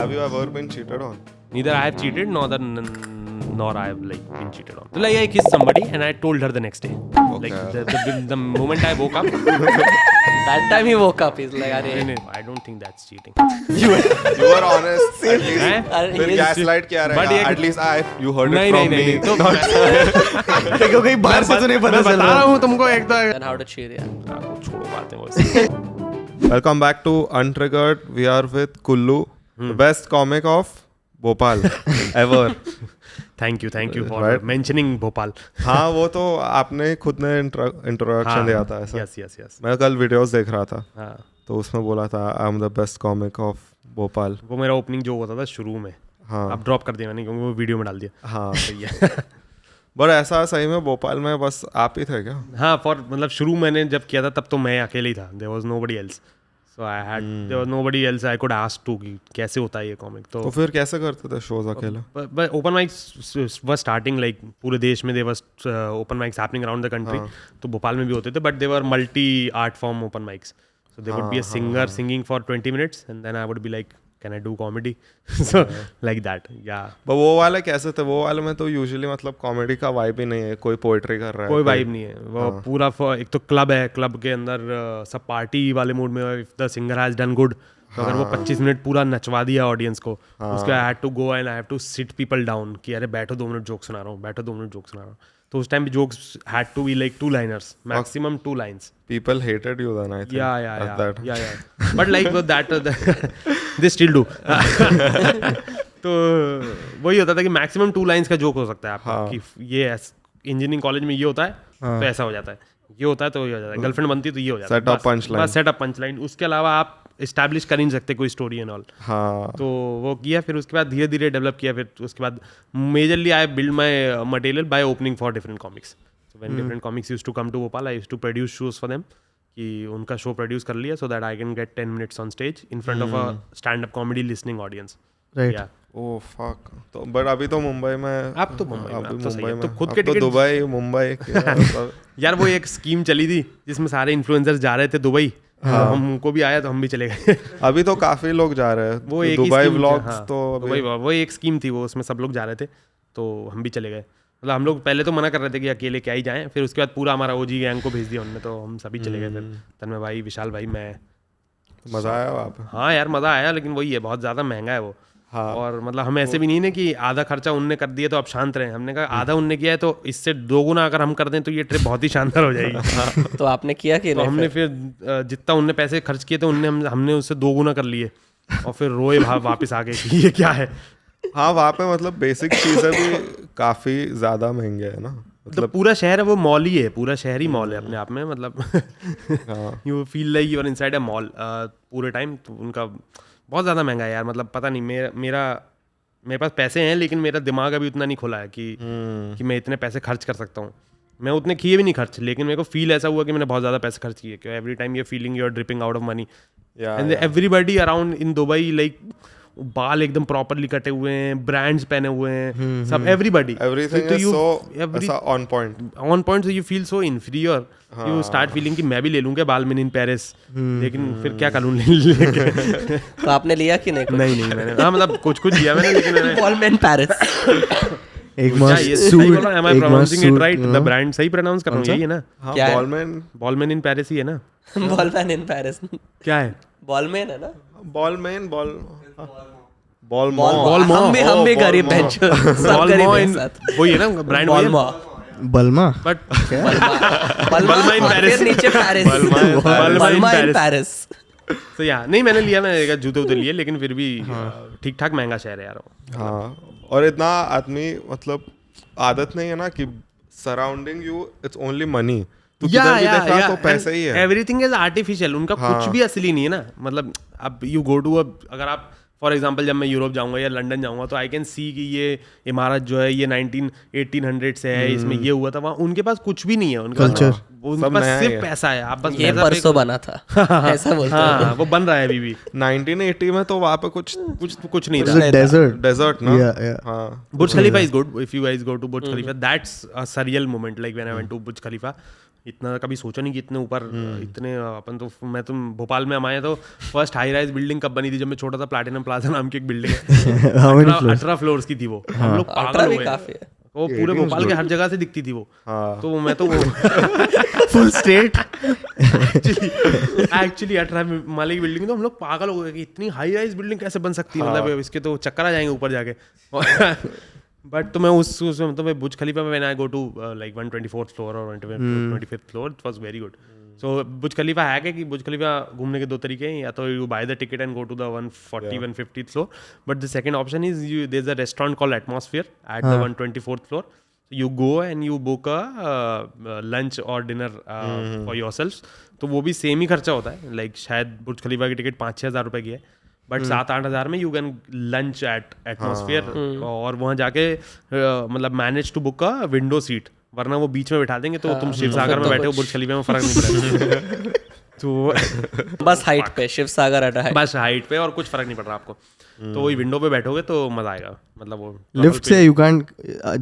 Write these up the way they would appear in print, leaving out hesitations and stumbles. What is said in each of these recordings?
Have you ever been cheated on? Neither I have cheated nor I have like been cheated on. So like I kissed somebody and I told her the next day. Okay. Like the moment I woke up. That time he woke up, he's like, "Arey." No, I don't think that's cheating. You were honest. At least. अरे फिर ये gaslight क्या But रहेगा? ये- At least you heard it नहीं from नहीं me. नहीं तो देखो कहीं बाहर से तो नहीं पता मैं चल बता रहा रहा हूँ तुमको एक तो Then how to cheat, yeah. छोड़ो बातें वैसे. Welcome back to Untriggered. We are with Kullu, the best comic of Bhopal ever. Thank you for Right. mentioning Bhopal. हाँ वो तो आपने खुद ने इंट्रोडक्शन दिया था ऐसा. Yes. मैं कल वीडियोस देख रहा था हाँ तो उसमें बोला था आई am the best comic of Bhopal. वो मेरा ओपनिंग जो होता था शुरू में. हाँ अब ड्रॉप कर दिया मैंने क्योंकि वो वीडियो में डाल दिया. हाँ सही है. बट ऐसा सही में भोपाल में बस आप ही थे क्या? हाँ फॉर मतलब शुरू मैंने जब किया था तब तो मैं अकेले ही था. There was nobody else. So I had there was nobody else I could ask to कि कैसे होता है ये कॉमिक. तो फिर कैसे करते थे शोज अकेले? But open mics were starting like पूरे देश में there was open mics happening around the country. तो भोपाल में भी होते थे but they were multi art form open mics. So there would be a singer singing for 20 minutes and then I would be like, can I do comedy? So like that, yeah. but वो वाले कैसे थे? वो वाले में तो usually मतलब comedy का वाइब ही नहीं है, कोई पोएट्री कर रहा है, कोई वाइब नहीं है वो पूरा. एक तो क्लब है, क्लब के अंदर सब पार्टी वाले मूड में. If the singer has done good तो अगर वो 25 मिनट पूरा नचवा दिया ऑडियंस को, उसके I had to go and I have to sit people down कि अरे बैठो 2 मिनट जोक सुना रहा हूँ, बैठो 2 मिनट जोक सुना रहा हूँ. तो उस टाइम भी jokes had to be like 2 liners, maximum 2 lines. People hated you then, I think. Yeah. But like that they still do. तो वही होता था कि मैक्सिमम 2 lines का जोक हो सकता है आपका कि ये इंजीनियरिंग कॉलेज में ये होता है तो ऐसा हो जाता है, ये होता है तो ये हो जाता है, गर्लफ्रेंड बनती है तो ये हो जाता है. Set up punchline. बस सेट अप पंच लाइन. उसके अलावा आप एस्टैब्लिश कर ही नहीं सकते कोई स्टोरी एंड ऑल. हाँ तो वो किया, फिर उसके बाद धीरे धीरे डेवलप किया. फिर उसके बाद majorly I build my material by opening for different comics. So when different comics used to come to Bhopal I used to produce shows for them कि उनका शो प्रोड्यूस कर लिया so that I can get 10 minutes on stage in front of a stand up comedy listening audience. Right. Oh fuck. तो but अभी तो मुंबई में, अब तो मुंबई में, अब तो सही है. में तो खुद अब के तो टिकट दुबई मुंबई यार वो एक स्कीम चली थी जिसमें सारे इन्फ्लुएंसर्स जा रहे थे दुबई. हमको भी आया तो हम भी चले गए. अभी तो काफी लोग जा रहे हैं. वो एक दुबई व्लॉग्स तो दुबई वो एक स्कीम थी, वो उसमें सब लोग जा रहे थे तो हम भी चले गए. मतलब हम लोग पहले तो मना कर रहे थे कि अकेले क्या ही जाएं, फिर उसके बाद पूरा हमारा ओजी गैंग को भेज दिया उन्होंने तो हम सभी चले गए. फिर तन्मय भाई, विशाल भाई, मैं. मजा आया वहाँ पे? हाँ यार मज़ा आया, लेकिन वही है बहुत ज़्यादा महंगा है वो. हाँ. और मतलब हम ऐसे भी नहीं ना कि आधा खर्चा उनने कर दिया तो आप शांत रहें. हमने कहा आधा उनने किया है तो इससे 2 गुना अगर हम कर दें तो ये ट्रिप बहुत ही शानदार हो जाएगी. तो आपने किया कि तो नहीं? हमने फिर जितना उनने पैसे खर्च किए थे हमने उससे 2 गुना कर लिए और फिर रोए वापस आ गए कि ये क्या है. हाँ वहाँ पे मतलब बेसिक चीज़ें भी काफी ज्यादा महंगे है ना. मतलब पूरा शहर है वो मॉल ही है, पूरा शहर ही मॉल है अपने आप में. मतलब you feel like you are inside a mall पूरे टाइम. तो उनका बहुत ज़्यादा महंगा है यार. मतलब पता नहीं मेरे पास पैसे हैं लेकिन मेरा दिमाग अभी उतना नहीं खुला है कि मैं इतने पैसे खर्च कर सकता हूँ. मैं उतने किए भी नहीं खर्च, लेकिन मेरे को फील ऐसा हुआ कि मैंने बहुत ज़्यादा पैसे खर्च किए. क्यों every time you feeling you are dripping out of money and everybody around in Dubai like बाल एकदम प्रॉपरली कटे हुए हैं, ब्रांड्स पहने हुए हैं, सब एवरीबडी. एवरीथिंग इज सो ऐसा on point. So you feel so inferior. You start feeling कि मैं भी ले लूंगा बालमेन इन पेरिस, लेकिन फिर क्या करूं लेके. तो आपने लिया कि नहीं? नहीं मैंने हाँ मतलब कुछ लिया मैंने, लेकिन मैंने बॉलमैन पेरिस. एक Am I pronouncing it right? The brand सही pronounce कर रहा हूँ, यही है ना? हाँ क्या है? बॉलमैन इन पेरिस ही है ना? बॉलमैन इन पेरिस क्या है? बॉलमैन है ना? हम भी गरीब बेंच सब गरीब हैं साथ. वही है ना brand? Balmain but Balmain in Paris. फिर नीचे पेरिस. बल्मा in Paris. तो यार नहीं मैंने लिया, मैंने जूते लिए, लेकिन फिर भी ठीक ठाक महंगा शहर है यार. हाँ और इतना आदमी मतलब आदत नहीं है ना कि surrounding you it's only money. तो किधर भी देखा तो पैसे ही है. Everything is artificial. उनका कुछ भी असली नहीं है ना. मतलब अब यू गो टू अगर आप फॉर एग्जाम्पल जब मैं यूरोप जाऊंगा या लंदन जाऊंगा तो आई कैन सी कि ये इमारत जो है ये 1800 से है, इसमें ये हुआ था. वहाँ उनके पास कुछ भी नहीं है. उनका पास सिर्फ पैसा है. आप बस ये परसों बना था ऐसा बोलते हैं. हाँ वो बन रहा है अभी भी. 1980 में तो वहाँ पे कुछ नहीं था. डेजर्ट ना. हाँ Burj Khalifa is good if you guys go to Burj Khalifa. That's a surreal moment like when I went to Burj Khalifa. इतना कभी सोचा नहीं कि इतने ऊपर इतने अपन तो मैं तो भोपाल में हम आए तो फर्स्ट हाई राइज बिल्डिंग कब बनी थी जब मैं छोटा था, प्लैटिनम प्लाजा नाम की एक बिल्डिंग है, How many floors? 18 फ्लोर्स की थी वो। हम लोग पागल 18 हो भी गए, काफी है। वो पूरे भोपाल के हर जगह से दिखती थी वो। तो मैं तो वो Full state. एक्चुअली 18 माले की बिल्डिंग, तो हम लोग पागल हो गए कि इतनी हाई राइज बिल्डिंग कैसे बन सकती है, मतलब इसके तो चक्कर आ जाएंगे ऊपर जाके। बट तो मैं उसमें तो मैं बुर्ज खलीफा में when I go to like 124th floor और 25th floor, it was very good. So Burj Khalifa है कि बुर्ज खलीफा घूमने के दो तरीके हैं, या तो you buy the ticket and go to the 150th floor, but the second option is there is a restaurant called atmosphere at the 124th floor. You go and you book a lunch or dinner for yourselves, तो वो भी same ही खर्चा होता है, like शायद बुर्ज खलीफा की ticket 5-6 हज़ार रुपए की है, बट 7-8 हज़ार में you can lunch at atmosphere, और वहाँ जाके मतलब manage to book a window seat, वरना वो बीच में बैठा देंगे तो तुम शिव सागर में बैठे हो, बुर्ज खलीफा में फर्क नहीं पड़ेगा। तो बस हाइट पे शिव सागर अड्डा है, बस हाइट पे और कुछ फर्क नहीं पड़ रहा आपको, तो वही विंडो पे बैठोगे तो मजा आएगा। मतलब वो लिफ्ट से यू कांट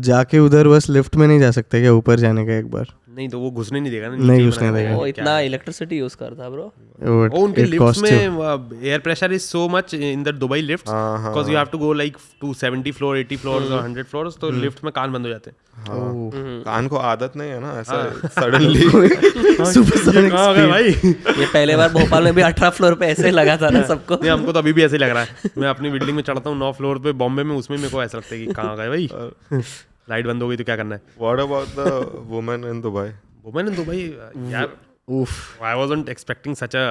जाके उधर बस लिफ्ट में नहीं जा सकते क्या ऊपर जाने का एक बार? नहीं तो वो घुसने नहीं देगा ना, नहीं घुसने देगा। वो इतना इलेक्ट्रिसिटी यूज करता है ब्रो। Oh, उनके लिफ्ट्स में air pressure is so much in the Dubai lifts, because you have to go like to 70 floor 80 floors और 100 फ्लोर्स, तो लिफ्ट में कान बंद हो जाते हैं। कान को आदत नहीं है ना ऐसा सडनली सुपरसोनिक कहाँ गए भाई? ये पहले बार भोपाल में भी 18 फ्लोर पे ऐसे ही लगा था ना सबको। नहीं, हमको तो अभी भी ऐसे ही लग रहा है। मैं अपनी बिल्डिंग में चढ़ता हूँ 9 फ्लोर पे बॉम्बे में, उसमें मेरे को ऐसा लगता है कि कहाँ गए भाई, लाइट बंद हो गई तो क्या करना है। What about the women in Dubai? Women in Dubai यार, I wasn't expecting such a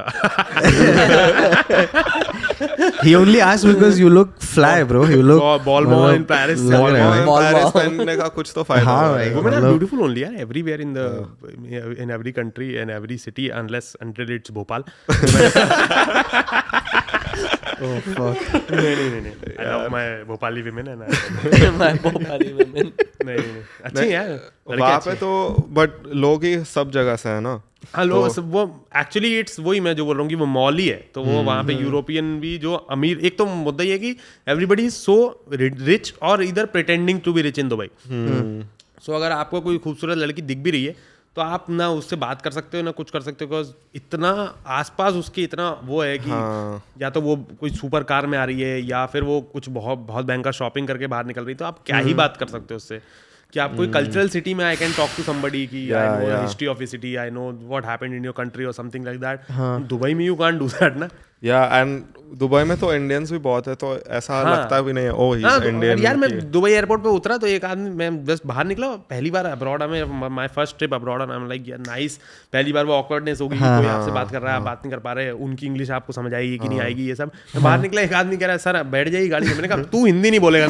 He only asked because you look fly, bro. You look ball mall in Paris. लग रहा है। पेरिस पहनने का कुछ तो फायदा हाँ है। भाई। Women are मतलब- beautiful only, यार, everywhere in every country and every city, until it's Bhopal. Oh fuck. नहीं, I love my Bhopali women and मैं भोपाली women। नहीं, अच्छी है यार, लड़के वहाँ अच्छे पे हैं। तो बट लोग ही सब जगह से है ना। हाँ लोग वो एक्चुअली इट्स वही मैं जो बोल रहा हूँ कि वो मॉल ही है, तो वो वहाँ पे यूरोपियन भी जो अमीर, एक तो मुद्दा ये है कि एवरीबॉडी इज सो रिच और इधर pretending to be rich in Dubai. So अगर आपको कोई खूबसूरत लड़की दिख भी रही है तो आप ना उससे बात कर सकते हो ना कुछ कर सकते हो, बिकॉज इतना आसपास उसके इतना वो है कि या तो वो कोई सुपर कार में आ रही है या फिर वो कुछ बहुत बहुत महंगा शॉपिंग करके बाहर निकल रही है, तो आप क्या ही बात कर सकते हो उससे कि आप कोई कल्चरल सिटी में I can talk to somebody की I know history of a city, I know what happened in your country और समथिंग लाइक दैट। दुबई में यू कांट डू दैट ना। या एंड दुबई में तो इंडियंस भी बहुत है, तो ऐसा लगता भी नहीं है ओह ही इज इंडियन। यार मैं दुबई एयरपोर्ट पे उतरा तो एक आदमी, मैं बस बाहर निकला, पहली बार अब्रॉड में, my first trip abroad, I am like यार नाइस, पहली बार वो ऑकवर्डनेस होगी, कोई आपसे बात कर रहा है, आप बात नहीं कर पा रहे, उनकी इंग्लिश आपको समझ आएगी कि नहीं आएगी, ये सब। मैं बाहर निकला, एक आदमी कह रहा है सर बैठ जाइए गाड़ी में, मैंने कहा तू हिंदी नहीं बोलेगा,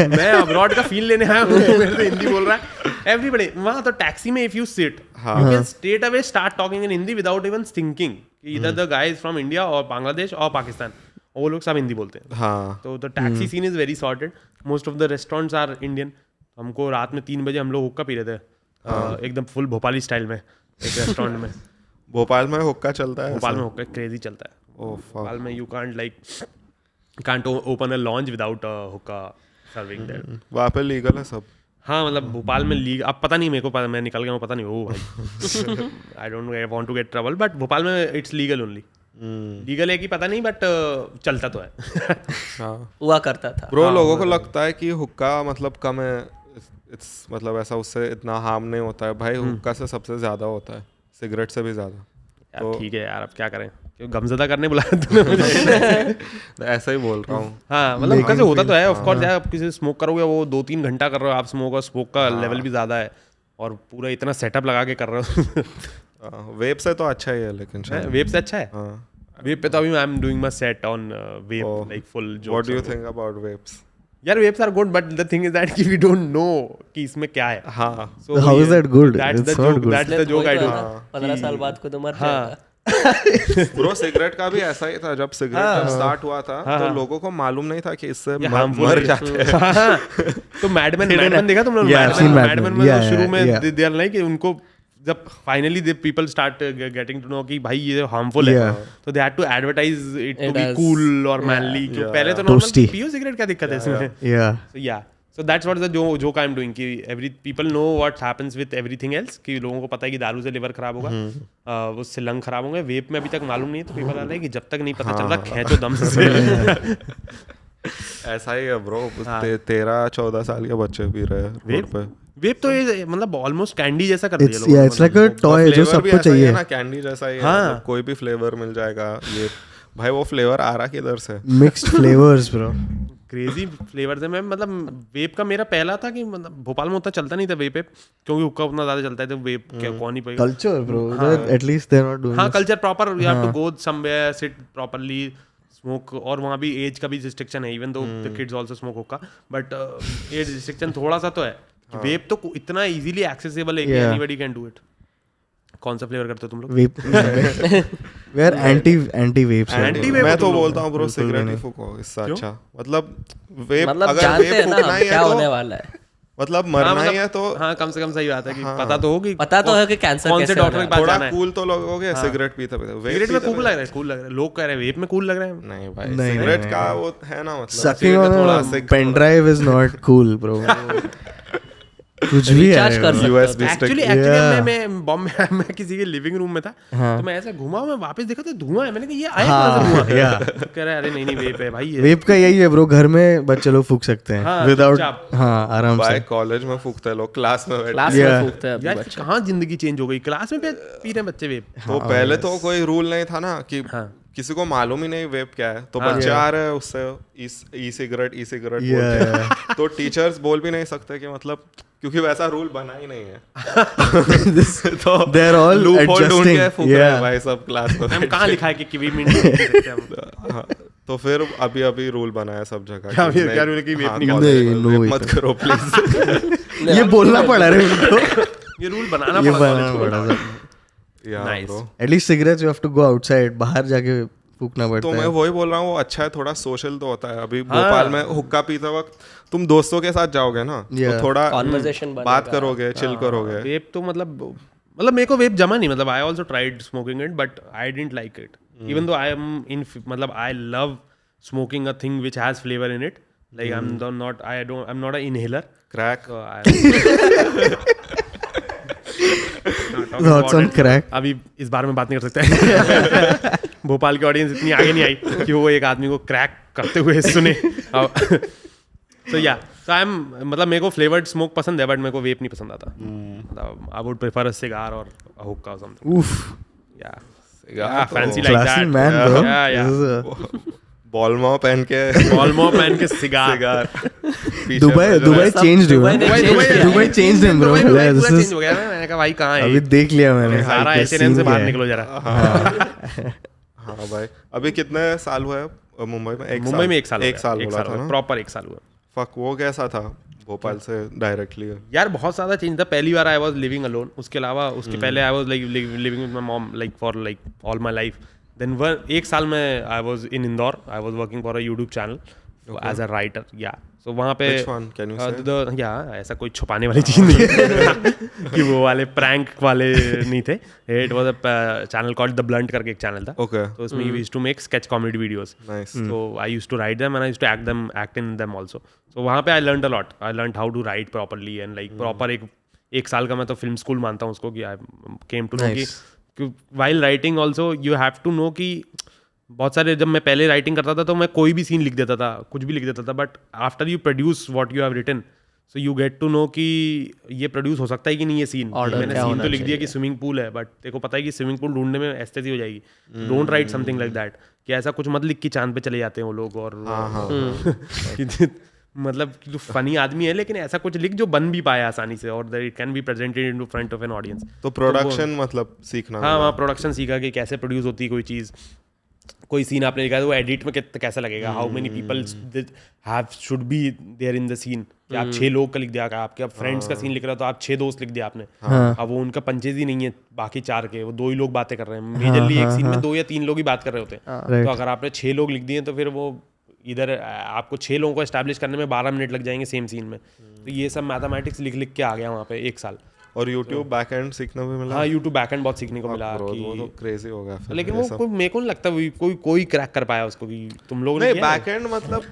मैं अब्रॉड का फील लेने आया हूँ, मेरे से हिंदी बोल रहा है एवरीबडी। वहाँ तो टैक्सी में if you sit you can straight away start talking in Hindi without even thinking कि इधर द गाइज फ्रॉम इंडिया और बांग्लादेश और पाकिस्तान, वो लोग सब हिंदी बोलते हैं। हाँ तो the taxi scene is very sorted, most of the restaurants are Indian. हमको रात में 3 बजे हम लोग हुक्का पी रहे थे एकदम फुल भोपाली स्टाइल में एक रेस्टोरेंट में। भोपाल में हुक्का चलता है? भोपाल में हुक्का क्रेजी चलता है। ओह भोपाल में you can't open a lounge without हुक्का सर्विंग देयर। वहाँ पे लीगल है सब? हाँ मतलब भोपाल में लीग, अब पता नहीं, मेरे को पता, मैं निकल गया हूँ, पता नहीं ओ भाई I don't want to get trouble, but Bhopal में इट्स लीगल ओनली। लीगल है कि पता नहीं, बट चलता तो है। हाँ हुआ करता था ब्रो। लोगों को लगता है कि हुक्का मतलब कम है, इट्स मतलब ऐसा उससे इतना हार्म नहीं होता है भाई, हुक्का से सबसे ज्यादा होता है, सिगरेट से भी ज्यादा। यार ठीक है यार, अब क्या करें, क्यों गमज़दा करने बुलाया तूने मुझे? ऐसा ही बोल रहा हूँ। हाँ मतलब हुक्का से होता तो है ऑफ कोर्स, यार आप किसी स्मोक करोगे वो 2-3 घंटा कर रहे हो आप स्मोक, और स्मोक का लेवल भी ज़्यादा है और पूरा इतना सेटअप लगा के कर रहे हो। वेब से तो अच्छा ही है लेकिन शायद। वेब से अच्छा है। हाँ वेब पे तो अभी I am doing my set on vape like full जो। What do you think about vapes? यार vapes are good, but the thing is that कि वी डोंट नो कि इसमें क्या है। हाँ So How is that good? That's the It's not joke. good. That's the joke I do. 15 साल बाद को तो मर हाँ। जाएगा। ब्रो सिगरेट का भी ऐसा ही था, जब सिगरेट स्टार्ट हुआ था तो लोगों को मालूम नहीं था कि इससे मर जाते हैं। तो मैडमैन देखा तुम लोग? Yeah, I've seen Mad madman Men. में Yeah, शुरू में yeah. दे आर लाइक उनको जब finally they people start getting to know कि भाई ये हार्मफुल है, Yeah. तो they had to advertise it to It be as- cool और मैनली। पहले तो नॉर्मल Toasty. पियो सिगरेट, क्या दिक्कत है इसमें? Yeah. या So that's what the joke I'm doing कि every people know what happens with everything else कि लोगों को पता है कि दारू से लिवर खराब होगा, उससे लंग खराब होंगे, वेप में अभी तक मालूम नहीं है, तो पीपल वाला है कि जब तक नहीं पता चल रहा खींचो दम से। ऐसा ही है ब्रो, 13-14 साल के बच्चे पी रहे हैं रोड पे। वेप तो ये मतलब ऑलमोस्ट कैंडी जैसा कर दिया yeah, it's like a toy जो सबको चाहिए ना, कैंडी जैसा ही है, मतलब कोई भी फ्लेवर मिल जाएगा। ये भाई वो फ्लेवर आ रहा किधर से? Mixed flavours bro, crazy flavours है। मैं मतलब वेप का मेरा पहला था कि मतलब भोपाल में उतना चलता नहीं था वेप, क्योंकि हुक्का उतना ज्यादा चलता है, तो वेप क्या कौन ही पाएगा। Culture bro, at least they are not doing. हाँ culture proper, you have to go somewhere, sit properly, smoke, और वहाँ भी एज का भी रिस्ट्रिक्शन है, even though the kids also smoke हुक्का, बट एज रिस्ट्रिक्शन थोड़ा सा तो है। वेप तो इतना इजीली एक्सेसिबल है कि एनीबॉडी कैन डू इट। कौन सा फ्लेवर करते हो तुम लोग? वेप, वी आर एंटी वेप। मैं तो बोलता हूँ ब्रो सिगरेट ही फूको, इससे अच्छा मतलब वेप, मतलब अगर जानते वेप हैं ना फूकना ही क्या है होने तो वाला है, मतलब मरना ही है तो हाँ कम से कम सही बात है कि पता तो हो कि पता तो है कि कैंसर कौन से कैसे डॉक्टर के पास थोड़ा जाना है। कूल तो लोगोगे सिगरेट पीते पीते। सिगरेट में कूल लग रहा है, कूल लग रहा है, लोग कह रहे हैं वेप में कूल लग रहा है। नहीं भाई, सिगरेट का वो है ना, मतलब sucking on a pen drive is not cool bro, कुछ भी रिचार्ज कर सकते हो। एक्चुअली मैं बॉम्बे में किसी के लिविंग रूम में था, तो मैं ऐसे घुमा, मैं वापस देखा तो धुआं है, मैंने कहा ये आया कहाँ से धुआं? कह रहा है अरे नहीं वेप है भाई ये। वेप का यही है ब्रो, घर में बच्चे लोग फूक सकते हैं विदाउट, हाँ आराम से। भाई कॉलेज में फूकते लोग, क्लास में क्लास में फूकते हैं यार, कहाँ जिंदगी चेंज हो गई, क्लास में पी रहे हैं बच्चे वेप। तो पहले तो कोई रूल नहीं था ना कि किसी को मालूम ही नहीं वेप क्या है, तो बच्चे आ रहे हैं उससे ई सिगरेट बोलते हैं, तो टीचर्स बोल भी नहीं सकते कि मतलब, क्योंकि वैसा रूल बना ही नहीं है। तो दे आर ऑल एडजस्टिंग, फूक रहे हैं भाई सब क्लास में। हम कहाँ लिखा है कि किवी मिनट सकते हैं हम? तो फिर अभी रूल बनाया सब जगह, क्या रूल है कि वेप नहीं वेप मत करो प्लीज। ये बोलना पड़ा रे उनको, ये रूल बनाना पड़ा। At least cigarettes you have to go outside, बाहर जाके फूकना पड़ता तो है। मैं वही बोल रहा हूँ, वो अच्छा है, थोड़ा सोशल तो होता है। अभी भोपाल में हुक्का पीते वक्त तुम दोस्तों के साथ जाओगे ना, तो थोड़ा कॉन्वर्सेशन बात करोगे, चिल करोगे। वेप तो मतलब मेरे को वेप जमा नहीं, मतलब I also tried smoking it but I didn't like it, even though I am in, मतलब I love smoking a thing which has flavour in it, like I am not a inhaler. Crack crack अभी इस बारे में बात नहीं कर सकते। भोपाल की ऑडियंस इतनी आगे नहीं आई कि वो एक आदमी को क्रैक करते हुए सुने। सो आई एम, मतलब मेरे को फ्लेवर्ड स्मोक पसंद है, बट मेरे को वेप नहीं पसंद आता। मतलब I would prefer a cigar और अ हुक्का और समथिंग। उफ, या fancy like classy that man bro, Balmain पहन के cigar. Dubai changed him, Dubai changed him bro, change हो गया। मैंने कहा भाई कहाँ है, अभी देख लिया मैंने सारा एचएनएम से बाहर निकलो जरा। हाँ भाई, अभी कितने साल हुआ है मुंबई में? मुंबई में एक साल बोला था ना, प्रॉपर 1 साल हुआ। फक, वो कैसा था भोपाल से डायरेक्टली? यार बहुत ज़्यादा चेंज था। पहली बार आई वाज लिविंग अलोन, उसके अलावा उसके पहले I was like living with my mom like for like all my life. Then 1 साल में I was in Indore, I was working for a YouTube channel as a writer. Yeah so वहाँ पे ऐसा कोई छुपाने वाली चीज़ नहीं है कि वो वाले प्रैंक वाले नहीं थे। It was a channel called the Blunt करके एक चैनल था। ओके, तो उसमें we used to make sketch comedy videos. तो I used to write them and I used to act in them also. So वहाँ पे I learned a lot. I learned how to write properly and like proper एक साल का मैं तो film school मानता हूँ उसको, कि आई केम टू नो कि while writing also you have to know कि बहुत सारे, जब मैं पहले राइटिंग करता था तो मैं कोई भी सीन लिख देता था, कुछ भी लिख देता था, but after you produce what you have written, so you get to know कि ये प्रोड्यूस हो सकता है कि नहीं ये सीन। मैंने सीन तो लिख दिया कि स्विमिंग पूल है, बट तेरे को पता है कि स्विमिंग पूल ढूंढने में एस्थेसी हो जाएगी। Don't write something like that, कि ऐसा कुछ मत लिख कि चांद पे चले जाते हैं वो लोग, और मतलब कि जो फनी आदमी है, लेकिन ऐसा कुछ लिख जो बन भी पाए आसानी से, और that it can be presented in front of an audience. तो प्रोडक्शन मतलब सीखना। हाँ, वहाँ प्रोडक्शन सीखा कि कैसे प्रोड्यूस होती है कोई चीज़। कोई सीन आपने लिखा है तो वो एडिट में कैसा लगेगा, how many people have should be there in the scene. कि आप 6 लोग का लिख दिया, आपके फ्रेंड्स का सीन लिख रहा हो तो आप 6 दोस्त लिख दिया आपने। अब वो उनका पंचेज ही नहीं है बाकी 4 के, वो 2 ही लोग बातें कर रहे हैं। मेजरली एक सीन में 2 या 3 लोग ही बात कर रहे होते हैं। तो अगर आपने 6 लोग लिख दिए तो फिर वो इधर आपको 6 लोगों को एस्टैब्लिश करने में 12 मिनट लग जाएंगे सेम सीन में। तो ये सब मैथमेटिक्स लिख के आ गया वहाँ पे 1 साल। और YouTube बैकएंड सीखने भी मिला। हाँ, YouTube बैकएंड बहुत सीखने को मिला कि वो तो क्रेजी हो गया फिर। लेकिन वो मेरे को नहीं लगता कोई क्रैक कर पाया उसको। कि तुम लोग नहीं, बैकएंड मतलब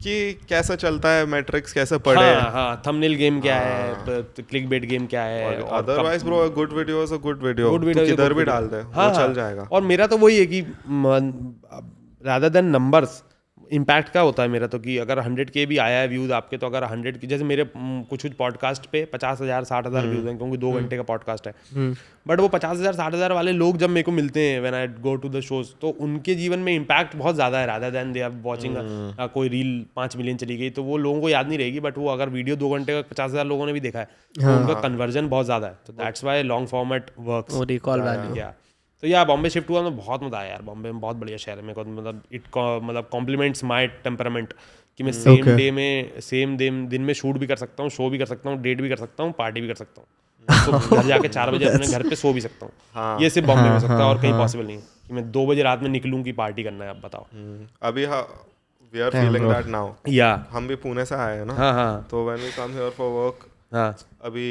कि कैसा चलता है मैट्रिक्स, कैसे पढ़े। हाँ थंबनेल गेम क्या है, क्लिक बेट गेम क्या है। Otherwise bro good video is a good video, तू किधर भी डाल दे वो चल जाएगा। और मेरा तो वही है कि रादर देन नंबर्स, इम्पैक्ट का होता है मेरा तो कि अगर 100K भी आया है व्यूज़ आपके, तो अगर 100 की, जैसे मेरे कुछ पॉडकास्ट पे 50,000 60,000 व्यूज़ हैं, क्योंकि 2 घंटे का पॉडकास्ट है। बट वो 50,000 60,000 वाले लोग जब मेरे को मिलते हैं when I go to the shows, तो उनके जीवन में इम्पैक्ट बहुत ज़्यादा है rather than they are watching कोई रील 5 मिलियन चली गई तो वो लोगों को याद नहीं रहेगी। बट वो अगर वीडियो 2 घंटे का 50,000 लोगों ने भी देखा है तो उनका कन्वर्जन बहुत ज़्यादा है। तो that's why long format works. वो रिकॉल वैल्यू। या तो यार बॉम्बे शिफ्ट हुआ तो बहुत मजा आया यार। बॉम्बे में बहुत बढ़िया शहर है मेरे को, मतलब कॉम्प्लीमेंट्स माई टेम्परामेंट कि मैं सेम दिन में शूट भी कर सकता हूँ, शो भी कर सकता हूँ, डेट भी कर सकता हूँ, पार्टी भी कर सकता हूँ। तो घर जाके 4 बजे अपने घर पे सो भी सकता हूँ। ये सिर्फ बॉम्बे में हो सकता है और कहीं पॉसिबल नहीं है कि मैं 2 बजे रात में निकलूँ कि पार्टी करना है। आप बताओ। अभी we are feeling that now. या हम भी पुणे से आए हैं ना। हाँ तो when we come here for work, अभी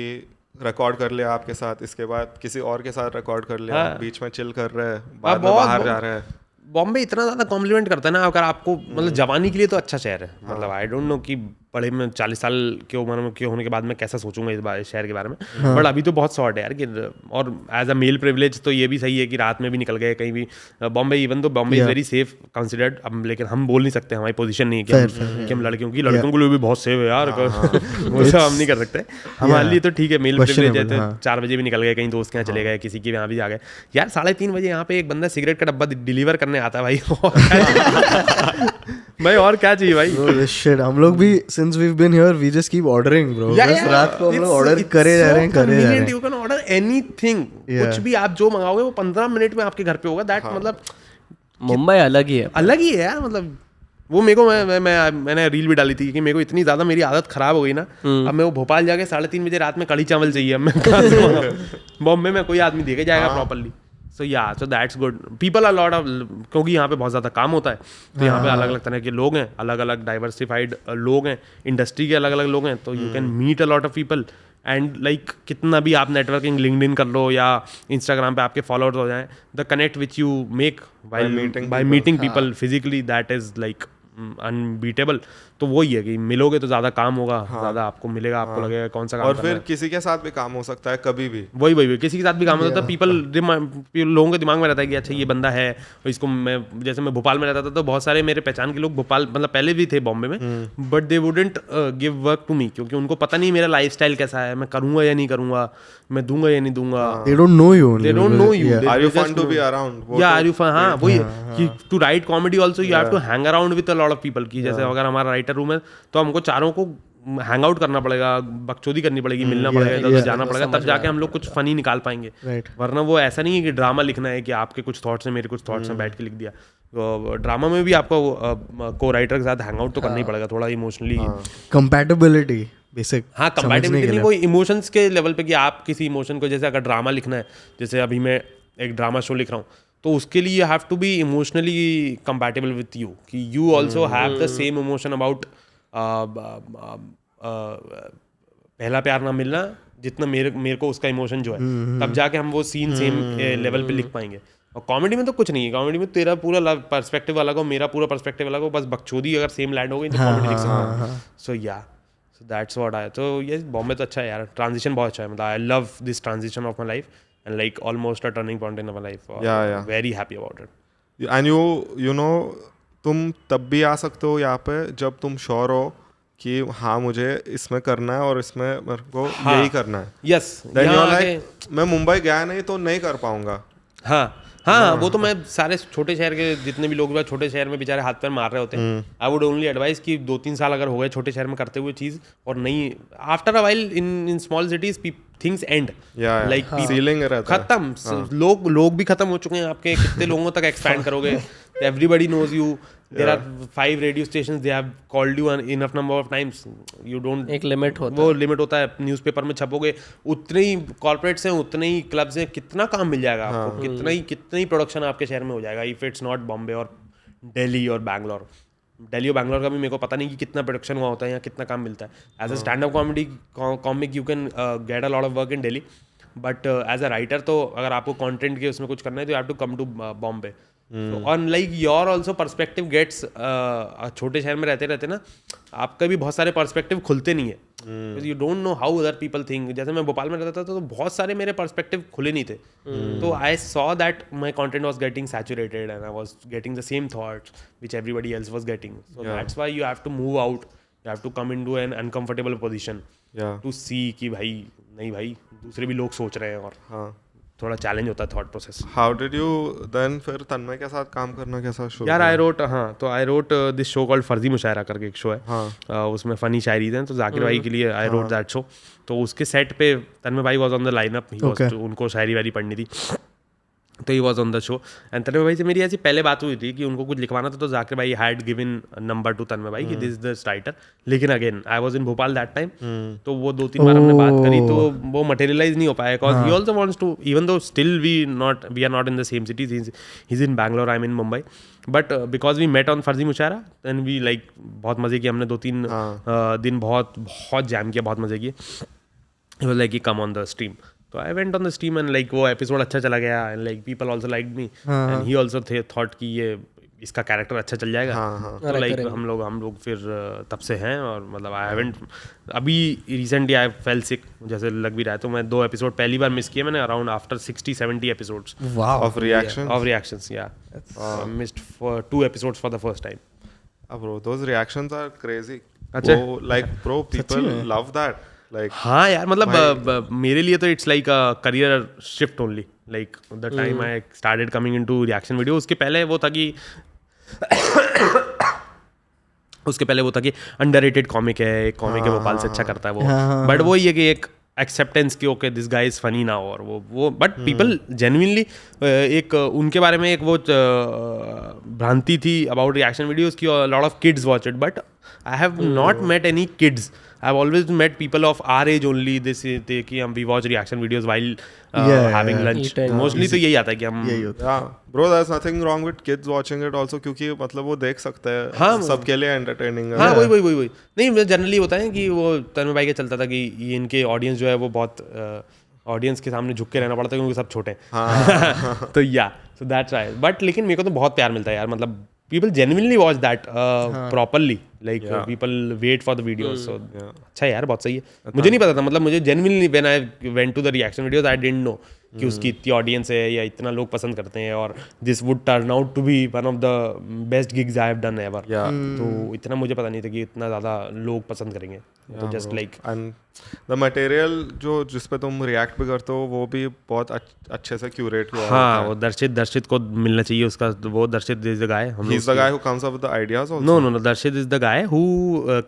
रिकॉर्ड कर लिया आपके साथ, इसके बाद किसी और के साथ रिकॉर्ड कर लिया, बीच में चिल कर रहे हैं, बाद में बाहर जा रहे हैं। बॉम्बे इतना ज़्यादा कॉम्प्लीमेंट करता है ना अगर आपको, मतलब जवानी के लिए तो अच्छा शहर है। मतलब आई डोंट नो कि बड़े में 40 साल की उम्र में के होने के बाद मैं कैसा सोचूंगा इस शहर के बारे में। बट अभी तो बहुत शॉर्ट है यार कि, और एज अ मेल प्रिविलेज तो ये भी सही है कि रात में भी निकल गए कहीं भी बॉम्बे। इवन तो Bombay is very safe considered. अब लेकिन हम बोल नहीं सकते, हमारी पोजीशन नहीं है कि हम लड़कियों की, लड़कों के लिए भी बहुत सेफ है यार। वो सब हम नहीं कर सकते। हमारे लिए तो ठीक है, मेल प्रिविलेज है। तो 4 बजे भी निकल गए, कहीं दोस्त के यहाँ चले गए, किसी के यहाँ भी आ गए यार। 3:30 बजे यहाँ पे एक बंदा सिगरेट का डब्बा डिलीवर करने आता है भाई। और क्या चाहिए भाई। शिट, हम लोग भी since we've been here we just keep ordering bro। बस रात को हम लोग ऑर्डर करे जा रहे हैं। You can order anything, कुछ भी आप जो मंगाओगे वो 15 मिनट में आपके घर पे होगा। दैट मतलब मुंबई अलग ही है यार। मतलब वो मेरे को मैंने रील भी डाली थी कि मेरे को इतनी ज़्यादा मेरी आदत खराब हो गई ना, अब मैं वो भोपाल जाके 3:30 बजे रात में कड़ी चावल चाहिए। अब मैं बॉम्बे में कोई आदमी देखे जाएगा properly. So that's good. People are lot of, क्योंकि यहाँ पे बहुत ज़्यादा काम होता है तो यहाँ पे अलग अलग तरह के लोग हैं, अलग अलग डाइवर्सिफाइड लोग हैं, इंडस्ट्री के अलग अलग लोग हैं। तो you can meet a lot of people and like कितना भी आप नेटवर्किंग लिंक्डइन कर लो या इंस्टाग्राम पे आपके फॉलोअर्स हो जाएं, the connect which you make by meeting people physically, that is like unbeatable. तो वही है कि मिलोगे तो ज़्यादा काम होगा, ज़्यादा आपको मिलेगा, आपको लगेगा कौन सा काम। और फिर किसी के साथ भी काम हो सकता है कभी भी। वही किसी के साथ भी काम हो सकता है। पीपल लोगों के दिमाग में रहता है कि अच्छा ये बंदा है, इसको मैं, जैसे मैं भोपाल में रहता था तो बहुत सारे मेरे पहचान के लोग भोपाल, मतलब पहले भी थे बॉम्बे में, but they wouldn't give work to me, क्योंकि उनको पता नहीं मेरा लाइफस्टाइल कैसा है, मैं करूंगा या नहीं करूंगा, मैं दूंगा या नहीं दूंगा। They don't know you only. They don't know you. Are you fun to be around? Yeah, are you fun? हाँ वही कि to write comedy also you have to hang around with a lot of people. की जैसे अगर हमारा writer room है तो हमको चारों को हैंग आउट करना पड़ेगा, बकचोदी करनी पड़ेगी, मिलना पड़ेगा, इधर जाना पड़ेगा, तब जाके हम लोग कुछ फनी निकाल पाएंगे। वरना वो ऐसा नहीं है कि ड्रामा लिखना है कि आपके कुछ थॉट्स हैं, मेरे कुछ थॉट्स हैं, बैठ के लिख दिया। ड्रामा में भी आपको को राइटर के साथ हैंग आउट तो करना ही पड़ेगा, थोड़ा इमोशनली कंपैटिबिलिटी बेसिक। हाँ, कंपैटिबिलिटी नहीं, वो इमोशंस के लेवल पे कि आप किसी इमोशन को, जैसे अगर ड्रामा लिखना है, जैसे अभी मैं एक ड्रामा शो लिख रहा हूँ, तो उसके लिए you have to be emotionally compatible with you, कि you also have the same emotion about पहला प्यार ना मिलना जितना मेरे को उसका इमोशन जो है, तब जाके हम वो सीन सेम लेवल पे लिख पाएंगे। और कॉमेडी में तो कुछ नहीं है, कॉमेडी में तेरा पूरा पर्सपेक्टिव अलग हो, मेरा पूरा पर्सपेक्टिव अलग हो, बस बकचोदी अगर सेम लैंड हो गई तो कॉमेडी लिख सकते हैं। सो या दैट्स व्हाट आई, तो ये बॉम्बे तो अच्छा है यार, ट्रांजिशन बहुत अच्छा है। मतलब I love this transition of my life and like almost a turning point in my life. Very happy about it. And you know तुम तब भी आ सकते हो यहाँ पे जब तुम श्योर हो कि हाँ मुझे इसमें करना है और इसमें मेरे को यही करना है। यस, मैं मुंबई गया नहीं तो नहीं कर पाऊंगा। हाँ, वो तो मैं सारे छोटे शहर के जितने भी लोग छोटे शहर में बेचारे हाथ पैर मार रहे होते हैं, आई वुड ओनली एडवाइस कि 2-3 साल अगर हो गए छोटे शहर में करते हुए चीज़, और नहीं after a while in small cities things and, like ceiling खत्म, लोग भी खत्म हो चुके हैं आपके, कितने लोगों तक एक्सपैंड करोगे? Everybody knows you, there are 5 radio stations, they have called you enough number of times, you don't, एक लिमिट होता है, वो लिमिट होता है। न्यूज़पेपर में छपोगे, उतने ही कॉर्पोरेट्स हैं, उतने ही क्लब्स हैं, कितना काम मिल जाएगा आपको, कितना ही प्रोडक्शन आपके शहर में हो जाएगा, इफ इट्स नॉट बॉम्बे और दिल्ली और बैंगलोर। दिल्ली और बैंगलोर का भी मेरे को पता नहीं कि कितना प्रोडक्शन हुआ होता है या कितना काम मिलता है। As a stand up comedy comic you can get a lot of work in Delhi, but as a writer तो अगर आपको कंटेंट के उसमें कुछ करना है तो you have to come to Bombay. On like your also perspective gets, छोटे शहर में रहते रहते ना आपका भी बहुत सारे पर्सपेक्टिव खुलते नहीं है, you don't know how other people think. जैसे मैं भोपाल में रहता था तो बहुत सारे मेरे पर्सपेक्टिव खुले नहीं थे, तो I saw that my content was getting saturated and I was getting the same thoughts which everybody else was getting, so that's why you have to move out, you have to come into an uncomfortable position to see कि भाई नहीं भाई दूसरे भी लोग सोच रहे हैं, और थोड़ा चैलेंज होता है thought process. How did you then फिर तन्मय के साथ काम करना कैसा शुरू? यार I wrote this show called Farzi Mushaira करके एक शो है, उसमें फनी शायरी थे, तो जाकिर भाई के लिए आई रोट दैट शो। तो उसके सेट पे तन्मय भाई वाज ऑन द लाइनअप, उनको शायरी वारी पढ़नी थी, तो he was on the show. And Tanmay भाई से मेरी ऐसी पहले बात हुई थी कि उनको कुछ लिखवाना था, तो जाकिर भाई हैड गिवन नंबर टू तन्मय भाई कि दिस इज द राइटर, लेकिन again I was in Bhopal that time, तो वो 2-3 बार हमने बात करी तो वो मटेरियलाइज नहीं हो पाया, because he also wants to, even though still we are not in the same cities, he is in Bangalore, I am in Mumbai, but because we met on Farzi Mushaira and we like बहुत मजे किए हमने, 2-3 दिन बहुत जैम किया, बहुत मजे किए। He was like come on the stream, तो I went on the stream and like वो एपिसोड अच्छा चला गया and like people also liked me and he also thought कि ये इसका कैरेक्टर अच्छा चल जाएगा, तो लाइक हम लोग फिर तब से हैं, और मतलब आई हैवंट, अभी रिसेंटली आई फेल सिक जैसे लग भी रहा है, तो मैं 2 एपिसोड पहली बार मिस किए मैंने, around after 60-70 episodes of reactions, या missed for 2 episodes for the first time. Bro, those reactions are crazy. अच्छा, like bro, people love that. Like, हाँ यार, मतलब मेरे लिए तो it's like a career shift only, like the time I started coming into reaction video. उसके पहले वो था कि अंडररेटेड कॉमिक है, एक कॉमिक है भोपाल से अच्छा करता है वो, बट वो ये कि एक एक्सेप्टेंस की okay this guy is funny now, और वो बट पीपल जेन्युइनली एक उनके बारे में एक वो भ्रांति थी अबाउट रिएक्शन वीडियोस की, lot of kids watch it, but I have not met any kids, I have always met people of our age only. This is कि हम we watch reaction videos while having lunch. Mostly तो यही आता है कि हम bro, there's nothing wrong with kids watching it also, क्योंकि मतलब वो देख सकते हैं, हाँ, सबके लिए entertaining है। हाँ वही नहीं, जनरली होता है कि वो तन्मय भाई के चलता था कि ये इनके ऑडियंस जो है वो बहुत ऑडियंस के सामने झुक के रहना पड़ता है क्योंकि सब छोटे हैं, तो या सो दैट्स राइट। बट लेकिन मेरे को तो बहुत प्यार मिलता है यार, मतलब people genuinely watch that properly, like people wait for the videos, so अच्छा यार, बहुत सही है। मुझे नहीं पता था, मतलब मुझे genuinely when I went to the reaction videos I didn't know कि उसकी इतनी ऑडियंस है या इतना लोग पसंद करते हैं, और this would turn out to be one of the best gigs I have done ever. तो इतना मुझे पता नहीं था कि इतना ज़्यादा लोग पसंद करेंगे, तो just like the material जो जिस पे तुम रिएक्ट भी करते हो वो भी बहुत अच्छे से क्यूरेट हुआ है। हाँ, वो दर्शित को मिलना चाहिए उसका, वो दर्शित is the guy, he's the guy who comes up with the ideas also. No, दर्शित is the guy who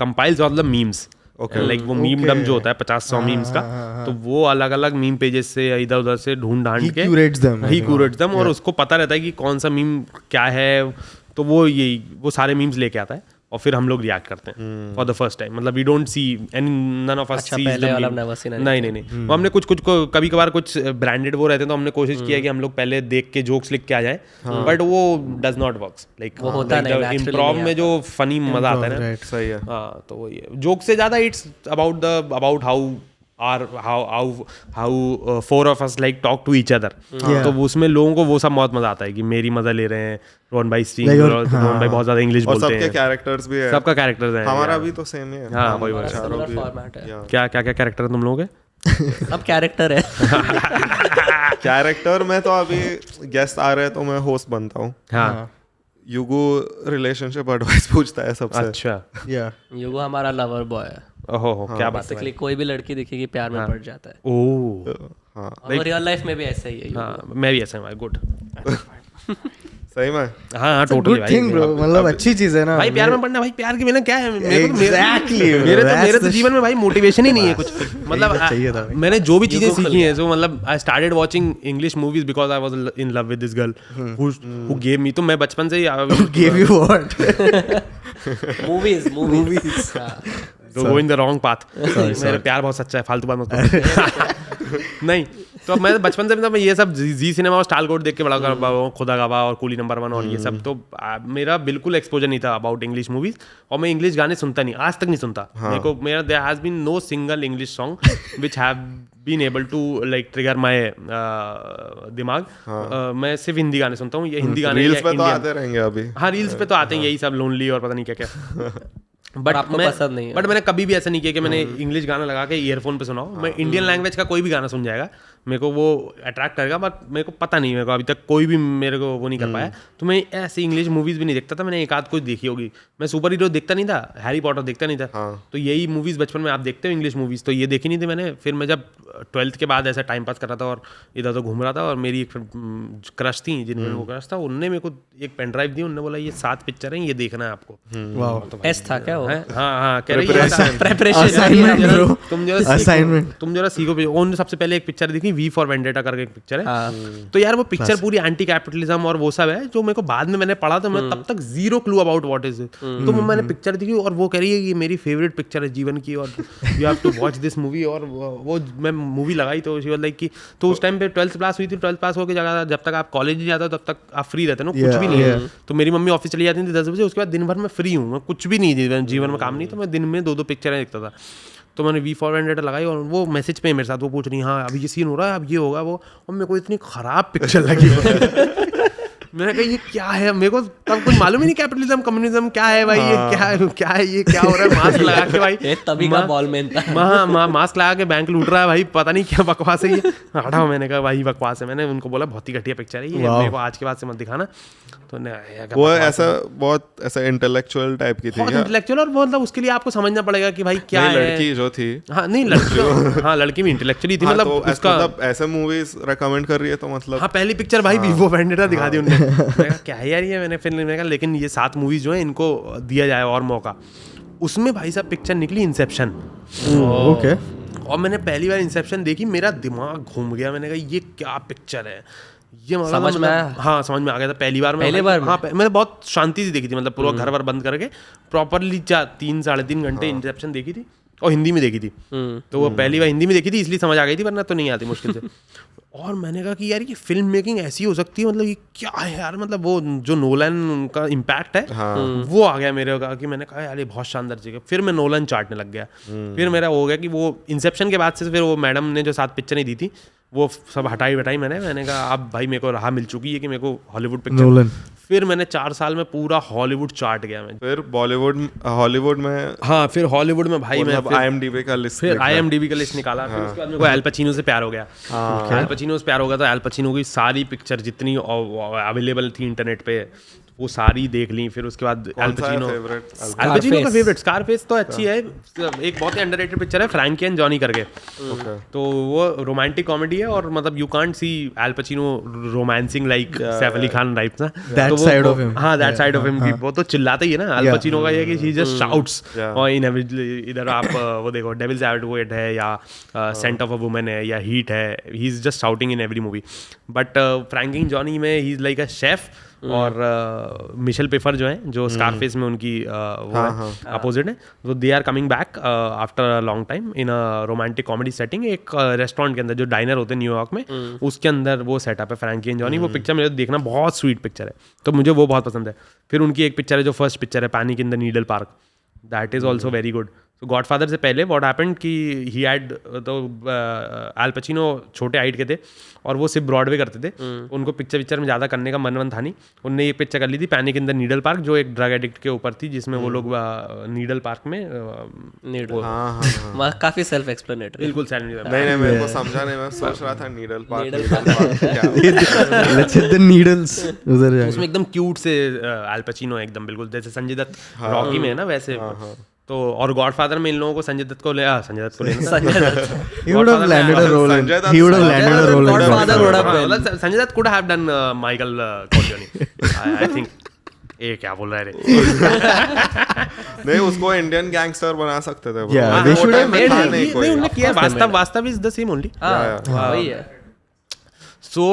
compiles all the memes. Like वो मीम डम जो होता है 50-100 मीम्स का, तो वो अलग अलग मीम पेजेस से इधर उधर से ढूंढ के ही क्यूरेट्स देम, और उसको पता रहता है कि कौन सा मीम क्या है, तो वो सारे मीम्स लेके आता है और फिर हम लोग रिएक्ट करते हैं फॉर द फर्स्ट टाइम। मतलब we don't see any, none of us sees the meme. नहीं, वो हमने कुछ कभी कभार कुछ ब्रांडेड वो रहते हैं, तो हमने कोशिश किया कि हम लोग पहले देख के जोक्स लिख के आ जाए, बट वो does not works, like improv में जो फनी मजा आता है ना, सही है। हाँ, तो वही है, जोक से ज्यादा it's about how 4 of us like talk to each other. तो उसमें लोगों को वो सब बहुत मजा आता है कि मेरी मजा ले रहे हैं, रोहन भाई रोहन भाई बहुत ज्यादा इंग्लिश बोलते हैं, सबके कैरेक्टर्स भी है, सबका कैरेक्टर्स है, हमारा भी तो सेम ही है। हाँ, वही फॉर्मेट है। क्या कैरेक्टर है तुम लोगों के? अब कैरेक्टर है। कैरेक्टर में तो अभी गेस्ट आ रहे हैं तो मैं होस्ट बनता हूँ। हाँ, युगु रिलेशनशिप एडवाइस पूछता है सबसे। अच्छा, युगु हमारा लवर बॉय है। ओहो, क्या बात है। कोई भी लड़की दिखेगी प्यार में पड़ जाता है। ओह, और रियल लाइफ में भी ऐसा ही है। हाँ, मैं भी ऐसा हूँ। गुड, सही में। हाँ, टोटली भाई, मतलब अच्छी चीज है ना भाई, प्यार में पड़ना भाई, प्यार के बिना क्या है। Exactly, मेरे तो जीवन में भाई मोटिवेशन ही नहीं है कुछ, मतलब मैंने जो भी चीजें सीखी हैं, so मतलब I started watching English movies because I was in love with this girl who gave me, तो मैं बचपन से ही give you what movies going the wrong path. मेरा प्यार बहुत सच्चा है, फालतू बात मत करो। नहीं, तो मैं बचपन से मतलब ये सब जी सिनेमा और स्टार गोल्ड देख के बड़ा कर, खुदा गवाह और कूली नंबर 1 और ये सब, तो मेरा बिल्कुल एक्सपोजर नहीं था अबाउट इंग्लिश मूवीज, और मैं इंग्लिश गाने सुनता नहीं, आज तक नहीं सुनता। मेरे को there has been no single English song which have been able to like trigger my दिमाग। मैं सिर्फ हिंदी गाने सुनता हूँ, ये हिंदी गाने रील्स पे तो आते रहेंगे अभी। हाँ रील्स पे तो आते हैं यही सब, लोनली और पता नहीं क्या क्या। बट आपको पसंद नहीं है। बट मैंने कभी भी ऐसा नहीं किया कि मैंने इंग्लिश गाना लगा के ईयरफोन पे सुनाओ। मैं इंडियन लैंग्वेज का कोई भी गाना सुन जाएगा, मेरे को वो अट्रैक्ट करेगा, बट मेरे को पता नहीं, मेरे को अभी तक कोई भी मेरे को वो नहीं कर पाया। तो मैं ऐसे इंग्लिश मूवीज भी नहीं देखता था, मैंने एक आध कोई देखी होगी। मैं सुपर हीरो देखता नहीं था, हैरी पॉटर देखता नहीं था। तो यही मूवीज बचपन में आप देखते हो इंग्लिश मूवीज, तो ये देखी नहीं थी मैंने। फिर मैं जब 12th के बाद ऐसा टाइम पास कर रहा था और इधर उधर घूम रहा था, और मेरी एक क्रश थी जिनमें वो क्रश था, उनने मेरे को एक पेन ड्राइव दी, उन्होंने बोला ये 7 पिक्चर हैं, ये देखना है आपको। टेस्ट था क्या वो? हाँ कह रही तुम जरा सीखो। उन्होंने सबसे पहले एक पिक्चर देखी, वी फॉर वेंडेटा करके एक पिक्चर है। तो यार वो पिक्चर पूरी एंटी कैपिटलिज्म और वो सब है, जो मेरे को बाद में मैंने पढ़ा, तो मैं तब तक zero clue about what is it. तो मैंने पिक्चर देखी और वो कह रही है ये मेरी फेवरेट पिक्चर है जीवन की, और you have to watch this movie. और वो मैं मूवी लगाई तो शी वाज लाइक कि, तो उस टाइम पे 12th पास हुई थी, 12th पास होकर जब तक आप कॉलेज नहीं जाते हो तब तक आप फ्री रहते हो ना, कुछ भी नहीं है। तो मेरी मम्मी ऑफिस चली जाती थी 10 बजे, उसके बाद दिन भर मैं फ्री हूँ, मैं कुछ भी नहीं, जीवन में काम नहीं, तो मैं दिन में 2-2 पिक्चरें देखता था। तो मैंने वी फॉर वेंडेटा लगाई और वो मैसेज पे मेरे साथ वो पूछ रही हाँ अभी ये सीन हो रहा है, अब ये होगा वो, और मेरे को इतनी खराब पिक्चर लगी। मैंने कहा ये क्या है, मेरे को तब कुछ मालूम ही नहीं कैपिटलिज्म कम्युनिज्म क्या है भाई, ये क्या है ये क्या हो रहा है। मास्क लगा के भाई तभी का बॉलमैन था, मास्क लगा के बैंक लूट रहा है भाई, पता नहीं क्या बकवास है ये। हटाओ, मैंने कहा भाई बकवास है। मैंने उनको बोला बहुत ही घटिया पिक्चर है ये, मेरे को आज के बाद से मत दिखाना। तो वो ऐसा बहुत ऐसा इंटेलेक्चुअल टाइप की थी, बहुत इंटेलेक्चुअल, और मतलब उसके लिए आपको समझना पड़ेगा कि भाई क्या है। लड़की जो थी, हाँ नहीं लड़की, हाँ लड़की भी इंटेलेक्चुअली थी, मतलब उसका ऐसे मूवीज रेकमेंड कर रही है तो मतलब। हाँ पहली पिक्चर भाई वीवो वेंडेटा दिखा दी उन्होंने। मैंने कहा क्या है यार ये, मैंने फिर कहा लेकिन ये 7 मूवीज जो है इनको दिया जाए और मौका। उसमें भाई साहब पिक्चर निकली इंसेप्शन। ओके। और मैंने पहली बार इंसेप्शन देखी, मेरा दिमाग घूम गया। मैंने कहा ये क्या पिक्चर है ये, मतलब समझ में आया? हाँ समझ में आ गया था पहली बार में। हाँ मैंने बहुत शांति से देखी थी, मतलब पूरा घर वर बंद करके प्रॉपरली 3-3.5 घंटे इंसेप्शन देखी थी, और हिंदी में देखी थी। तो वो पहली बार हिंदी में देखी थी इसलिए समझ आ गई थी, वरना तो नहीं आती मुश्किल से। और मैंने कहा कि यार ये फिल्म मेकिंग ऐसी हो सकती है, मतलब ये क्या है यार, मतलब वो जो नोलन का इम्पैक्ट है वो आ गया मेरे को, कि मैंने कहा यार ये बहुत शानदार चीज़ है। फिर मैं नोलन चाटने लग गया। फिर मेरा हो गया कि वो इंसेप्शन के बाद से फिर वो मैडम ने जो 7 पिक्चरें दी थी वो सब हटाई मैंने कहा अब भाई मेरे को राह मिल चुकी है कि मेरे को हॉलीवुड पिक्चर। फिर मैंने 4 साल में पूरा हॉलीवुड चाट गया मैं। फिर बॉलीवुड हॉलीवुड में, हाँ फिर हॉलीवुड में भाई मैं IMDb का लिस्ट, फिर IMDb का लिस्ट निकाला। फिर उसके बाद मेरे को एल पचिनो से प्यार हो गया। एल पचिनो से प्यार हो गया तो एल पचिनो की सारी पिक्चर जितनी अवेलेबल थी इंटरनेट पे वो सारी देख ली। फिर उसके बाद एल पचिनो का फेवरेट स्कारफेस तो अच्छी है। एक बहुत ही अंडररेटेड पिक्चर है फ्रैंकी एंड जॉनी करके, तो वो रोमांटिक कॉमेडी है, और मतलब you can't see Al Pacino romancing like Saif Ali Khan type ना, दैट साइड ऑफ हिम। हाँ दैट साइड ऑफ हिम की वो तो चिल्लाता ही है ना। एल पचिनो का ये कि ही जस्ट शाउट्स, और इधर आप वो देखो डेविल्स एडवोकेट है या सेंट ऑफ अ वुमन है या हीट है, he is just shouting in every movie. But Frankie and Johnny में he is like a chef, और मिशेल पेफर जो है जो स्कारफेस में उनकी वो है अपोजिट है, तो they are coming back after a long time in a romantic comedy setting. एक रेस्टोरेंट के अंदर जो डाइनर होते हैं न्यूयॉर्क में, उसके अंदर वो सेटअप है फ्रैंकी एंड जॉनी। वो पिक्चर मुझे देखना बहुत स्वीट पिक्चर है, तो मुझे वो बहुत पसंद है। फिर उनकी एक पिक्चर है जो फर्स्ट पिक्चर है panic in the needle park, that is also very good. तो गॉडफादर से पहले व्हाट हैपेंड कि ही हैड, तो एल पचिनो छोटे हाइट के थे और वो सिर्फ ब्रॉडवे करते थे, उनको पिक्चर में ज़्यादा करने का मन था नहीं। उनने ये पिक्चर कर ली थी panic in the needle park, जो एक ड्रग एडिक्ट के ऊपर थी, जिसमें वो लोग नीडल पार्क में काफी सेल्फ एक्सप्लेनेटरी, बिल्कुल नहीं मेरे को समझा नहीं, मैं सोच रहा था नीडल पार्क नीडल्स उधर जाके उसमें एकदम क्यूट से एल पचिनो एकदम बिल्कुल जैसे संजय दत्त रॉकी में है ना वैसे। तो और गॉडफादर में इन लोगों को संजय दत्त को लेना he would have landed a role in Godfather would have been. Sanjay Dutt could have done Michael Corleone I think। ये क्या बोल रहा है रे? नहीं उसको इंडियन गैंगस्टर बना सकते थे। they should have made him। नहीं उन्होंने किया, वास्तव इज द सेम ओनली। वही है। So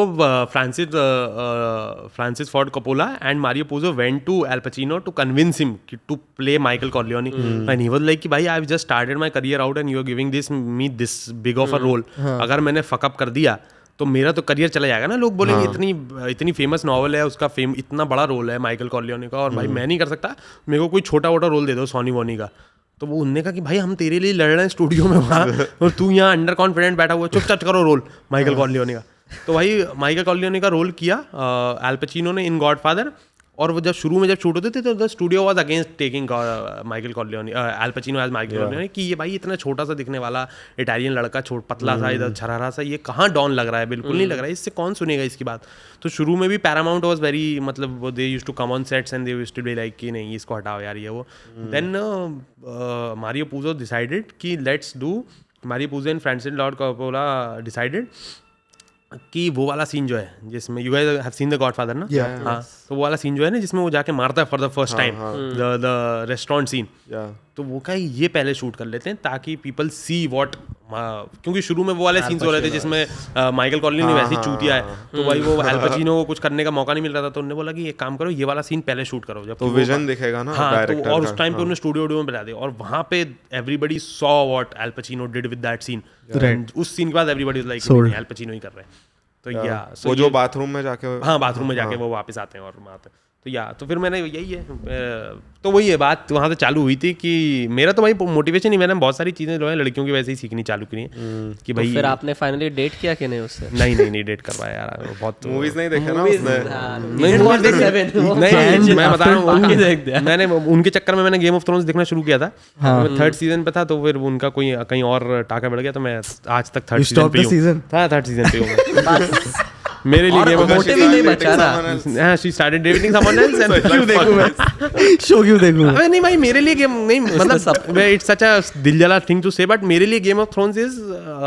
Francis Ford Coppola and Mario Puzo went to Al Pacino to convince him to play Michael Corleone, and he was like कि भाई I've just started my career out and you're giving me this big of a role। अगर मैंने fuck up कर दिया तो मेरा तो career चला जाएगा ना। लोग बोलेंगे इतनी फेमस नॉवल है उसका, इतना बड़ा रोल है माइकल कॉर्लियोनी का, और भाई मैं नहीं कर सकता, मेरे को कोई छोटा वोटा रोल दे दो सोनी वोनी का। तो वो उनने कहा कि भाई हम तेरे लिए लड़ रहे हैं स्टूडियो में वहाँ और तू यहाँ अंडर कॉन्फिडेंट बैठा हुआ, चुपचाप करो रोल माइकल कॉर्लियोने का। तो भाई माइकल कॉर्लियोने का रोल किया अल पचिनो ने इन गॉडफादर, और वो जब शुरू में जब शूट होते थे तो the studio was against taking Michael Corleone, Al Pacino as Michael Corleone, कि ये भाई इतना छोटा सा दिखने वाला इटालियन लड़का, पतला सा, इधर छरारा सा, ये कहाँ डॉन लग रहा है, बिल्कुल नहीं लग रहा है, इससे कौन सुनेगा इसकी बात। तो शुरू में भी पैरामाउंट वाज वेरी, मतलब they used to come on sets and they used to be like कि नहीं इसको हटाओ यार ये वो। देन मारियो पूजो डिसाइडेड कि let's do, Mario Puzo and Francis Lord Coppola decided कि वो वाला सीन जो है जिसमें you guys have seen the Godfather ना, हाँ, तो वो वाला सीन जो है ना जिसमें वो जाके मारता है for the first time the restaurant scene, तो वो का ये पहले शूट कर लेते हैं ताकि पीपल सी व्हाट, क्योंकि शुरू में वो वाले सीन्स हो रहे थे जिसमें माइकल कॉर्लियोने वैसे ही चूतिया है, तो भाई वो अल पचिनो को कुछ करने का मौका नहीं मिल रहा था, तो उन्होंने बोला कि एक काम करो ये वाला सीन पहले शूट करो, जब तो विजन दिखेगा ना डायरेक्टर का। और उस टाइम पे उन्होंने स्टूडियो में बता दिया, और वहाँ पे everybody saw what Al Pacino did with that scene, उस सीन के बाद एवरीबडी लाइक अल पचिनो ही कर रहे हैं। तो वो जो बाथरूम में जाके, हाँ बाथरूम में जाके वो वापस आते हैं और मारते हैं, तो फिर मैंने यही है, तो वही है बात वहाँ से चालू हुई थी कि मेरा तो भाई मोटिवेशन ही, मैंने बहुत सारी चीज़ें जो है लड़कियों की वैसे ही सीखनी चालू की कि भाई। फिर आपने फाइनली डेट किया कि नहीं उससे? नहीं डेट करवाया यार, बहुत मूवीज नहीं देखे ना उसने। नहीं मैं बता रहा हूँ, मैंने उनके चक्कर में मैंने गेम ऑफ थ्रोन्स देखना शुरू किया था, मैं 3rd सीजन पे था, तो फिर उनका कोई कहीं और टाका बढ़ गया, तो मैं आज तक 3rd सीजन पे हूँ। 3rd सीजन पे हूँ। मेरे लिए गेम ऑफ मोटिव ही नहीं बचा रहा। हां she started dating someone else and क्यों देखूं मैं शो क्यों देखूं? अबे नहीं भाई मेरे लिए गेम नहीं, मतलब इट्स सच अ दिल जला थिंग टू से, बट मेरे लिए Game of Thrones is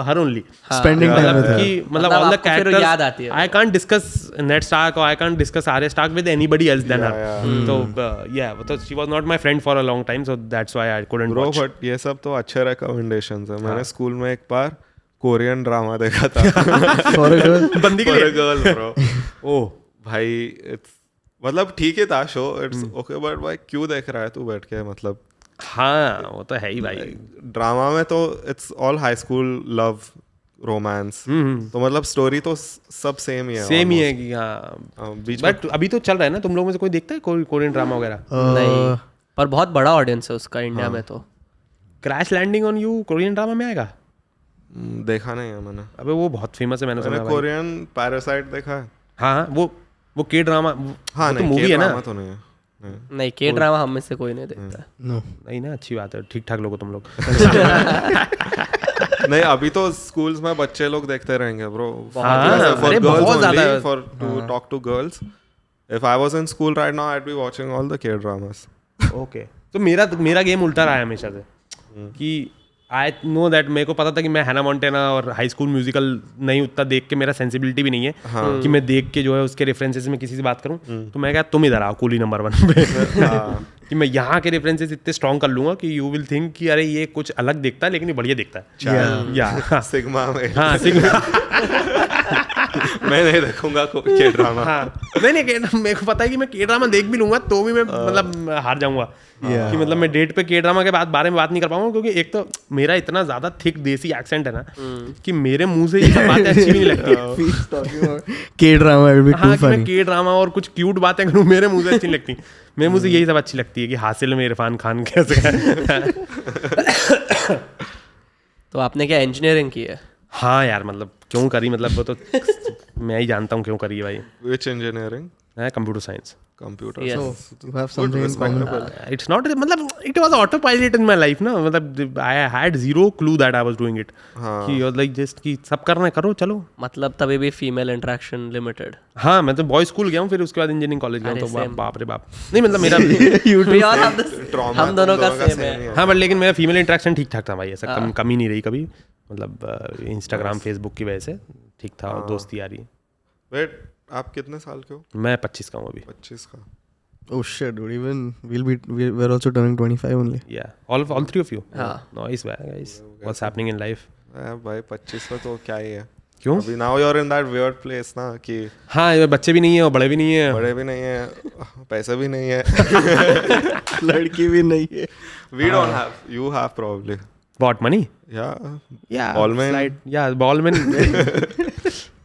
her only spending time with कि मतलब ऑल द कैरेक्टर्स याद आती है। I can't discuss Ned Stark और I can't discuss Arya Stark with anybody else than her, तो या तो she was not my friend for a long time, so that's why I couldn't watch. But ये सब तो अच्छे recommendations है। मैंने स्कूल में एक बार कोरियन ड्रामा देखा था फॉर अ गर्ल, बंदी के लिए गर्ल ब्रो। ओह भाई इट्स मतलब ठीक ही था शो, इट्स ओके, बट भाई क्यों देख रहा है तू बैठ के, मतलब हाँ वो तो है ही भाई। ड्रामा में तो it's all high school love romance, तो मतलब स्टोरी तो सब सेम ही है कि हाँ बीच। बट अभी तो चल रहा है ना, तुम लोगों में से कोई देखता है कोरियन ड्रामा वगैरह? नहीं, पर बहुत बड़ा ऑडियंस है उसका इंडिया में। तो crash landing on you Korean drama में आएगा? देखा नहीं है मैंने। अबे वो बहुत फेमस है, मैंने सुना है। कोरियन पैरासाइट देखा है? हाँ वो के ड्रामा, हाँ तो मूवी है ना? तो नहीं है। नहीं के ड्रामा हम में से कोई नहीं देखता। नहीं ना, अच्छी बात है, ठीक ठाक लोग तुम लोग। नहीं अभी तो स्कूल्स में बच्चे लोग देखते रहेंगे bro, for girls only, for to talk to girls. If I was in school right now I would be watching all the K dramas. Okay, तो मेरा गेम उल्टा रहा है हमेशा से कि आई नो दैट, मेरे को पता था कि मैं हैना मोंटेना और हाई स्कूल म्यूजिकल नहीं उतना देख के, मेरा सेंसिबिलिटी भी नहीं है कि मैं देख के जो है उसके रेफरेंसेस में किसी से बात करूं, तो मैं कहा तुम इधर आओ कूली नंबर 1 पे कि मैं यहाँ के रेफरेंसेस इतने स्ट्रॉन्ग कर लूंगा कि यू विल थिंक कि अरे ये कुछ अलग दिखता है लेकिन ये बढ़िया दिखता है। या सिग्मा में, हाँ सिग्मा मैं नहीं देखूंगा के ड्रामा। हाँ नहीं मेरे को पता है कि मैं के ड्रामा देख भी लूंगा तो भी मैं मतलब हार जाऊंगा कि मतलब मैं डेट पे के ड्रामा के बारे में बात नहीं कर पाऊंगा, क्योंकि एक तो मेरा इतना ज्यादा थिक देसी एक्सेंट है ना कि मेरे मुंह से ये सब बातें अच्छी भी नहीं लगती। के drama will be to funny. मैं के ड्रामा और कुछ क्यूट बातें करूं मेरे मुंह से अच्छी नहीं लगती। मेरे मुंह से यही सब अच्छी लगती है कि हासिल में इरफान खान कैसे है। तो आपने क्या इंजीनियरिंग की है? हाँ यार, मतलब क्यों करी, मतलब वो तो मैं ही जानता हूँ क्यों करी है भाई। Which engineering? Computer science. Computer. Yes. So You have something in common. It's not, मतलब it was autopilot in my life ना, मतलब I had zero clue that I was doing it कि like just कि सब करना है करो चलो। मतलब तभी भी फीमेल इंटरेक्शन लिमिटेड? हाँ मैं तो बॉयज स्कूल गया हूँ, फिर उसके बाद इंजीनियरिंग कॉलेज गया हूँ, तो बाप रे बाप। नहीं मतलब मेरा हम दोनों का सेम है। हाँ बट लेकिन मेरा फीमेल इंटरेक्शन ठीक ठाक था भाई, ऐसा कमी नहीं रही कभी, मतलब इंस्टाग्राम फेसबुक की वजह से ठीक था और दोस्ती आ रही। वेट, आप कितने साल के हो? मैं 25 का हूँ अभी। 25 का? Oh shit, dude, even we're also turning 25 only. Yeah, all 3 of you. Nice guys. What's happening in life? भाई 25 का तो क्या ही है। क्यों? अभी now you're in that weird place ना कि हाँ ये बच्चे भी नहीं है और बड़े भी नहीं है। बड़े भी नहीं है, पैसे भी नहीं है, लड़की भी नहीं है। We don't have, you have probably. What, money? Yeah. Ballman. Yeah, Ballman.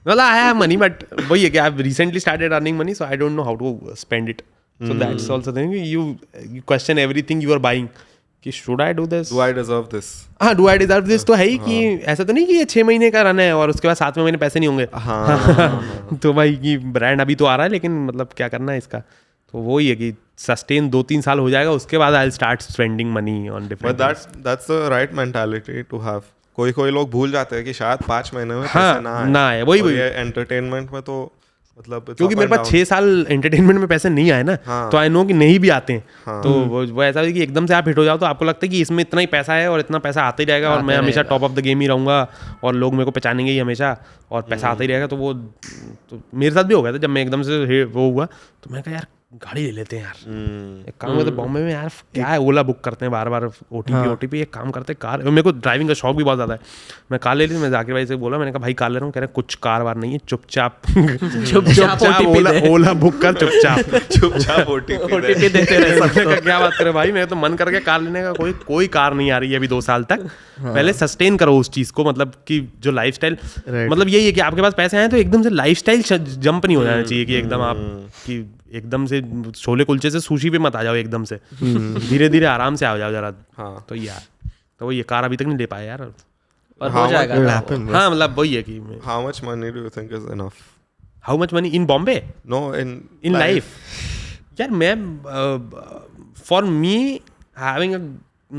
Well, I have money, but वही है कि I've recently started earning money, so I don't know how to spend it. So that's also the thing. You question everything you are buying. कि should I do this, Do I deserve this? हाँ do I deserve this तो है ही कि ऐसा तो नहीं कि ये 6 महीने का रन है और उसके बाद 7वें महीने पैसे नहीं होंगे। हाँ तो भाई कि ब्रांड अभी तो आ रहा है लेकिन मतलब क्या करना है इसका, तो वो ही है कि सस्टेन 2-3 साल हो जाएगा उसके बाद I start spending money on but different. that's the right mentality to have. कोई लोग भूल जाते हैं कि शायद 5 महीने में हाँ, पैसे ना आए, वही और वही। ये एंटरटेनमेंट में तो मतलब it's क्योंकि up मेरे and पास down. 6 साल एंटरटेनमेंट में पैसे नहीं आए ना, हाँ। तो आई नो कि नहीं भी आते हैं। हाँ। तो वो ऐसा है कि एकदम से आप हिट हो जाओ तो आपको लगता है कि इसमें इतना ही पैसा है और इतना पैसा आता ही रहेगा और मैं हमेशा टॉप ऑफ द गेम ही रहूँगा और लोग मेरे को पहचानेंगे ही हमेशा और पैसा आता ही रहेगा। तो वो तो मेरे साथ भी हो गया था जब मैं एकदम से वो हुआ तो मैं कहा यार गाड़ी ले लेते हैं यार, एक काम करते बॉम्बे में यार क्या है, ओला बुक करते हैं बार बार, ओटीपी एक काम करते हैं कार, मेरे को ड्राइविंग का शौक भी बहुत ज़्यादा है, मैं कार ले ली। मैं जाकिर भाई से बोला, मैंने कहा भाई कार ले रहा हूँ, कह रहे कुछ कार वार नहीं है, चुपचाप ओला बुक कर चुपचाप ओटीपी देते रहे सबको। क्या बात करे भाई, मेरे तो मन करके कार लेने का, कोई कार नहीं आ रही है अभी 2 साल तक। पहले सस्टेन करो उस चीज को, मतलब कि जो लाइफस्टाइल, मतलब यही है कि आपके पास पैसे आए तो एकदम से लाइफस्टाइल जंप नहीं हो जाना चाहिए कि एकदम आप कि एकदम से छोले कुलचे से सुशी पे मत आ जाओ एकदम से, धीरे धीरे आराम से आ जाओ जरा। हाँ। तो यार तो वो ये कार अभी तक नहीं ले पाया यार, और हो जाएगा। हाँ मतलब वही है कि How much money do you think is enough? How much money in Bombay No, in life? यार मैं for me having a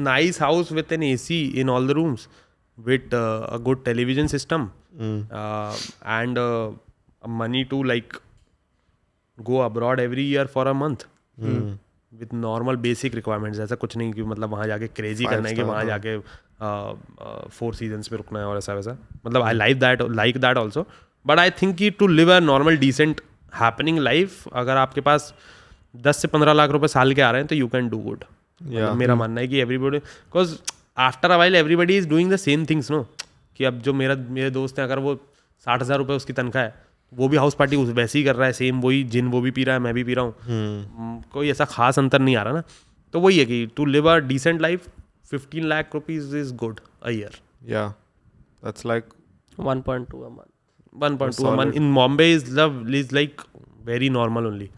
nice house with an AC in all the rooms with a good television system and money to like go abroad every year for a month with normal basic requirements। ऐसा कुछ नहीं कि मतलब वहाँ जाके crazy करना है कि वहाँ जाके 4 seasons में रुकना है और ऐसा वैसा, मतलब I like that also, but I think कि to live a normal decent happening life, अगर आपके पास 10 से 15 लाख रुपए साल के आ रहे हैं तो यू कैन डू गुड। मेरा मानना है कि everybody, because after a while everybody is doing the same things no, कि अब जो मेरे दोस्त हैं अगर वो 60,000 रुपये उसकी तनख्वाह है, वो भी हाउस पार्टी वैसे ही कर रहा है, सेम वही जिन वो भी पी रहा है मैं भी पी रहा हूँ, कोई ऐसा खास अंतर नहीं आ रहा ना। तो वही है कि to live a decent life 15 lakh rupees is good a year. Yeah, that's like 1.2 a month। 1.2 a month in Bombay is like very normal only।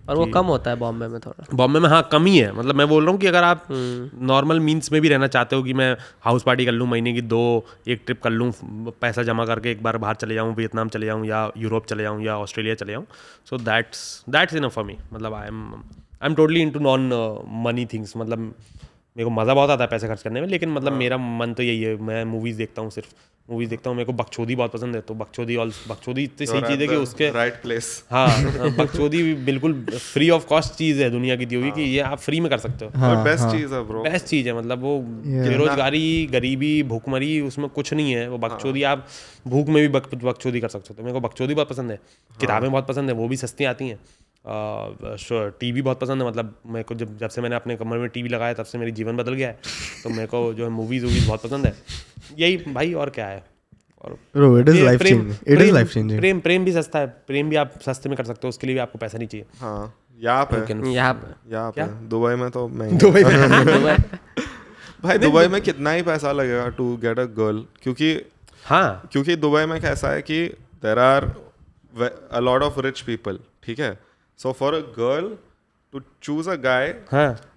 और वो कम होता है बॉम्बे में थोड़ा। बॉम्बे में हाँ कम ही है, मतलब मैं बोल रहा हूँ कि अगर आप नॉर्मल मीन्स में भी रहना चाहते हो कि मैं हाउस पार्टी कर लूँ महीने की 2, एक ट्रिप कर लूँ, पैसा जमा करके एक बार बाहर चले जाऊँ, वियतनाम चले जाऊँ या यूरोप चले जाऊँ या ऑस्ट्रेलिया चले जाऊँ, so that's enough for me. मतलब I am totally into non money things, मतलब मेरे को मज़ा बहुत आता है पैसे खर्च करने में, लेकिन मतलब मेरा मन तो यही है, मैं मूवीज़ देखता हूँ, सिर्फ मूवीज़ देखता हूँ। मेरे को बकचोदी बहुत पसंद है, तो बकचोदी इतनी सही चीज़ है कि उसके right place. हाँ बकचोदी बिल्कुल फ्री ऑफ कॉस्ट चीज़ है दुनिया की दी हुई, कि ये आप फ्री में कर सकते हो। और बेस्ट चीज़ है ब्रो, बेस्ट चीज़ है, मतलब वो बेरोजगारी, गरीबी, भूखमरी उसमें कुछ नहीं है। वो बकचोदी आप भूख में भी बकचोदी कर सकते हो। तो मेरे को बकचोदी बहुत पसंद है, किताबें बहुत पसंद है, वो भी सस्ती आती हैं। टीवी बहुत पसंद है, मतलब मेरे को जब से मैंने अपने कमरे में टीवी लगाया तब से मेरी जीवन बदल गया है। तो मेरे को जो है मूवीज बहुत पसंद है, यही भाई। और क्या है, और Bro, it is life changing. It is life changing. प्रेम भी सस्ता है, प्रेम भी आप सस्ते में कर सकते हो, उसके लिए भी आपको पैसा नहीं चाहिए। हाँ यहाँ पे दुबई में तो दुबई भाई दुबई में कितना ही पैसा लगेगा टू गेट अ गर्ल, क्योंकि दुबई में कैसा है कि there are a lot of rich people, ठीक है। So for a girl to choose a guy,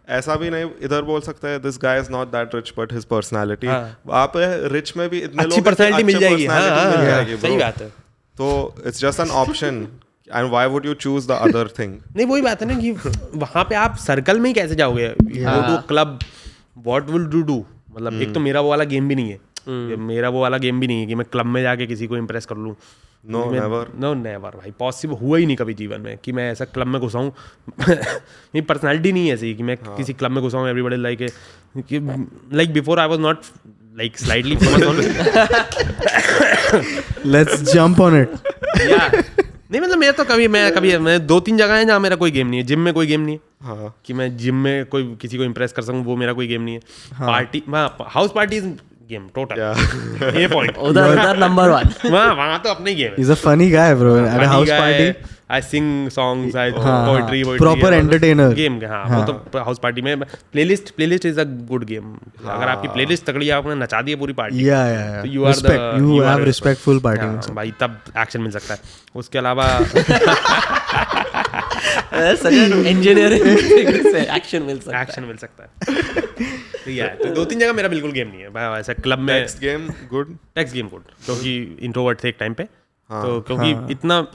ऐसा भी नहीं इधर बोल सकते हैं this guy is not that rich but his personality, वहाँ पे रिच में भी इतने अच्छी पर्सनालिटी मिल जाएगी। सही बात है। तो it's just an option and why would you choose the other thing. नहीं वही बात है ना कि वहाँ पे आप सर्कल में ही कैसे जाओगे, go to club, what will do do, मतलब एक तो मेरा वो वाला गेम भी नहीं है, मेरा वो वाला गेम भी नहीं है कि मैं क्लब में जाके किसी को इम्प्रेस कर लूँ। नो नेवर भाई, पॉसिबल हुआ ही नहीं कभी जीवन में कि मैं ऐसा क्लब में घुसाऊँ। मेरी पर्सनालिटी नहीं है ऐसी कि मैं किसी क्लब में घुसाऊँ, everybody like before I was not like slightly famous only. Let's jump on it. नहीं मतलब मेरा तो कभी मैं 2-3 जगह है जहाँ मेरा कोई गेम नहीं है। जिम में कोई गेम नहीं है कि मैं जिम में कोई किसी को इम्प्रेस कर सकूँ, वो मेरा कोई गेम नहीं है। Party house party game total, ये पॉइंट उधर नंबर 1। वहाँ तो अपने गेम है। He's a funny guy bro at a house party. I sing songs, I poetry, proper entertainer. Game. हाँ वो तो हाउस पार्टी में playlist is a good game. अगर आपकी प्लेलिस्ट तगड़ी है, आपने नचा दी है पूरी पार्टी, Yeah. तो you are the You have respectful party. भाई तब एक्शन मिल सकता है। उसके अलावा इंजीनियरिंग से एक्शन मिल सकता है। तो या तो 2-3 जगह मेरा बिल्कुल गेम नहीं है भाई, ऐसा क्लब में। टेक्स्ट गेम गुड, क्योंकि इंट्रोवर्ट थे एक टाइम पे, तो क्योंकि इतना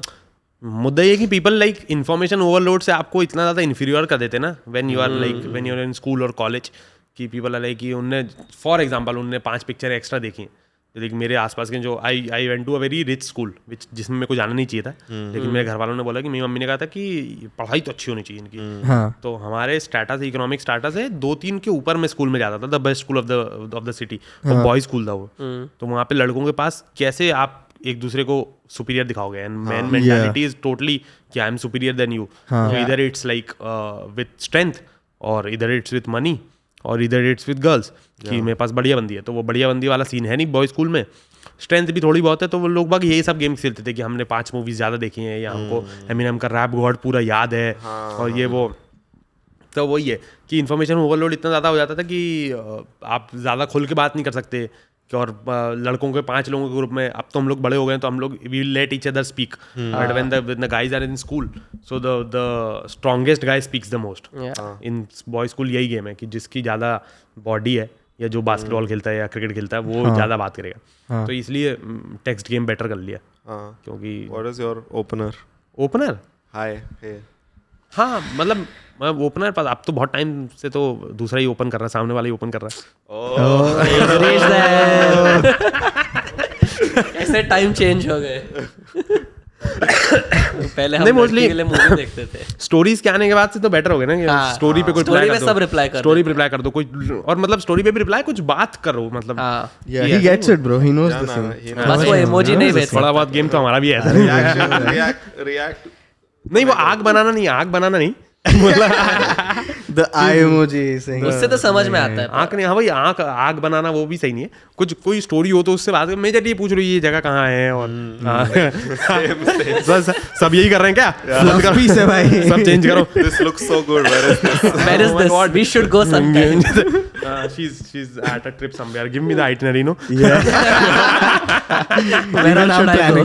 मुद्दा ये कि पीपल लाइक इन्फॉर्मेशन ओवरलोड से आपको इतना ज़्यादा इन्फीरियर कर देते ना when you are in school और कॉलेज, कि पीपल आर लाइक कि उनने फॉर एग्जांपल उनने 5 पिक्चर एक्स्ट्रा देखी। तो देख मेरे आसपास के जो I went to a very rich school जिसमें मेरे को जाना नहीं चाहिए था, लेकिन मेरे घर वालों ने बोला कि मेरी मम्मी ने कहा था कि पढ़ाई तो अच्छी होनी चाहिए इनकी। तो हमारे स्टेटस, इकोनॉमिक स्टेटस है 2-3 के ऊपर मैं स्कूल में जाता था, the best school of the city, और बॉयज स्कूल था वो। तो वहाँ पे लड़कों के पास कैसे आप एक दूसरे को सुपीरियर दिखाओगे, and man mentality is totally कि I am superior than you. इधर इट्स लाइक विथ स्ट्रेंथ, और इधर इट्स विथ मनी, और इधर इट्स विथ गर्ल्स कि मेरे पास बढ़िया बंदी है। तो वो बढ़िया बंदी वाला सीन है नहीं बॉय स्कूल में, स्ट्रेंथ भी थोड़ी बहुत है। तो वो लोग बाग यही सब गेम खेलते थे कि हमने 5 मूवीज ज़्यादा देखी हैं, या हमको एमिनेम का रैप गॉड पूरा याद है, और ये वो। तो वही है कि इन्फॉर्मेशन ओवरलोड इतना ज़्यादा हो जाता था कि आप ज़्यादा खुल के बात नहीं कर सकते। और लड़कों के 5 लोगों के ग्रुप में, अब तो हम लोग बड़े हो गए हैं तो हम लोग we will let each other speak, but when the guys are in school, so the strongest guy speaks the most. In boy school यही गेम है कि जिसकी ज़्यादा बॉडी है, या जो बास्केटबॉल खेलता है या क्रिकेट खेलता है, वो ज़्यादा बात करेगा। तो इसलिए टेक्स्ट गेम बेटर कर लिया, क्योंकि व्हाट इज योर ओपनर हाय हाँ मतलब ओपनर पर अब तो बहुत टाइम से तो दूसरा ही ओपन कर रहा है, सामने वाला ही ओपन कर रहा है। ऐसे टाइम चेंज हो गए। पहले हम मोस्टली के लिए मूवी देखते थे। स्टोरीज के आने के बाद से तो बेटर हो गया ना, स्टोरी पे कोई स्टोरी पे सब रिप्लाई कर, स्टोरी पे रिप्लाई कर दो कोई, और मतलब स्टोरी पे भी रिप्लाई, कुछ बात करो मतलब। Yeah, he gets it, bro. He knows the thing. बस वो इमोजी नहीं भेज थोड़ा बहुत गेम तो हमारा भी है। रिएक्ट नहीं, वो आग बनाना नहीं The eye emoji saying. उससे तो समझ में आता है। आंख नहीं, हाँ भाई आग बनाना वो भी सही नहीं है। कुछ कोई स्टोरी हो तो उससे बात, मैं जब ये पूछ रही ये जगह कहाँ है, और सब यही कर रहे हैं क्या? Fluffy से भाई। सब चेंज करो। This looks so good. Where is this? Where is this? We should go sometime. She's at a trip somewhere. Give me the itinerary, no? Where all should I go?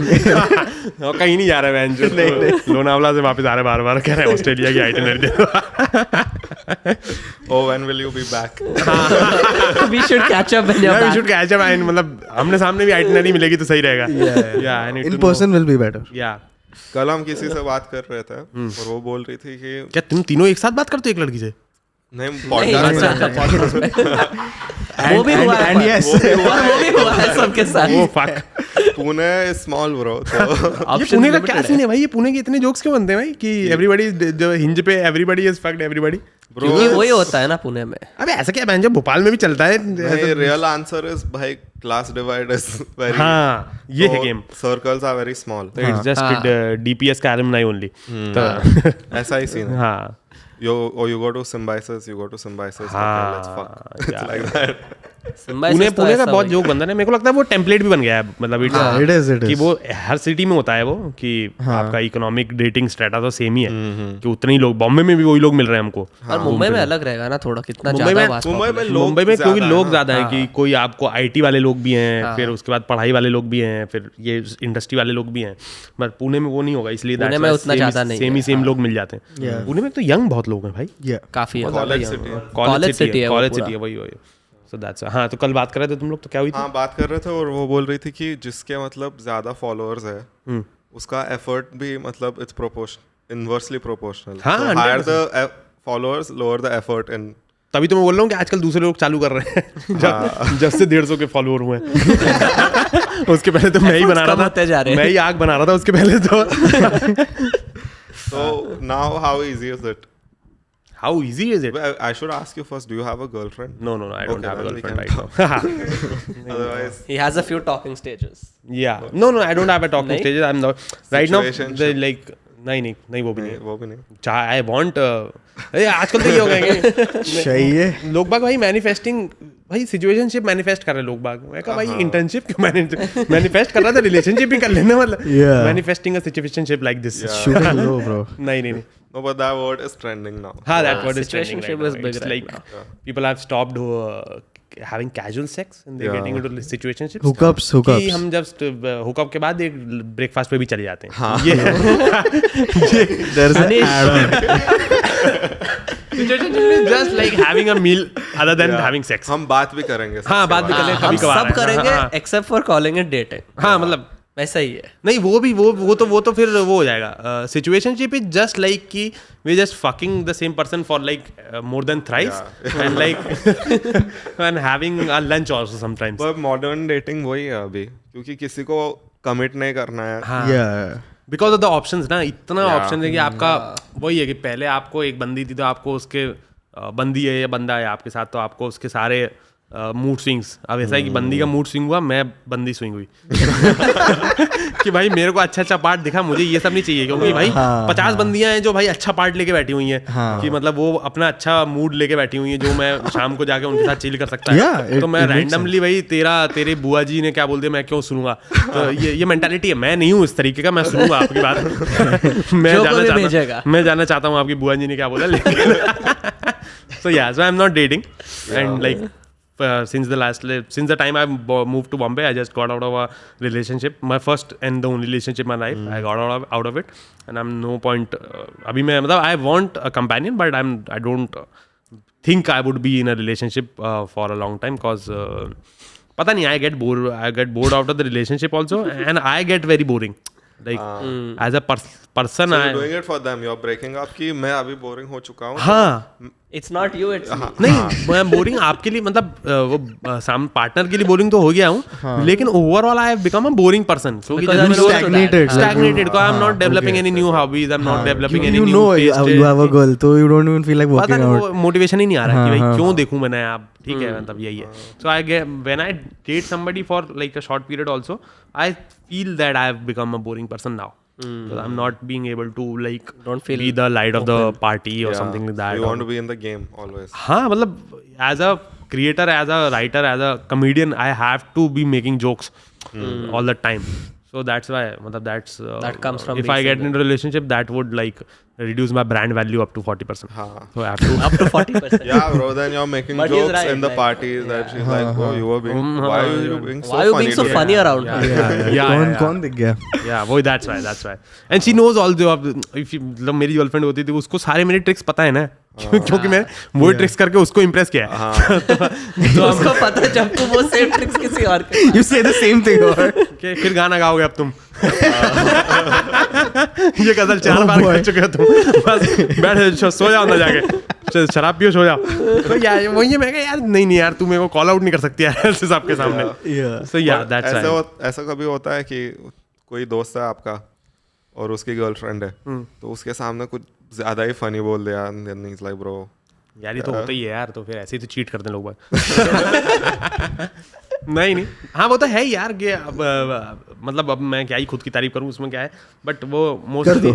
कहीं नहीं जा रहा है bench, Lonavala से वापस आ रहे बार कह रहे हैं ऑस्ट्रेलिया की आइटिनरी दे दो। Oh, when will you be back? We should catch up when you're back. We should catch up, and मतलब हमने सामने भी आइटिनरी मिलेगी तो सही रहेगा। Yeah, I need In to person will be better. Yeah. कल हम किसी से बात कर रहे थे और वो बोल रही थी कि क्या तुम तीनों एक साथ बात करते हो एक लड़की से? नहीं, पॉडकास्ट वो भी हुआ है, and yes. वो भी हुआ है सबके साथ। Oh fuck. Pune small bro. तो ये पुणे का क्या सीन है भाई? ये पुणे के इतने जोक्स क्यों बनते हैं भाई कि एवरीबॉडी जो हिंज पे एवरीबॉडी इज फक्ड एवरीबॉडी? क्योंकि वही होता है ना पुणे में। अबे ऐसा क्या बहन, जब भोपाल में भी चलता है। रियल आंसर इज भाई क्लास डिवाइड इज वेरी, हाँ ये है game, circles are very small, it's just DPS का alumni only। तो ऐसा ही सीन है। हाँ you go to Symbiosis, okay, let's fuck. It's like that. Pune का बहुत जोक बनता है, मेरे को लगता है वो टेम्पलेट भी बन गया है, मतलब it is कि वो हर सिटी में होता है वो कि आपका इकोनॉमिक डेटिंग स्टेटस तो सेम ही है, कि उतने ही लोग, बॉम्बे में भी वही लोग मिल रहे हैं हमको। और मुंबई में अलग रहेगा ना थोड़ा, कितना ज्यादा मुंबई में क्योंकि लोग ज्यादा हैं, कि कोई आपको आईटी वाले लोग भी हैं, फिर उसके बाद पढ़ाई वाले लोग भी हैं, फिर ये इंडस्ट्री वाले लोग भी हैं, बट पुणे में वो नहीं होगा, इसलिए सेम लोग मिल जाते हैं। पुणे में तो यंग बहुत लोग हैं भाई, काफी कॉलेज सिटी है वही। So that's हाँ, तो कल बात कर रहे थे तुम लोग, तो क्या हुई थी? हाँ, बात कर रहे थे और वो बोल रही थी कि जिसके मतलब ज्यादा फॉलोअर्स है उसका एफर्ट भी मतलब it's inversely proportional. Higher the followers lower the effort in. तभी तो मैं बोल रहा हूँ कि आजकल दूसरे लोग चालू कर रहे हैं जब से 150 के फॉलोअर हुए उसके पहले तो मैं ही बना रहा था, मैं ही आग बना रहा था उसके पहले तो। So now how easy is it? How easy is it? I should ask you first, do you have a girlfriend? No, I don't have a girlfriend right now. Otherwise, he has a few talking stages. Yeah. No, I don't have a talking stages. I'm not right now. Like नहीं वो भी नहीं। I want आजकल तो ये हो गए चाहिए लोग बाग भाई मैनिफेस्टिंग भाई सिचुएशनशिप मैनिफेस्ट कर रहे लोग बाग। मैं कहा भाई इंटर्नशिप क्यों मैनिफेस्ट कर रहा था, रिलेशनशिप ही कर लेना, मतलब manifesting a situationship like this. Shooting low, bro. नहीं No, but that word is trending now. हाँ, that word is trending situationship right is now. big It's right like now. people have stopped having casual sex and they're getting into situationships. Hookups. कि हम जब hookup के बाद एक breakfast पे भी चले जाते हैं। हाँ. ये There's an ad. situationship is just like having a meal other than having sex. हम बात भी करेंगे। हाँ, बात भी कर लेंगे हम कभी कभार। सब करेंगे except for calling it dating. हाँ, मतलब वैसा ही है। नहीं, वो तो फिर वो हो जाएगा। सिचुएशनशिप इज जस्ट लाइक कि we just fucking the same person for like more than thrice and like and having a lunch also sometimes. पर मॉडर्न डेटिंग वही है अभी, क्योंकि किसी को कमिट नहीं करना है। Yeah. Because of the options ना, इतना ऑप्शन है कि आपका वही है कि पहले आपको एक बंदी थी तो आपको उसके बंदी है या बंदा है आपके साथ, तो आपको उसके सारे मूड स्विंग्स। अब ऐसा है कि बंदी का मूड स्विंग हुआ, मैं बंदी स्विंग हुई कि भाई मेरे को अच्छा पार्ट दिखा, मुझे ये सब नहीं चाहिए, क्योंकि भाई 50 बंदियां हैं जो भाई अच्छा पार्ट लेके बैठी हुई हैं कि मतलब वो अपना अच्छा मूड लेके बैठी हुई हैं जो मैं शाम को जाके उनके साथ चिल कर सकता है। तो मैं रैंडमली भाई तेरे बुआ जी ने क्या बोल दिया मैं क्यों सुनूंगा, तो ये मेंटालिटी है। मैं नहीं हूँ इस तरीके का, मैं सुनूंगा आपकी बात। मैं जानना चाहता हूँ आपकी बुआ जी ने क्या बोला, लेकिन so yeah, so I'm not dating and like since the time I moved to Bombay, I just got out of a relationship, my first and the only relationship in my life. I got out of it and I'm no point अभी मैं मतलब I want a companion but I don't think I would be in a relationship for a long time because पता नहीं, I get bored out of the relationship also and I get very boring like as a person. So you're doing it for them, you're breaking up कि मैं अभी boring हो चुका हूँ। हाँ, It's not you, it's me. नहीं, मैं boring आपके लिए मतलब वो साम पार्टनर के लिए बोरिंग तो हो गया हूँ, लेकिन overall I have become a boring person. So Stagnated. Because I'm not developing any new hobbies, I'm not developing any You new know tastes. you have a girl, so you don't even feel like पता working नहीं, out. वो motivation ही नहीं आ रहा कि भाई क्यों देखूं मैं नया, आप ठीक है, मतलब यही है। So I get when I date somebody for like a short period also, I feel that I have become a boring person now. Because I'm not being able to like Don't feel be the light of the party or something like that. You want to be in the game always. हाँ, मतलब as a creator, as a writer, as a comedian, I have to be making jokes all the time. So that's why, मतलब That comes from if I get into a relationship, that would like reduce my brand value up to 40%. हाँ. So I have to. Up to 40%. Yeah, bro. Then you're making But he's jokes right, in the like, parties that she's like, "Oh, you were being. Why are you being so Why are you funny?" being so today?" funny around her? Yeah. कौन दिख गया? Yeah, वो that's why. And she knows all the if मतलब मेरी girlfriend होती थी, उसको सारे मेरे ट्रिक्स पता है ना, क्योंकि मैं वो ट्रिक्स करके उसको इम्प्रेस किया है। तो उसको पता है जब तुम वो सेम ट्रिक्स किसी और के You say the same thing, or कि फिर गाना गाओगे अब तुम। ये गजल 4 बार गा चुके हो तुम, बस बैठ सो जाओ ना जाके, शराब पियो सो जाओ। तो यार वही है, मैं कहा यार नहीं यार तू मेरे को कॉल आउट नहीं कर सकती यार इस सबके सामने। सो या दैट्स ऐसा कभी होता है कि कोई दोस्त है आपका और उसकी गर्लफ्रेंड है, तो उसके सामने कुछ ज्यादा ही फनी बोल दिया, and he's like, bro, यार ये तो होता ही है यार, तो फिर ऐसे ही तो चीट करते हैं लोग। नहीं हाँ, वो तो है यार कि अब मतलब अब मैं क्या ही खुद की तारीफ करूँ, उसमें क्या है, बट वो मोस्टली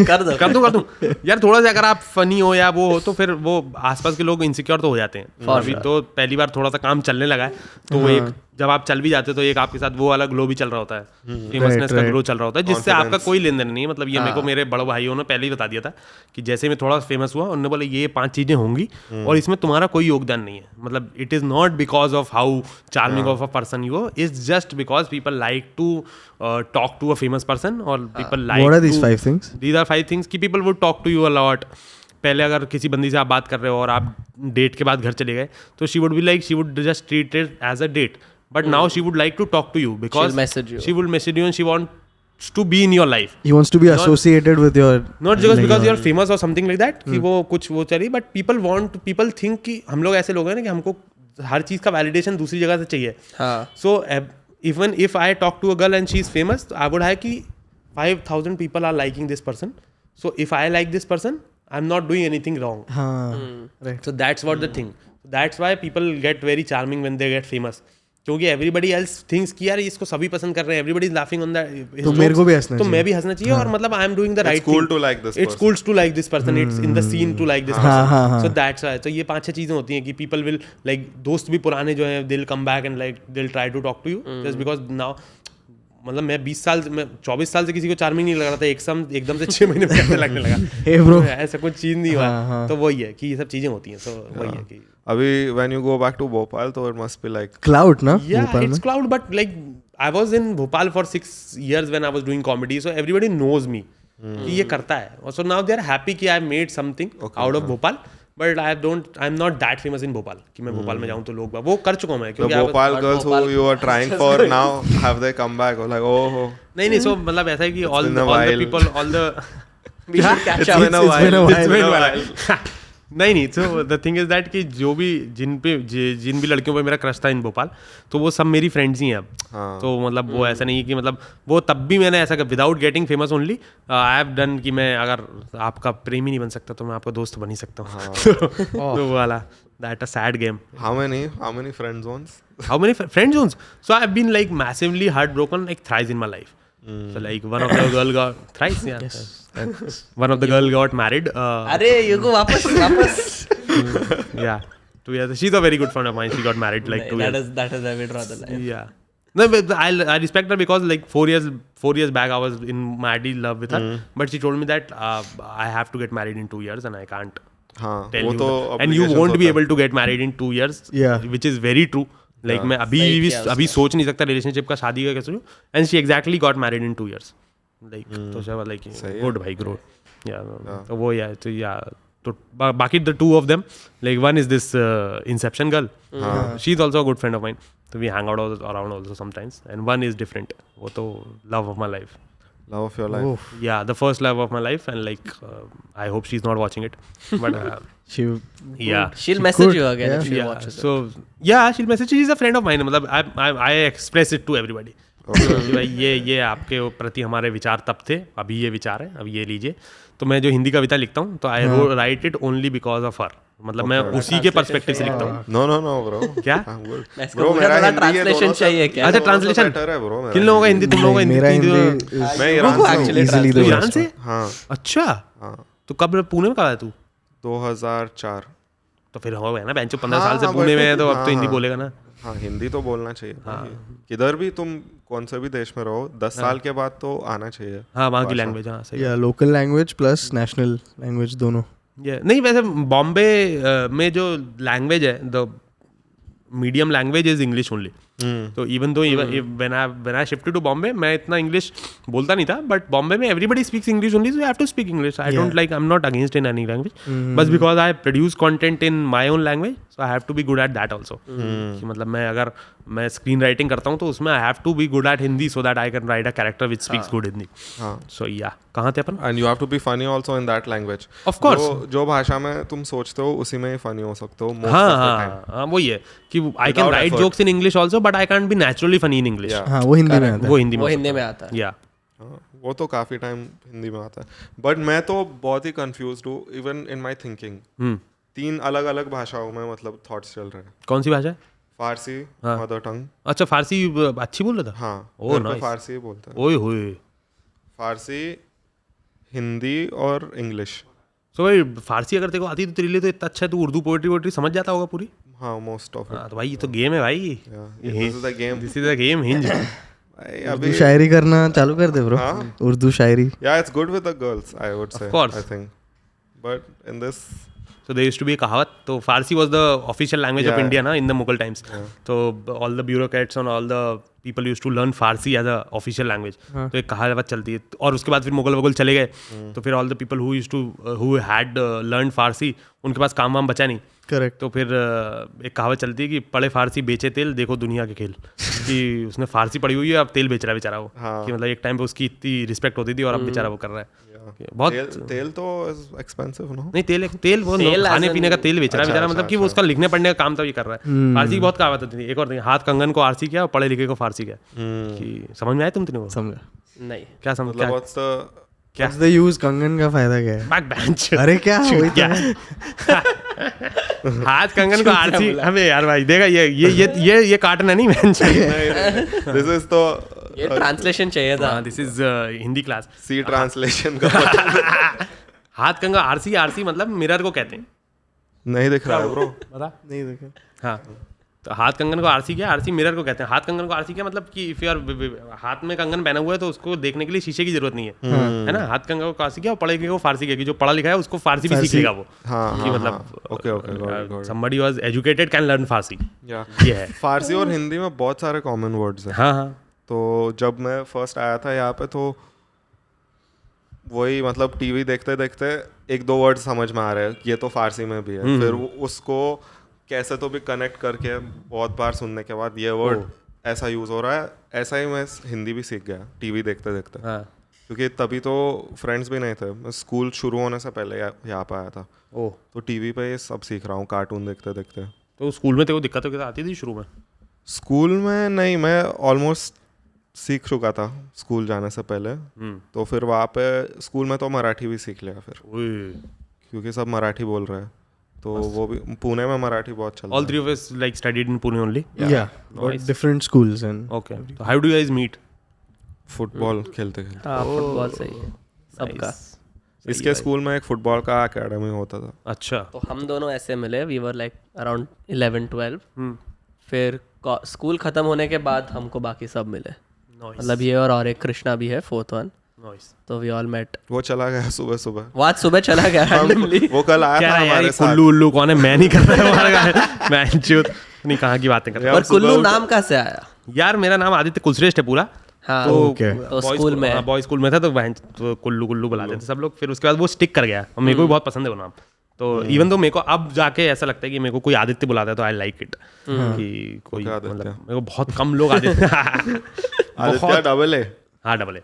कर दूँ यार। थोड़ा सा अगर आप फनी हो या वो हो तो फिर वो आसपास के लोग इनसिक्योर तो हो जाते हैं। अभी तो पहली बार थोड़ा सा काम चलने लगा है, तो वो एक जब आप चल भी जाते हो तो एक आपके साथ वो वाला ग्लो भी चल रहा होता है, फेमसनेस का ग्लो चल रहा होता है, जिससे आपका कोई लेन देन नहीं है। मतलब ये मेरे को मेरे बड़े भाइयों ने पहले ही बता दिया था कि जैसे मैं थोड़ा फेमस हुआ, उन्होंने बोला ये 5 चीजें होंगी और इसमें तुम्हारा कोई योगदान नहीं है। मतलब it is not because of how charming of a person you are, it's just because people like to talk to a famous person, or people like what are these 5 things? These are 5 things कि people would talk to you a lot. पहले अगर किसी बंदी से आप बात कर रहे हो और आप डेट के बाद घर चले गए, तो she would be like, she would just treat it as a date, but now she would like to talk to you because she will message you and she wants to be in your life. He wants to be associated with your, not just because you are famous or something like that कि वो कुछ वो चली, but people think कि हम लोग ऐसे लोग हैं ना कि हमको हर चीज़ का validation दूसरी जगह से चाहिए। So even if I talk to a girl and she's famous, I would have कि 5,000 people are liking this person. So if I like this person, I'm not doing anything wrong. right. So that's what the thing. That's why people get very charming when they get famous. क्योंकि everybody else thinks कि यार इसको सभी पसंद कर रहे हैं, everybody is laughing on that, तो मेरे को भी हंसना तो चाहिए। मैं भी हंसना चाहिए और मतलब I am doing the right thing, cool to like this it's cool to like this person, it's in the scene to like this person, so that's why. तो ये 5-6 चीजें होती हैं कि पीपल विल लाइक, दोस्त भी पुराने जो हैं they will come back and like they will try to talk to you just because now, मतलब मैं 24 साल से किसी को चार्मिंग नहीं लग रहा था, एकदम से 6 महीने में कैसे लगने लगा। Hey bro, ऐसा कुछ चीज नहीं हुआ। तो वही है कि ये सब चीजें होती हैं, सो वही है कि अभी when you go back to Bhopal तो it must be like cloud ना yeah, भोपाल में। it's cloud, but like I was in Bhopal for 6 years when I was doing comedy, so everybody knows me कि ये करता है, so now they are happy कि I made something out of Bhopal, but I'm not that famous in Bhopal कि मैं भोपाल में जाऊँ तो लोग वो कर चुका हूँ मैं, the क्योंकि Bhopal girls who you are trying for now have they come back or like oh नहीं so मतलब ऐसा है कि all been a the while. people, all the We should catch it's up. been a It's been a while. while. It's been a while. नहीं so the thing is that कि जो भी जिन भी लड़कियों पे मेरा क्रश था इन भोपाल, तो वो सब मेरी फ्रेंड्स ही हैं अब। हाँ। तो मतलब वो ऐसा नहीं है कि मतलब वो तब भी मैंने ऐसा without getting famous only I have done कि मैं अगर आपका प्रेमी नहीं बन सकता तो मैं आपका दोस्त बन ही सकता हूँ। तो वो वाला that a sad game. How many friend zones? How many friend zones? So I've been like massively heartbroken like thrice in my life. So like one of the girl got thrice, yeah. One of the girl got married. अरे you go वापस Yeah, 2 years. She's a very good friend of mine. She got married like 2 years. that is I will draw the line. Yeah. No, but I respect her because like 4 years back I was in madly love with her, but she told me that I have to get married in 2 years and I can't हाँ tell वो you तो that. And you obligations won't be होता है। able to get married in 2 years, Yeah. which is very true. Like मैं अभी सोच नहीं सकता रिलेशनशिप का, शादी का कैसे, and she exactly got married in 2 years. Like तो she was like good भाई grow. Yeah. तो वो yeah तो yeah तो बाकी the two of them, like one is this Inception girl. She's also a good friend of mine. So we hang out around also sometimes. And one is different. वो तो love of my life. Love of your life. Yeah, the first love of my life, and like I hope she's not watching it, but yeah. She'll message you again if she Yeah, watches it. so yeah, she'll message. She's a friend of mine. मतलब I express it to everybody. कि भाई ये आपके प्रति हमारे विचार तब थे, अभी ये विचार है, अब ये लीजिए। तो मैं जो हिंदी कविता लिखता हूँ तो I write it only because of her, मतलब मैं उसी के पर्सपेक्टिव से लिखता हूँ। No bro. क्या? I'm good. इसका Bro, मुझे मेरा थोड़ा हिंदी ये translation दोनों से- चाहिए क्या? अच्छा, दोनों से translation? better है bro मेरा किन लोगों का हिंदी, तुम लोगों का मेरा हिंदी? हिंदी मैं ईरान से हूँ। actually easily तू the ईरान best से? हाँ अच्छा, हाँ तो कब पुणे में कब आया तू? 2004। तो फिर हो गया ना, 15 हाँ, साल से हाँ, पुणे में है, तो हाँ, अब तो हिंदी हाँ। बोलेगा ना। हाँ हिंदी तो बोलना चाहिए। किधर भी तुम कौन से भी देश में रहो 10 साल के बाद तो आना चाहिए। हाँ, वहाँ की लैंग्वेज, हाँ सही। या local language plus national language दोनों। नहीं वैसे बॉम्बे में जो लैंग्वेज है, the medium language is English only. तो even though when I shifted to Bombay, मैं इतना इंग्लिश बोलता नहीं था, बट बॉम्बे में everybody speaks English only, so you have to speak English. I don't like, I am not against in any language, बस because I produce content in my own language, so I have to be good at that also. मतलब अगर मैं screen writing करता हूँ तो उसमें I have to be good at Hindi, so that I can write a character which speaks good Hindi. So या कहाँ थे अपन? And you have to be funny also in that language. Of course, जो भाषा में तुम सोचते हो उसी में ही फनी हो सकते हो। हाँ, वही है कि आई can write jokes in English also, but I can't B naturally funny in English. हाँ वो हिंदी में आता है। वो हिंदी में आता है। या वो तो काफी टाइम हिंदी में आता है, बट मैं तो बहुत ही कंफ्यूज्ड हूँ इवन इन माय थिंकिंग। 3 अलग अलग भाषाओं में मतलब थॉट्स चल रहे हैं। कौन सी भाषा है? फारसी, हाँ। Mother tongue. अच्छा, फारसी अच्छी बोल रहा था? हाँ, ओह, घर पे nice. फारसी ही बोलते हैं। ओए होए। फारसी, हिंदी और इंग्लिश। सो भाई फारसी अगर तेरे को आती तो तेरे लिए तो इतना अच्छा है, तू उर्दू पोएट्री समझ जाता होगा पूरी। हाँ, मोस्ट ऑफ हाँ, तो भाई ये तो गेम है भाई, this is the game. This is the game hinge. अभी शायरी करना चालू कर दे ब्रो। उर्दू शायरी। या it's good with the girls I would say, course. I think, but in this So there used to be a कहावत, तो फारसी was the official language of Yeah. India ना in the Mughal times. तो all the bureaucrats and all the people used to learn Farsi as a official language. तो एक कहावत चलती है, और उसके बाद फिर मुगल चले गए, तो फिर all the people who had learned फारसी, उनके पास काम वाम बचा नहीं। करेक्ट। तो फिर एक कहावत चलती है कि पढ़े फारसी बेचे तेल, देखो दुनिया के खेल। कि उसने फारसी पढ़ी हुई है, अब तेल बेच रहा है बेचारा वो। कि मतलब एक टाइम पे उसकी इतनी रिस्पेक्ट होती थी और अब बेचारा वो कर रहा है बहुत। तेल तो एक्सपेंसिव नो। नहीं, तेल वो खाने पीने का तेल बेच रहा है बेचारा, मतलब कि वो उसका लिखने पढ़ने का काम तो ये कर रहा है। फारसी की बहुत कहावत होती थी। एक और थी, हाथ कंगन को आरसी किया और पढ़े लिखे को फारसी किया। कि समझ में आया तुमने वो? समझा। नहीं, क्या समझ मतलब व्हाट्स द क्या द यूज कंगन का फायदा क्या है? बैक बेंच अरे क्या वही तो है। हाथ कंगन को आरसी अबे यार भाई देखा ये काटना नहीं बेंच दिस इज तो ये ट्रांसलेशन चाहिए था. दिस इज हिंदी क्लास सी ट्रांसलेशन का हाथ कंगा आरसी मतलब मिरर को कहते हैं. नहीं दिख रहा है ब्रो. बता. नहीं देखा. हाँ तो हाथ कंगन को आरसी क्या, आरसी मिरर को कहते हैं. हाथ कंगन को आरसी क्या मतलब कि इफ यू आर हाथ में कंगन पहना हुआ है तो उसको देखने के लिए शीशे की जरूरत नहीं है, है ना. हाथ कंगन को आरसी क्या, और पढ़ेगा वो फारसी क्या, जो पढ़ा लिखा है उसको फारसी भी सीख लेगा वो. कि मतलब okay somebody who is educated can learn फारसी. ये है. फारसी और हिंदी में बहुत सारे कॉमन वर्ड्स हैं. हाँ. तो जब मैं फर्स्ट आया था यहाँ पे तो वही मतलब टीवी देखते देखते एक दो वर्ड समझ में आ रहे हैं, ये तो फारसी में भी है. फिर उसको कैसे तो भी कनेक्ट करके बहुत बार सुनने के बाद ये वर्ड ऐसा यूज हो रहा है. ऐसा ही मैं हिंदी भी सीख गया टीवी देखते देखते. क्योंकि तभी तो फ्रेंड्स भी नहीं थे. मैं स्कूल शुरू होने से पहले यहाँ पे आया था. तो टीवी पे ये सब सीख रहा हूँ कार्टून देखते देखते. तो स्कूल में तेरे को दिक्कत आती थी शुरू में? स्कूल में नहीं, मैं ऑलमोस्ट सीख चुका था स्कूल जाने से पहले. तो फिर वहाँ पे स्कूल में तो मराठी भी सीख लिया फिर, क्योंकि सब मराठी बोल रहे हैं. तो वो भी पुणे में मराठी बहुत चलता है. All three of us like studied in Pune only. Yeah, but different schools and. Okay. So how do you guys meet? Football खेलते खेलते. हाँ फुटबॉल सही है सबका. इसके स्कूल में एक फुटबॉल का एकेडमी होता था. अच्छा. तो हम दोनों ऐसे मिले, वी वर लाइक अराउंड 11-12. फिर स्कूल खत्म होने के बाद हमको बाकी सब मिले. मतलब ये और एक कृष्णा भी है, 4th one. तो वी ऑल मेट. वो चला गया सुबह सुबह. वो आज सुबह चला गया randomly. वो कल आया था हमारे साथ. कुल्लू उल्लू कौन है, मैं नहीं कर रहा हूँ. मैं नहीं कहाँ की बातें कर रहा हूँ. पर कुल्लू नाम कहाँ से आया यार? मेरा नाम आदित्य कुलश्रेष्ठ है पूरा. हाँ तो स्कूल में बॉय स्कूल में था तो कुल्लू कुल्लू बुलाते थे सब लोग. फिर उसके बाद वो स्टिक कर गया और मेरे को भी बहुत पसंद है वो नाम. तो इवन तो मेरे को अब जाके ऐसा लगता है कि मेरे को कोई आदित्य बुलाता है तो आई लाइक इट. कि कोई मतलब मेरे को बहुत कम लोग आदित्य डबल ए. हाँ डबल ए.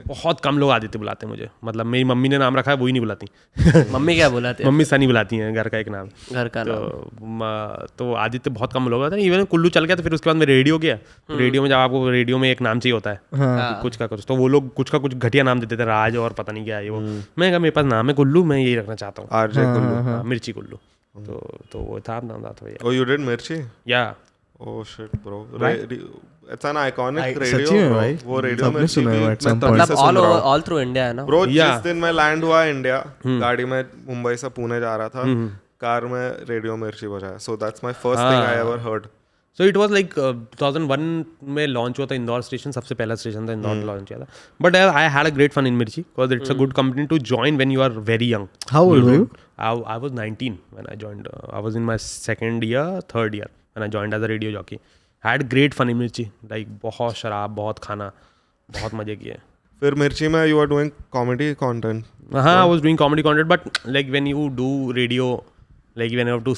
बहुत कम लोग आदित्य बुलाते हैं मुझे. मतलब मेरी मम्मी ने नाम रखा है, वो ही नहीं बुलाती. मम्मी क्या बुलाती है? मम्मी सनी बुलाती हैं, घर का एक नाम, घर का नाम. तो आदित्य बहुत कम लोग आते हैं. इवन कुल्लू चल गया तो फिर उसके बाद में रेडियो गया. रेडियो में जब आपको रेडियो में एक नाम चाहिए होता है कुछ का कुछ, तो वो लोग कुछ का कुछ घटिया नाम देते थे, राज और पता नहीं क्या है वो. मैं कहा मेरे पास नाम है कुल्लू, मैं यही रखना चाहता हूँ, आरजे कुल्लू, मिर्ची कुल्लू. तो वो था नाम था भैया. Oh, you did मिर्ची? या Oh shit bro. It's an iconic radio. सच्ची में भाई? वो रेडियो सबने में सुना है at some मतलब ऑल थ्रू इंडिया है ना ब्रो. जिस दिन मैं लैंड हुआ इंडिया, गाड़ी में मुंबई से पुणे जा रहा था, कार में रेडियो मिर्ची बजाया. So that's my first thing I ever heard. So it was like 2001 में लॉन्च हुआ था इंदौर स्टेशन, सबसे पहला स्टेशन था इंदौर में लॉन्च किया था. But I had a great fun in Mirchi because it's a good company to join when you are very young. How old were you? I was 19 when I joined. I was in my second year, third year when I joined as a radio jockey. Had great fun in मिर्ची. Like बहुत शराब, बहुत खाना, बहुत मजे किए. फिर मिर्ची में you are doing comedy content. हाँ, I was doing comedy content, but like when you do radio, like when you have to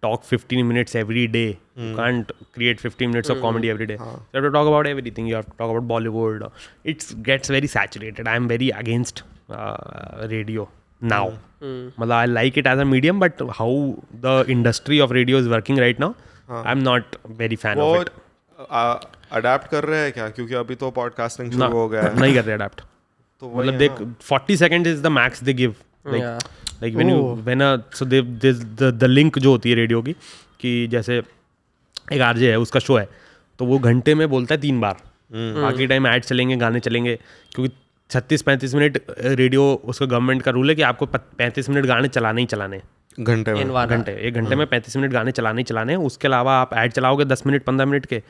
talk 15 minutes every day, you can't create 15 minutes of comedy every day. You have to talk about everything. You have to talk about Bollywood. It gets very saturated. I am very against radio now. मतलब I like it as a medium, but how the industry of radio is working right now, I'm not very fan of it. Adapt कर रहे हैं क्या? क्योंकि अभी तो podcasting शुरू हो गया है. नहीं कर रहे अडेप्ट. तो मतलब देख 40 seconds is the max they give. Like when so the link जो होती है रेडियो की, कि जैसे एक आरजे है, उसका शो है, तो वो घंटे में बोलता है 3 बार. बाकी टाइम ऐड चलेंगे, गाने चलेंगे, क्योंकि 36-35 मिनट रेडियो, उसका गवर्नमेंट का रूल है कि आपको 35 मिनट गाने चलाने ही चलाने. घंटे में एक घंटे में 35 मिनट गाने चलाने ही चलाने. उसके अलावा आप ऐड चलाओगे 10 मिनट 15 मिनट के,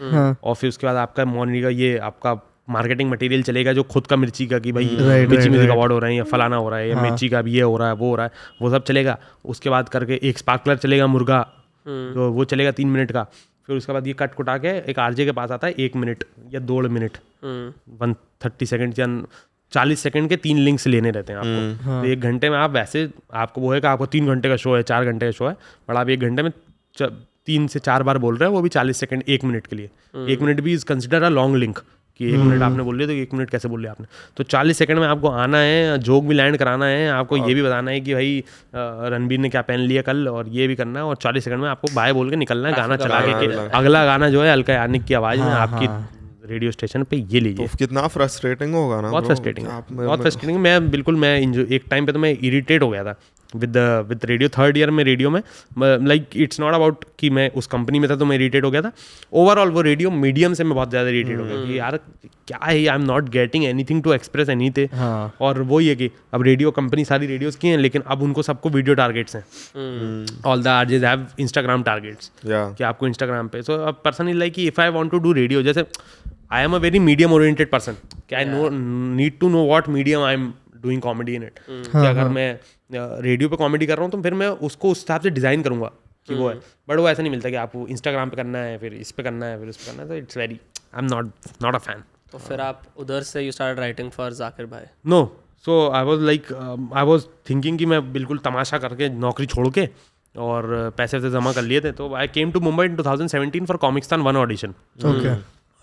और फिर उसके बाद आपका मॉर्निंग का ये आपका मार्केटिंग मटेरियल चलेगा जो खुद का मिर्ची का, कि भाई मिर्ची म्यूजिक अवार्ड हो रहे हैं, या फलाना हो रहा है, या मिर्ची का भी ये हो रहा है, वो हो रहा है, वो सब चलेगा. उसके बाद करके एक स्पार्कलर चलेगा, मुर्गा, तो वो चलेगा 3 मिनट का. फिर उसके बाद ये कट कुटा के एक आरजे के पास आता है 1 मिनट या 1.5 मिनट, 130 सेकेंड या 40 सेकंड के 3 लिंक्स लेने रहते हैं आपको. तो 1 घंटे में आप वैसे, आपको वो है कि आपको 3 घंटे का शो है, 4 घंटे का शो है, बट आप 1 घंटे में 3 से 4 बार बोल रहे हैं, वो भी 40 सेकंड 1 मिनट के लिए. 1 मिनट भी is consider a long link, कि 1 मिनट आपने बोल लिया तो 1 मिनट कैसे बोल लिया आपने. तो 40 सेकंड में आपको आना है, जोक भी लैंड कराना है, आपको ये भी बताना है कि भाई रणबीर ने क्या पहन लिया कल, और ये भी करना है, और 40 सेकंड में आपको बाय बोल के निकलना है, गाना चला के. अगला गाना जो है अलका याग्निक की आवाज़ में आपकी रेडियो स्टेशन पे ये लीजिए। तो कितना फ्रस्ट्रेटिंग होगा ना, बहुत फ्रस्ट्रेटिंग, बहुत फ्रस्ट्रेटिंग। मैं बिल्कुल एक टाइम पे तो मैं इरिटेट हो गया था विद रेडियो। 3rd ईयर में रेडियो में लाइक इट्स नॉट अबाउट कि मैं उस कंपनी में था तो मैं इरिटेट हो गया था, ओवरऑल वो रेडियो मीडियम से मैं बहुत ज़्यादा इरिटेट हो गया कि यार क्या है, I am not getting anything to express anything. और वो ये कि अब रेडियो कंपनी सारी रेडियोस की हैं, लेकिन अब उनको सबको वीडियो टारगेट्स हैं। All the RJs have Instagram targets कि आपको इंस्टाग्राम पे। सो अब पर्सन इज लाइक कि if I want to do radio, जैसे I am a very medium oriented person कि I need to know what medium I am doing comedy in it. कि अगर मैं रेडियो पे comedy कर रहा हूँ तो फिर मैं उसको उस हिसाब से डिज़ाइन करूँगा कि वो है, बट वो ऐसा नहीं मिलता कि आपको इंस्टाग्राम पे करना है, फिर इस पे करना है, फिर उस पे करना है। तो it's very, I am not a fan. तो फिर आप उधर से you start writing for Zakir भाई? No, so I was thinking कि मैं बिल्कुल तमाशा करके नौकरी छोड़ के और पैसे जमा कर लिए थे, तो I came to Mumbai in 2017 for Comicstaan 1 audition.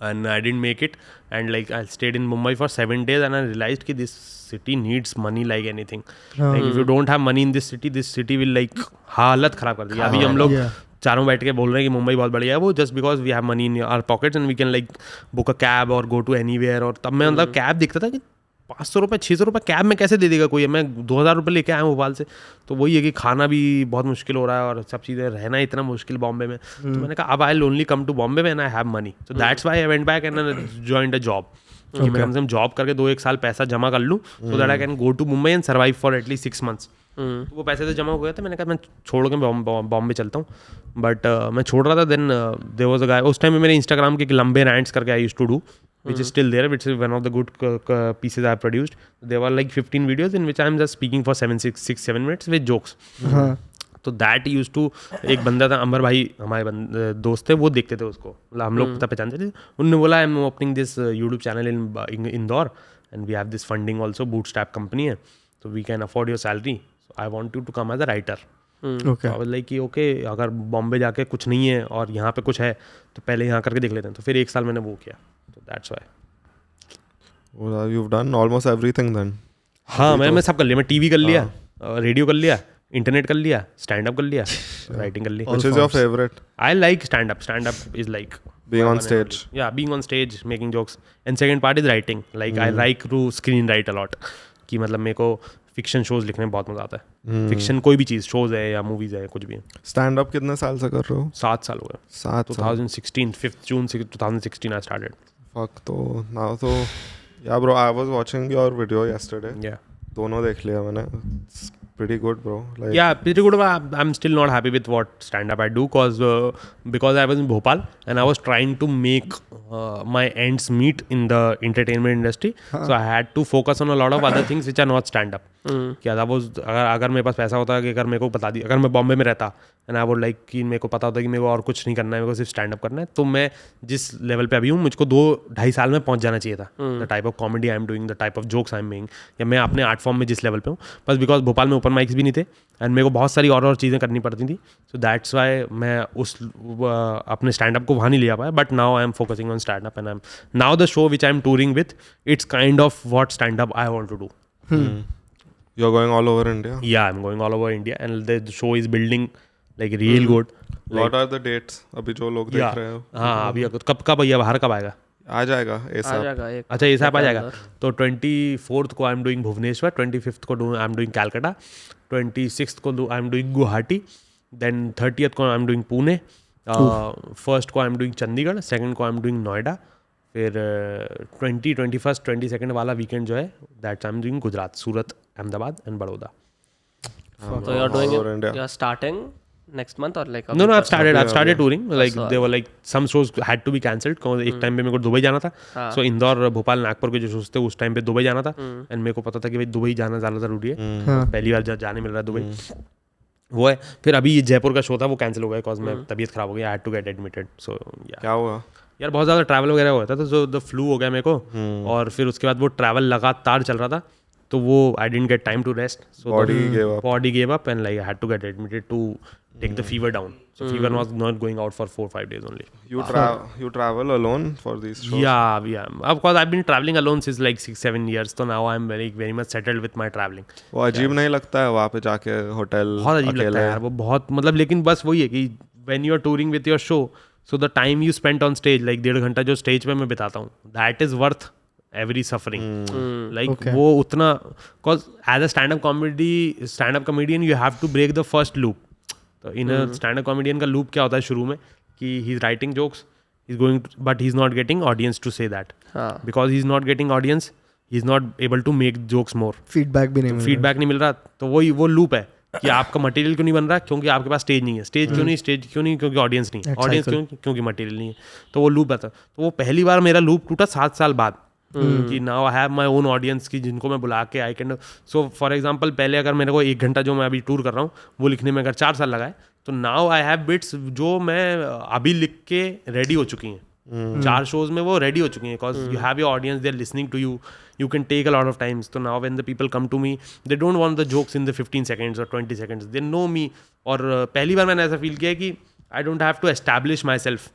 And I didn't make it, and like I stayed in Mumbai for 7 days, and I realized that this city needs money like anything. Like if you don't have money in this city will like हालत खराब कर दी। अभी हम लोग चारों बैठ के बोल रहे हैं कि मुंबई बहुत बढ़िया है, वो just because we have money in our pockets and we can like book a cab और गो टू एनीवेयर। और तब मैं मतलब कैब दिखता था कि 500 रुपये 600 रुपये कैब में कैसे दे देगा कोई, मैं 2000 रुपये लेके आया हूँ भोपाल से। तो वही है कि खाना भी बहुत मुश्किल हो रहा है और सब चीज़ें, रहना इतना मुश्किल बॉम्बे में। तो मैंने कहा अब I only come to Bombay when I have money, so that's why I went back and joined a job कि मैं कम से कम जॉब करके 2-1 साल पैसा जमा कर लूँ so that I can go to Mumbai and survive for at least 6 months। तो वो पैसे तो जमा हो गए थे, मैंने कहा मैं छोड़ के बॉम्बे चलता हूँ। बट मैं छोड़ रहा था, then there was a guy उस टाइम में मेरे इंस्टाग्राम के लंबे रैंट्स करके I used to do, which is still there, which is one of the good pieces I have produced. There were like 15 videos in which I am just speaking for 6-7 minutes with jokes. तो that use to, एक बंदा था अमर भाई हमारे दोस्त थे, वो देखते थे उसको, मतलब हम लोग पता पहचानते थे। उन्होंने बोला I am opening this YouTube channel in Indore and we have this funding also, bootstrap company है, तो we can afford your salary, so I want you to come as a writer. Like कि ओके अगर बॉम्बे जाके कुछ नहीं है और यहाँ पे कुछ है तो पहले यहाँ करके देख लेते हैं। तो फिर 1 साल मैंने वो किया, तो that's why. You've done almost everything then. हाँ, मैं सब कर लिया। मैं टीवी कर लिया, रेडियो कर लिया, इंटरनेट कर लिया, स्टैंड अप कर लिया, राइटिंग कर ली। Which is your favorite? I like stand up. Stand up is like being on stage. Yeah, being on stage, making jokes. And second part is writing. Like I like to screen write a lot. कि मतलब मेरे को fiction shows लिखने में बहुत मजा आता है। फिक्शन कोई भी चीज़, शोज है या मूवीज है, कुछ भी है। स्टैंड अप कितने साल से कर रहे हो? 7 साल हो गए। 7 2016 5th June 2016 I started. Fuck, तो now तो yeah bro, I was watching your video yesterday. Yeah. दोनों देख लिया मैंने. It's pretty good bro. Like, yeah, pretty good. I'm still not happy with what stand up I do because I was in Bhopal and I was trying to make my ends meet in the entertainment industry. So I had to focus on a lot of other things which are not stand up. क्या था वो, अगर मेरे पास पैसा होता कि अगर मेरे को बता दी, अगर मैं बॉम्बे में रहता एंड आई वुड लाइक कि मेरे को पता होता कि मेरे को और कुछ नहीं करना है, मेरे को सिर्फ स्टैंड अप करना है, तो मैं जिस लेवल पे अभी हूँ मुझको 2-2.5 साल में पहुँच जाना चाहिए था। The type of comedy I am doing, the type of jokes I am making, या मैं अपने आर्ट फॉर्म में जिस लेवल पे हूँ, बस बिकॉज भोपाल में ओपन माइक्स भी नहीं थे एंड मेरे को बहुत सारी और चीज़ें करनी पड़ती थी। सो दैट्स वाई मैं उस अपने स्टैंड अप को वहाँ नहीं ले आ पाया। But now I am focusing on stand up and I am now the show which I am touring with, it's kind of what stand up I want to do. You're going all over India? Yeah, I'm going all over India and the show is building like real good. What are the dates? अभी जो लोग देख रहे हो? हाँ, अभी कब भैया बाहर कब आएगा? आ जाएगा ASAP. अच्छा ASAP आ जाएगा। तो 24th को I am doing Bhubaneswar, 25th को I am doing Calcutta, 26th को I am doing Guwahati, then 30th को I am doing Pune, 1st को I am doing Chandigarh, 2nd को आई एम डूइंग नोएडा, फिर 21st 22nd वाला वीकेंड जो है that's I am doing Gujarat, Surat, Ahmedabad and Baroda. So you're doing it, you're starting next month or like? No, I've started touring. Like there were like some shows had to be cancelled. एक time पे मेरे को Dubai जाना था, so Indore, Bhopal, Nagpur के जो shows थे उस टाइम पे दुबई जाना था एंड मेरे को पता था कि भाई दुबई जाना ज़्यादा ज़रूरी है, पहली बार जाने मिल रहा है दुबई, वो है। फिर अभी जयपुर का शो था वो कैंसिल हो गया बिकॉज मैं तबीयत खराब हो गई, I had to get admitted. So क्या हुआ यार, बहुत ज़्यादा ट्रैवल वगैरह हुआ था, तो जो द फ्लू हो गया मेरे को, और फिर उसके बाद वो ट्रैवल लगातार चल रहा था, तो वो I didn't get time to rest, so body gave up and like I had to get admitted to take the fever down. So fever was not going out for 4-5 days only. You travel alone for these shows? Yeah. Of course, I've been traveling alone since like 6-7 years. So now I'm very much settled with my traveling. वो अजीब नहीं लगता है वहाँ पे जाके hotel? बहुत अजीब लगता है यार वो, बहुत मतलब, लेकिन बस वही है कि when you are touring with your show, so the time you spent on stage, like 1.5 घंटा जो स्टेज पे मैं बिताता हूँ, that is worth every suffering. Like वो उतना, because as a stand up comedian you have to break the first loop. तो in a stand up comedian का लूप क्या होता है शुरू में, कि he is writing jokes, he's going to, but he's not getting audience to say that. Because he's not getting audience, he's not able to make jokes more. Feedback भी नहीं मिल रहा. फीडबैक नहीं मिल रहा, तो वो लूप है कि आपका मटेरियल क्यों नहीं बन रहा, क्योंकि आपके पास स्टेज नहीं है. स्टेज क्यों नहीं, क्योंकि ऑडियंस नहीं. ऑडियंस क्योंकि मटेरियल नहीं है. तो वो लूप आता. तो वो पहली बार मेरा लूप टूटा 7 साल बाद, कि now I have my own audience की जिनको मैं बुला के I can. So for example, पहले अगर मेरे को 1 घंटा जो मैं अभी टूर कर रहा हूँ वो लिखने में अगर 4 साल लगाए, तो नाउ आई हैव बिट्स जो मैं अभी लिख के रेडी हो चुकी हैं. 4 shows में वो रेडी हो चुकी हैं, because you have your audience, they are listening to you, you can take a lot of times. तो now when the people come to me, they don't want the jokes in the 15 seconds और 20 seconds, they know मी. और पहली बार मैंने ऐसा feel किया कि I don't have to establish myself.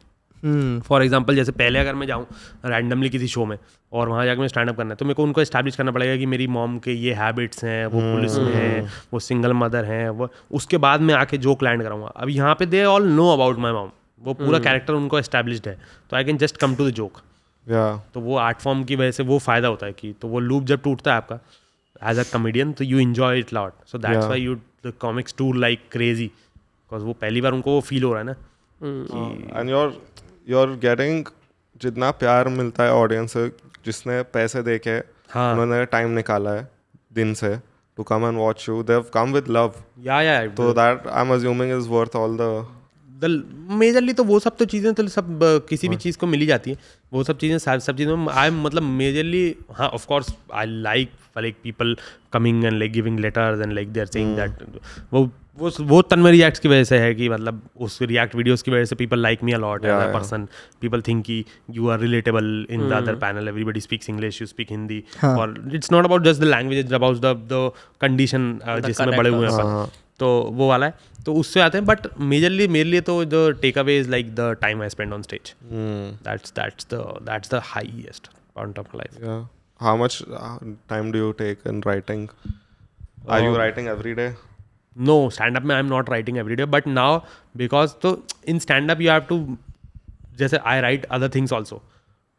For example, जैसे पहले अगर मैं जाऊँ रैंडमली किसी शो में और वहाँ जाकर मैं स्टैंड अप करना है, तो मेरे को उनको एस्टैब्लिश करना पड़ेगा कि मेरी मॉम के ये हैबिट्स हैं, वो पुलिस में हैं, वो सिंगल मदर हैं, वो उसके बाद मैं आके जोक लैंड कराऊंगा. अब यहाँ पे they all know about my mom, वो पूरा कैरेक्टर उनको एस्टैब्लिश्ड है, तो I can just come to the joke. तो वो आर्ट फॉर्म की वजह से वो फ़ायदा होता है कि, तो वो लूप जब टूटता है आपका एज अ कॉमेडियन, तो you enjoy it lot. So that's why you the comics tour like crazy, because वो पहली बार उनको वो फील हो रहा है ना. एंड you're getting जितना प्यार मिलता है ऑडियंस से, जिसने पैसे दे के उन्होंने टाइम निकाला है दिन से to come and watch you, they've come with love. Yeah. So that I'm assuming is worth all the majorly. तो वो सब तो चीज़ें तो सब किसी भी चीज़ को मिल ही जाती है, वो सब चीज़ें सब चीज़ों में आई मतलब मेजरली. हाँ, of course I like people coming and like giving letters and like they are saying that. वो तन्मय रिएक्ट्स की वजह से है कि मतलब उस रिएक्ट वीडियोस की वजह से people like me a lot as a person. People think कि you are relatable in the other panel, everybody speaks English, you speak Hindi. और it's not about just the language, it's about the condition जिसमें बड़े हुए हैं. तो वो वाला है, तो उससे आते हैं. बट मेजरली मेरे लिए तो the take away is like the time I spend on stage. That's the highest point of my life. How much time do you take in writing? Are you writing every day? No, stand-up में I'm not writing every day. But now, because तो in stand-up you have to, जैसे I write other things also.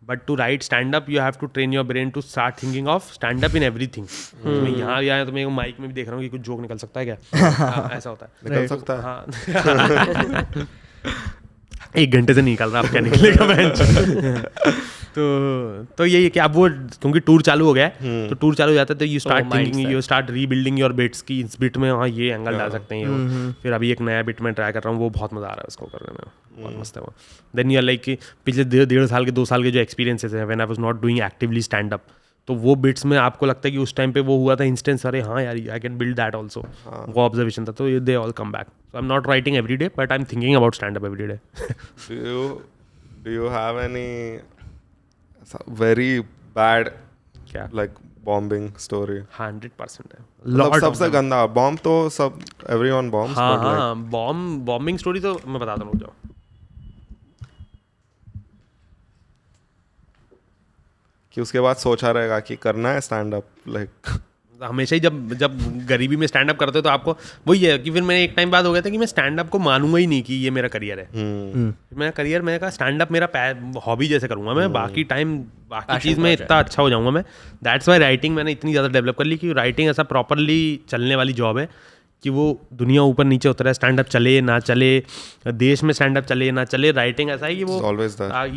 But to write stand-up you have to train your brain to start thinking of stand-up in everything. मैं यहाँ भी आया तो मैं mic में भी देख रहा हूँ कि कुछ जोक निकल सकता है क्या. ऐसा होता है. निकल सकता है. हाँ. 1 घंटे से निकल रहा, अब क्या निकलेगा बेंच. तो यही है कि अब वो क्योंकि टूर चालू हो गया है, तो टूर चालू हो जाता है तो you start thinking, you start rebuilding your bits की इस बिट में हाँ ये एंगल डाल सकते हैं वो. फिर अभी एक नया बिट में ट्राई कर रहा हूँ, वो बहुत मज़ा आ रहा है उसको करने में, बहुत मस्त है वो. देन यू लाइक कि पिछले 1.5 साल के 2 साल के जो एक्सपीरियंसेस हैं when I was not doing actively stand up, तो वो बिट्स में आपको लगता है कि उस टाइम पे वो हुआ था इंस्टेंस, अरे हाँ यार I can build that also, वो ऑब्जर्वेशन था. तो they all come back. So I am not writing every day but I am thinking about stand up every day. Do you have any very bad क्या like bombing story? 100% है. मतलब सबसे गंदा bomb तो सब everyone bombs. हाँ, bombing story तो मैं बताता हूँ, जाओ. कि उसके बाद सोचा रहेगा कि करना है स्टैंड अप, लाइक हमेशा ही जब गरीबी में स्टैंड अप करते हो तो आपको वही है कि फिर मैंने एक टाइम बाद हो गया था कि मैं स्टैंड अप को मानूंगा ही नहीं कि ये मेरा करियर है. मेरा करियर, मैंने कहा स्टैंड अप मेरा हॉबी जैसे करूंगा मैं, बाकी टाइम बाकी चीज़ में इतना अच्छा हो जाऊंगा मैं. दैट्स वाई राइटिंग मैंने इतनी ज़्यादा डेवलप कर ली कि राइटिंग ऐसा प्रॉपरली चलने वाली जॉब है कि वो दुनिया ऊपर नीचे उतर है, स्टैंड अप चले ना चले, देश में स्टैंड अप चले ना चले, राइटिंग ऐसा है कि वो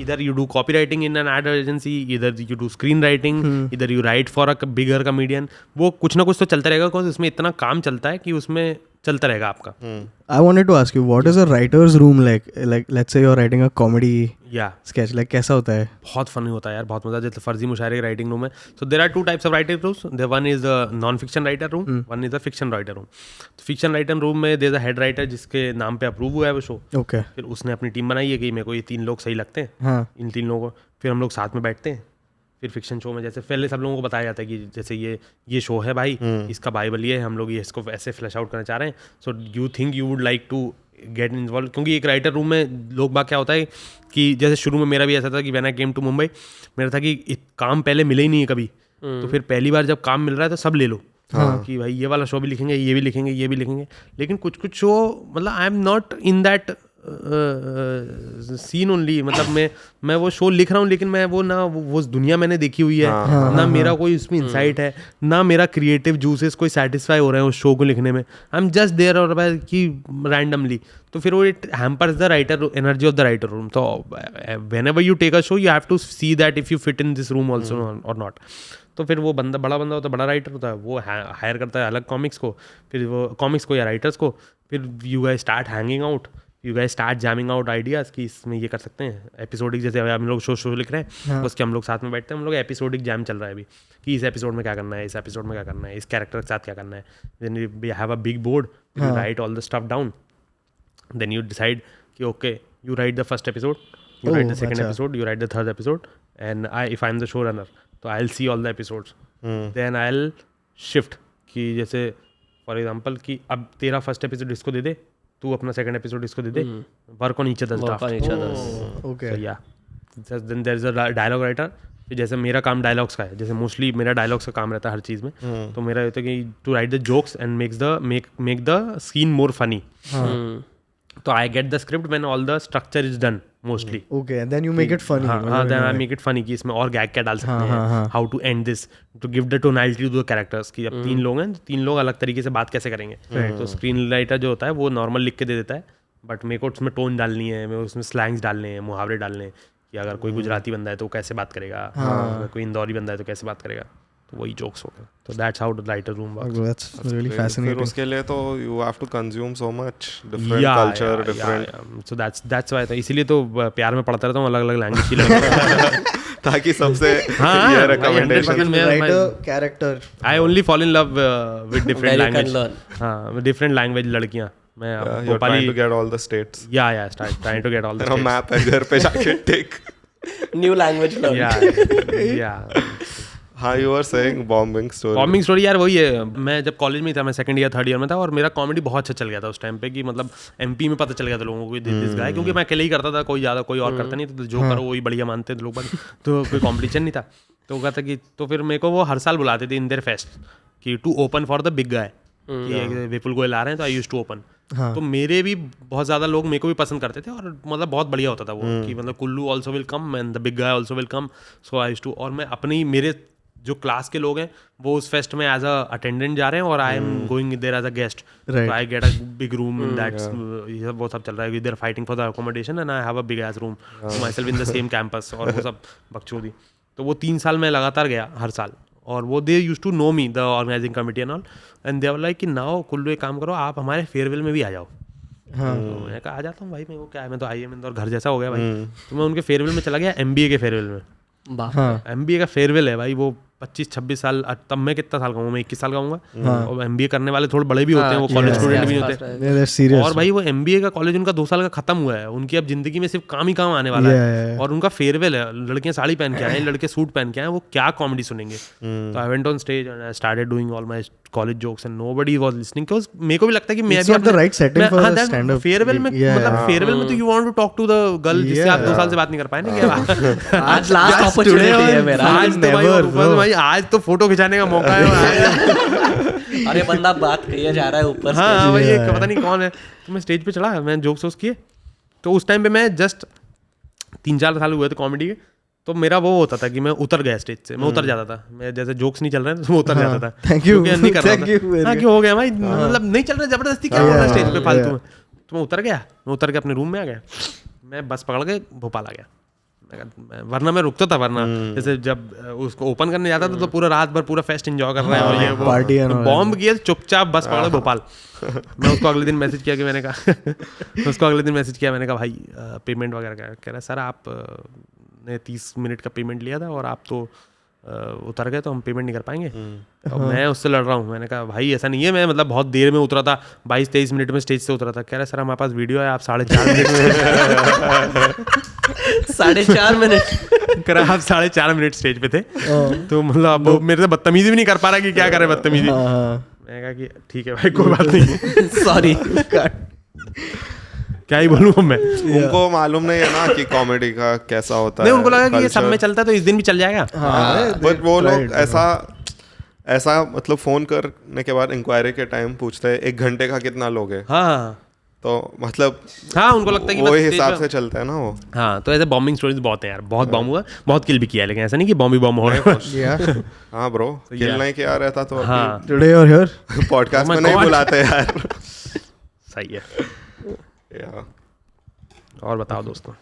इधर you do copy writing in an ad agency, इधर यू डू स्क्रीन राइटिंग, इधर you right for a bigger comedian. वो कुछ ना कुछ तो चलता रहेगा बिकॉज उसमें इतना काम चलता है कि उसमें चलता रहेगा आपका. I wanted to ask you, what is a writer's room like? Like, let's say you're writing a comedy sketch. Like, कैसा होता है? बहुत फनी होता है यार, बहुत मजा. जैसे फर्जी मुशायरे की राइटिंग रूम है. So there are 2 types of writing rooms. The one is the non-fiction writer room. One is the fiction writer room. तो fiction writer room में there's a head writer जिसके नाम पे अप्रूव हुआ है वो शो. Okay. फिर उसने अपनी टीम बनाई है कि मेरे को ये 3 लोग सही लगते हैं. हाँ. इन 3 लोगों को फिर हम लोग साथ में बैठते हैं. फिर फिक्शन शो में जैसे पहले सब लोगों को बताया जाता है कि जैसे ये शो है भाई, इसका बाइबल ये है, हम लोग ये इसको ऐसे फ्लैश आउट करना चाह रहे हैं. So you think you would like to get involve, क्योंकि एक राइटर रूम में लोग बाग क्या होता है कि जैसे शुरू में मेरा भी ऐसा था कि when I came to Mumbai, मेरा था कि काम पहले मिले ही नहीं है कभी, तो फिर पहली बार जब काम मिल रहा है तो सब ले लो. कि भाई ये वाला शो भी लिखेंगे, ये भी लिखेंगे, ये भी लिखेंगे. लेकिन कुछ शो मतलब I am not in that seen only, मतलब मैं वो शो लिख रहा हूँ लेकिन मैं वो दुनिया मैंने देखी हुई है, ना मेरा कोई उसमें इंसाइट है, ना मेरा क्रिएटिव जूसेस कोई सेटिस्फाई हो रहे हैं उस शो को लिखने में। आई एम जस्ट देयर और कि रैंडमली, तो फिर वो it hampers the writer energy of the writer room. तो whenever you take a show you have to see that if you fit in this room also और not. तो फिर वो बड़ा बंदा होता है, बड़ा राइटर होता है, वो हायर करता है अलग कॉमिक्स को, फिर वो कॉमिक्स को या राइटर्स को, फिर you guys start hanging out, you guys start jamming out ideas कि इसमें ये कर सकते हैं एपिसोडिक, जैसे हम लोग शो लिख रहे हैं उसके हम लोग साथ में बैठते हैं, हम लोग एपिसोडिक जैम चल रहा है अभी कि इस एपिसोड में क्या करना है, इस एपिसोड में क्या करना है, इस कैरेक्टर के साथ क्या करना है। Then you have a big board, you write all the stuff down, then you decide कि okay you write the first episode, you write the second episode, you write the third episode, and if I am the show runner तो I will see all the episodes, then I will shift कि जैसे for example कि अब तेरा first episode इसको दे दे, तू अपना सेकंड एपिसोड इसको दे दे, work on each others draft. Okay या then there is a dialogue writer. फिर जैसे मेरा काम डायलॉग्स का है, जैसे मोस्टली मेरा डायलॉग्स का काम रहता है हर चीज़ में, तो मेरा होता है कि to write the jokes and make the scene more funny. तो I get the script when all the structure is done mostly. Okay and then you make it funny. हाँ then I make it funny कि इसमें और gag क्या डाल सकते हैं, how to end this, to give the tonality to the characters कि अब 3 लोग हैं, 3 लोग अलग तरीके से बात कैसे करेंगे। तो स्क्रीन राइटर जो होता है वो नॉर्मल लिख के दे देता है, बट मेरे को उसमें टोन डालनी है, मेरे उसमें स्लैंग्स डालने हैं, मुहावरे डालने हैं कि अगर कोई गुजराती बंदा है तो कैसे बात करेगा, अगर कोई इंदौरी बंदा है तो कैसे बात करेगा, तो वही जोक्स हो गए। तो that's how the writer room works. That's really fascinating. फिर उसके लिए तो you have to consume so much different culture, different. So that's why, तो इसीलिए तो प्यार में पढ़ता रहता हूँ अलग अलग लैंग्वेज की लैंग्वेज ताकि सबसे ये recommendation Writer character. I only fall in love with different language. हाँ, with different language लड़कियाँ। मैं you're trying to get all the states. Yeah, trying to get all the states. Map है घर पे जाके take. New language learn. Yeah. हाँ, you were saying bombing story. Bombing story यार वही है, मैं जब कॉलेज में था, मैं सेकंड ईयर थर्ड ईयर में था, और मेरा कॉमेडी बहुत अच्छा चल गया था उस टाइम पे कि मतलब एमपी में पता चल गया था लोगों को दिस गाय, क्योंकि मैं अकेले ही करता था, कोई और करता नहीं, तो जो करो वही बढ़िया मानते थे लोग, तो कोई कॉम्पिटिशन नहीं था। तो कहता कि तो फिर मेरे को वो हर साल बुलाते थे इन देयर फेस्ट कि to open for the big guy, कि विपुल गोयल आ रहे हैं तो आई यूज्ड टू ओपन। तो मेरे भी बहुत ज़्यादा लोग मेरे को भी पसंद करते थे, और मतलब बहुत बढ़िया होता था वो कि मतलब Kullu also will come and the big guy also will come, so I used to. और मैं अपनी मेरे जो क्लास के लोग हैं वो उस फेस्ट में एज अ अटेंडेंट जा रहे हैं और I am going there as a guest, तो I get a big room in that, ये वो सब चल रहा है, they're fighting for the accommodation and I have a big ass room myself in the same campus, और वो सब बकचोदी। तो वो 3 साल मैं लगातार गया हर साल, और वो they used to know me the organizing committee and all, and they were like कि नाउ कुल्लू एक काम करो, आप हमारे फेयरवेल में भी आ जाओ। हाँ, तो मैं कहा आ जाता हूँ भाई, मेरे को क्या है, मैं तो आई एम इंदौर घर जैसा हो गया भाई। तो मैं उनके फेयरवेल में चला गया, MBA के फेयरवेल में। MBA का फेयरवेल है भाई, वो 25-26 साल, तब मैं कितना साल का हूँ, मैं 21 साल का हूँ, और MBA करने वाले थोड़े बड़े भी होते हैं, वो कॉलेज स्टूडेंट भी होते हैं। और भाई वो MBA का कॉलेज उनका 2 साल का खत्म हुआ है, उनकी अब जिंदगी में सिर्फ काम ही काम आने वाला है, और उनका फेयरवेल है, लड़कियां साड़ी पहन के आए, लड़के सूट पहन के आए, वो क्या कॉमेडी सुनेंगे। तो I went on stage and I started doing all my college jokes and nobody was listening, because मेरे को भी लगता है कि मैं भी the right setting for stand up farewell में, मतलब फेयरवेल में तो you want to talk to the girl जिससे आप 2 साल से बात नहीं कर पाए ना, क्या आज लास्ट अपॉर्चुनिटी है मेरा, आज तो फोटो खिंचाने का मौका है। अरे बंदा बात किया जा रहा है ऊपर। हाँ भाई, ये पता नहीं कौन है। तो मैं स्टेज पे चढ़ा, मैं जोक्स किए, तो उस टाइम पे मैं जस्ट 3-4 साल हुए थे कॉमेडी के, तो मेरा वो होता था कि मैं उतर गया स्टेज से, मैं उतर जाता था, मैं जैसे जोक्स नहीं चल रहे हैं तो मैं उतर जाता था, थैंक यू नहीं कर रहा था। हाँ, क्यों हो गया भाई, मतलब नहीं चल रहा, जबरदस्ती क्या हो रहा है स्टेज पे फालतू में। तो मैं उतर गया, मैं उतर के अपने रूम में आ गया, मैं बस पकड़ के भोपाल आ गया। वरना मैं रुकता था, वरना जैसे जब उसको ओपन करने जाता था तो पूरा रात भर पूरा फेस्ट एंजॉय कर रहे हैं, और ये वो पार्टी बॉम्ब किया, चुपचाप बस पकड़ भोपाल। मैं उसको अगले दिन मैसेज किया कि मैंने कहा भाई पेमेंट वगैरह का, कह रहा सर आप ने 30 मिनट का पेमेंट लिया था और आप तो उतर गए, तो हम पेमेंट नहीं कर पाएंगे। तो मैं उससे लड़ रहा हूँ, मैंने कहा भाई ऐसा नहीं है, मैं मतलब बहुत देर में उतरा था, 22-23 मिनट में स्टेज से उतरा था। कह रहा सर हमारे पास वीडियो है, आप 4.5 मिनट 4.5 मिनट कह रहा आप 4.5 मिनट स्टेज पे थे, तो मतलब अब मेरे से बदतमीजी भी नहीं कर पा रहा कि क्या करे बदतमीजी। मैंने कहा कि ठीक है भाई कोई बात नहीं, सॉरी। क्या ही बोलूँ मैं, उनको मालूम नहीं है ना कि कॉमेडी का कैसा होता है। नहीं, उनको लगा कि ये सब में चलता है तो इस दिन भी चल जाएगा। बट वो लोग ऐसा मतलब फोन करने के बाद इंक्वायरी के टाइम पूछते हैं 1 घंटे का कितना लोगे। हाँ, तो मतलब हाँ उनको लगता है कि वही बस हिसाब से चलता है ना वो. हाँ तो ऐसे बॉम्बिंग स्टोरीज बहुत हैं यार, बहुत बॉम्ब हुआ, बहुत किल भी किया है, लेकिन ऐसा नहीं कि बॉम्ब ही बॉम्ब हो रहा है. Yeah. हाँ ब्रो, किल नहीं किया रहता तो हाँ Today you're here. Podcast Oh my में नहीं God. बुलाते यार. सही है. Yeah. और बताओ दोस्तों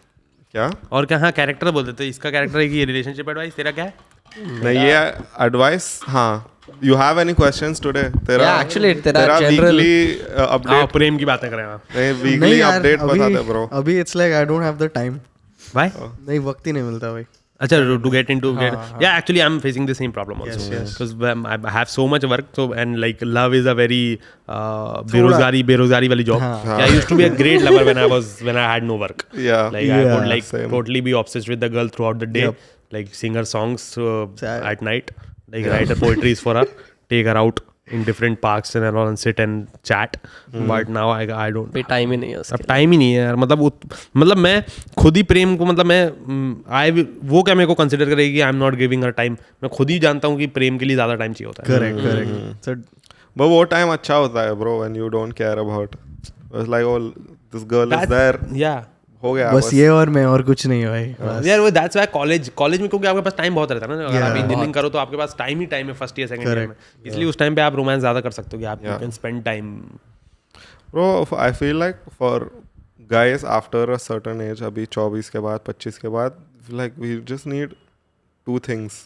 क्या और क्या. हाँ कैरेक्टर बोल देते, इसका कैरेक्टर है कि रिलेशनशिप एडवाइस तेरा क्या है. नहीं ये एडवाइस. हाँ, you have any questions today? तेरा Yeah, actually, तेरा general- वीकली हाँ अपडेट. प्रेम की बातें करें. नहीं, वीकली नहीं यार, अपडेट बता दे ब्रो. अभी it's like I don't have the time. भाई नहीं वक्त ही नहीं मिलता भाई. अच्छा to get into get yeah actually I'm facing the same problem also because I have so much work, so and like love is a very बेरोजगारी वाली job. I used to be a great lover when I had no work. Yeah. Like I would like same. totally be obsessed with the girl throughout the day. Like sing her songs at night, like write her poetries for her, take her out in different parks and all and sit and chat. But now I don't. भी time ही नहीं है उसके अब time ही नहीं है यार. मतलब मैं खुद ही प्रेम को मतलब मैं वो क्या मेरे को कंसिडर करेगी आई am not giving her time. मैं खुद ही जानता हूँ कि प्रेम के लिए ज़्यादा टाइम चाहिए होता है. Correct. So But वो टाइम अच्छा होता है bro when you don't care about. It's like oh this girl is there. Yeah. हो गया बस ये और मैं और कुछ नहीं है भाई. यार वो दैट्स व्हाई कॉलेज में क्योंकि आपके पास टाइम बहुत रहता है ना. अगर आप इंजीनियरिंग करो तो आपके पास टाइम ही टाइम है फर्स्ट ईयर सेकंड ईयर में. इसलिए उस टाइम पे आप रोमांस ज़्यादा कर सकते हो कि आप you can spend time. Bro, I feel like for guys after a certain age, अभी 24 के बाद 25 के बाद, like we just need two things.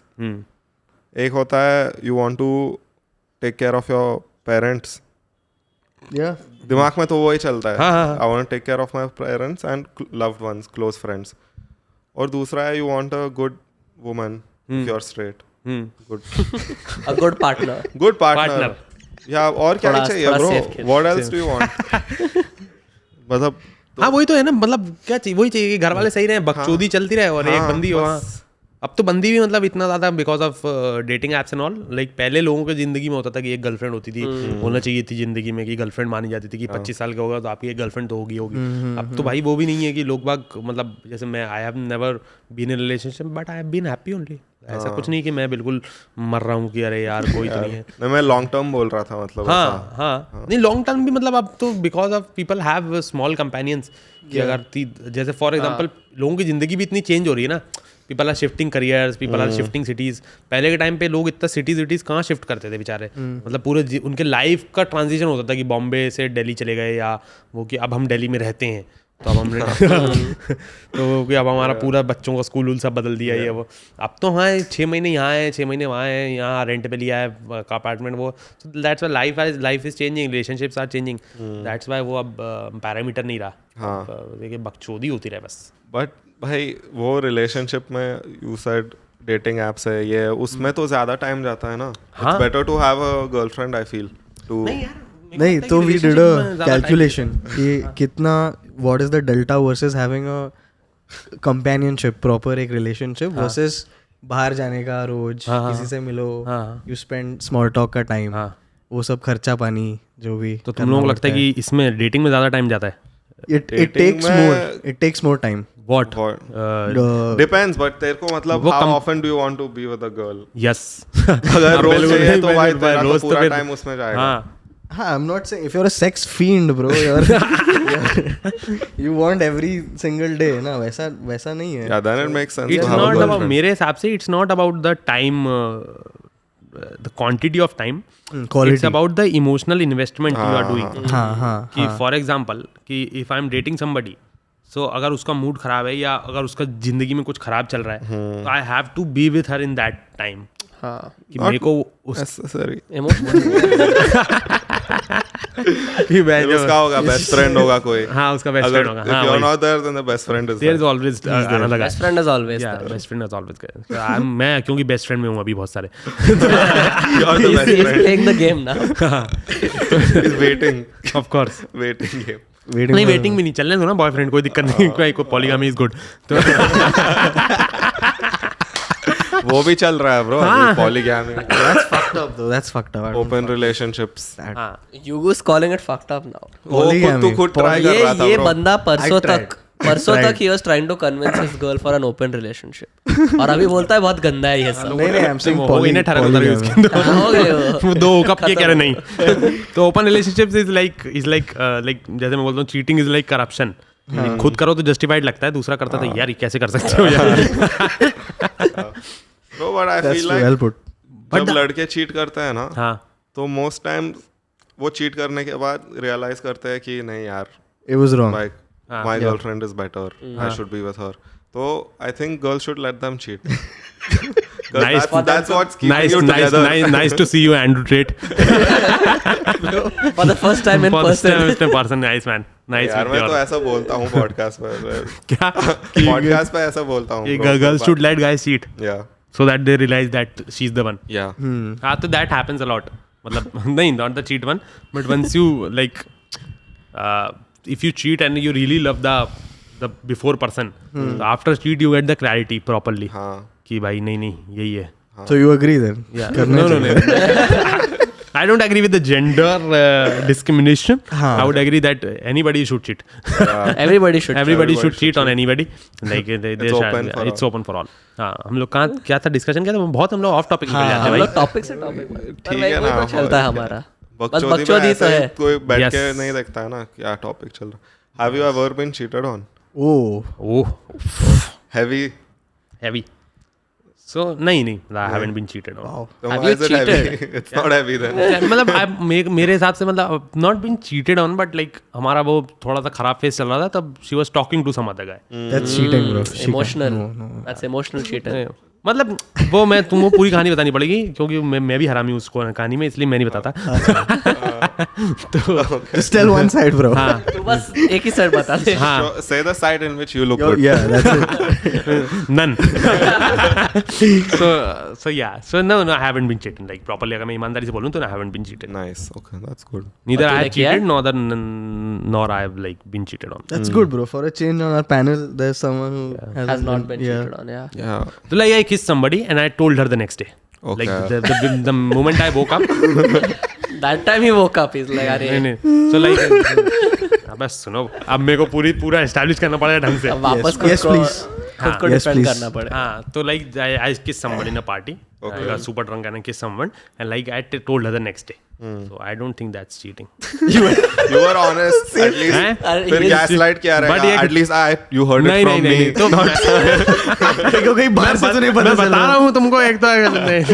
एक होता है you want to take care of your parents. Yeah. दिमाग में तो वही चलता है. हाँ. I want to take care of my parents and loved ones, close friends. और दूसरा है you want a good woman if you're straight. Good. A good partner. Good partner. या और क्या ही चाहिए थोड़ा bro? safe खेल. What else do you want? मतलब हाँ वही तो है ना. मतलब क्या चाहिए, वही चाहिए कि घर वाले सही रहे, बकचोदी चलती रहे और एक बंदी हो. हाँ अब तो बंदी भी मतलब इतना ज़्यादा because of dating apps and all. Like पहले लोगों की जिंदगी में होता था कि एक गर्लफ्रेंड होती थी, होना चाहिए थी जिंदगी में कि गर्लफ्रेंड मानी जाती थी कि 25 साल का होगा तो आपकी एक गर्लफ्रेंड तो होगी. अब तो भाई वो भी नहीं है कि लोग बाग मतलब जैसे मैं I have never been in relationship but I have been happy only. ऐसा कुछ नहीं कि मैं बिल्कुल मर रहा हूँ कि अरे यार कोई तो नहीं है. नहीं मैं लॉन्ग टर्म बोल रहा था मतलब. हाँ नहीं लॉन्ग टर्म भी मतलब अब तो because of people have small companions कि अगर जैसे फॉर एग्जांपल लोगों की ज़िंदगी भी इतनी चेंज हो रही है ना. People are shifting careers, people are shifting cities. पहले के टाइम पे लोग इतना सिटीज़ कहाँ शिफ्ट करते थे बेचारे. मतलब पूरे उनके लाइफ का ट्रांजिशन होता था कि बॉम्बे से दिल्ली चले गए या वो कि अब हम दिल्ली में रहते हैं तो अब हमने तो कि अब हमारा पूरा बच्चों का स्कूल वूल सब बदल दिया ये वो. अब तो हाँ 6 महीने यहाँ है 6 महीने वहाँ है, यहाँ रेंट पे लिया है अपार्टमेंट वो. That's why life is changing, relationships are changing. That's why वो अब पैरामीटर नहीं रहा. देखिए बकचोदी होती रहे बस. बट भाई वो रिलेशनशिप में यू सेड डेटिंग एप्स है ये, उसमें तो ज़्यादा टाइम जाता है ना. It's better to have a girlfriend I feel too. नहीं तो वी डिड अ कैलकुलेशन कि कितना what is the delta versus having a companionship proper एक रिलेशनशिप वर्सेस बाहर जाने का रोज किसी से मिलो, यू स्पेंड स्मॉल टॉक का टाइम, वो सब खर्चा पानी जो भी. तो तुम लोगों को लगता है कि इसमें डेटिंग में ज़्यादा टाइम जाता है? It takes more time. What? Depends, but तेरे को मतलब how often do you want to be with a girl? Yes. अगर रोज चाहिए तो भाई तेरा तो पूरा टाइम उसमें जाएगा. हाँ, I'm not saying if you're a sex fiend, bro, you want every single day, ना वैसा नहीं है. Yeah, then it makes sense. It's not about मेरे हिसाब से it's not about the time, the quantity of time. Quality. It's about the emotional investment you are doing. हाँ. कि for example कि if I'm dating somebody, so अगर उसका mood खराब है या अगर उसका जिंदगी में कुछ खराब चल रहा है तो I have to be with her in that time. हाँ कि मेरे को necessary. उसका होगा बेस्ट फ्रेंड होगा कोई. हाँ उसका बेस्ट फ्रेंड होगा. If you're not there, then the best friend is there. There is always another guy. Best friend is always Yeah, there. best friend is always there. मैं क्योंकि best friend में हूँ अभी बहुत सारे. You're the best He's friend. playing the game now. He's waiting. Of course. Waiting game. नहीं waiting भी नहीं, चलने दो ना बॉयफ्रेंड, कोई दिक्कत नहीं. कोई पॉलीगामी इज गुड. तो वो भी चल रहा है bro. Polygamy. That's fucked up though. That's fucked up. Open relationships. Yugo's calling it fucked up now. वो खुद खुद ट्राई कर रहा था ये ब्रो. बंदा परसों tried. तक he was trying to convince his girl for an open relationship. और अभी बोलता है बहुत गंदा है ये सब। नहीं आई एम सेइंग हो गई ना 18 उतर गई उसके अंदर। हो गए वो। वो 2 कप के कह रहे नहीं। तो ओपन रिलेशनशिप्स इज लाइक जैसे मैं बोलता हूँ चीटिंग इज लाइक करप्शन। खुद करो तो जस्टिफाइड लगता है, दूसरा करता तो यार कैसे कर सकते हो यार। No but I feel like जब लड़के चीट करते हैं ना, हाँ तो मोस्ट टाइम वो चीट करने के बाद रियलाइज करते हैं कि नहीं यार, it was wrong, my girlfriend is better, I should be with her. So I think girls should let them cheat. Nice. That's what's keeping you together. Nice to see you, Andrew Tate. For the first time in person. Nice man. Nice. यार मैं तो ऐसा बोलता हूँ podcast पे. क्या? Podcast पे ऐसा बोलता हूँ. Girls should let guys cheat. Yeah. So that they realize that she's the one. Yeah. So that happens a lot. मतलब नहीं, not the cheat one, but once you like, if you cheat and you really love the before person, after cheat you get the clarity properly. हाँ. कि भाई नहीं यही है. So you agree then? Yeah. No. I don't agree with the gender discrimination. I would agree that anybody should cheat. Everybody should cheat on anybody. Like it's open for all. हाँ, हम लोग कहाँ क्या था डिस्कशन क्या था, बहुत हम लोग ऑफ टॉपिक निकल जाते हैं भाई. टॉपिक से टॉपिक ठीक है ना, चलता है हमारा. बकचोदी तो है. कोई बैठ के नहीं देखता है ना क्या टॉपिक चल रहा. Have you ever been cheated on? Oh. Heavy. So नहीं I haven't been cheated on. So Have why you is it heavy? It's not heavy then. मतलब मेरे हिसाब से मतलब not been cheated on, but like हमारा वो थोड़ा सा खराब फेस चल रहा था, तब she was talking to some other guy. That's cheating, bro. Emotional. That's emotional cheating. मतलब वो मैं तुमको पूरी कहानी बतानी पड़ेगी क्योंकि मैं भी हरामी हूँ उसको कहानी में, इसलिए मैं नहीं बताता. तो just tell one side, bro. हाँ. तो बस एक ही साइड बता दे. हाँ. Say the side in which you look good. Yeah, that's it. None. So yeah. So no, I haven't been cheated. Like properly अगर मैं ईमानदारी से बोलूँ तो I haven't been cheated. Nice. Okay, that's good. Neither I have cheated nor I have like been cheated on. That's good, bro. For a change on our panel, there's someone who Has not been cheated on. Yeah. So like I kissed somebody and I told her the next day. Okay. Like the moment I woke up. That time he woke up. He's like, अरे. नहीं. So like बस सुनो, अब मेरे को पूरा establish करना पड़ेगा ढंग से. अब वापस खुद को डिपेंड करना पड़ेगा. हाँ, तो like I kissed somebody in a party. I got super drunk and I kissed someone, and like I told her the next day. So I don't think that's cheating. You were honest. At least. फिर gaslight क्या रहेगा? At least you heard it from me. तो कहीं बाहर से तो नहीं पता चला. बता रहा हूँ तुमको एक तो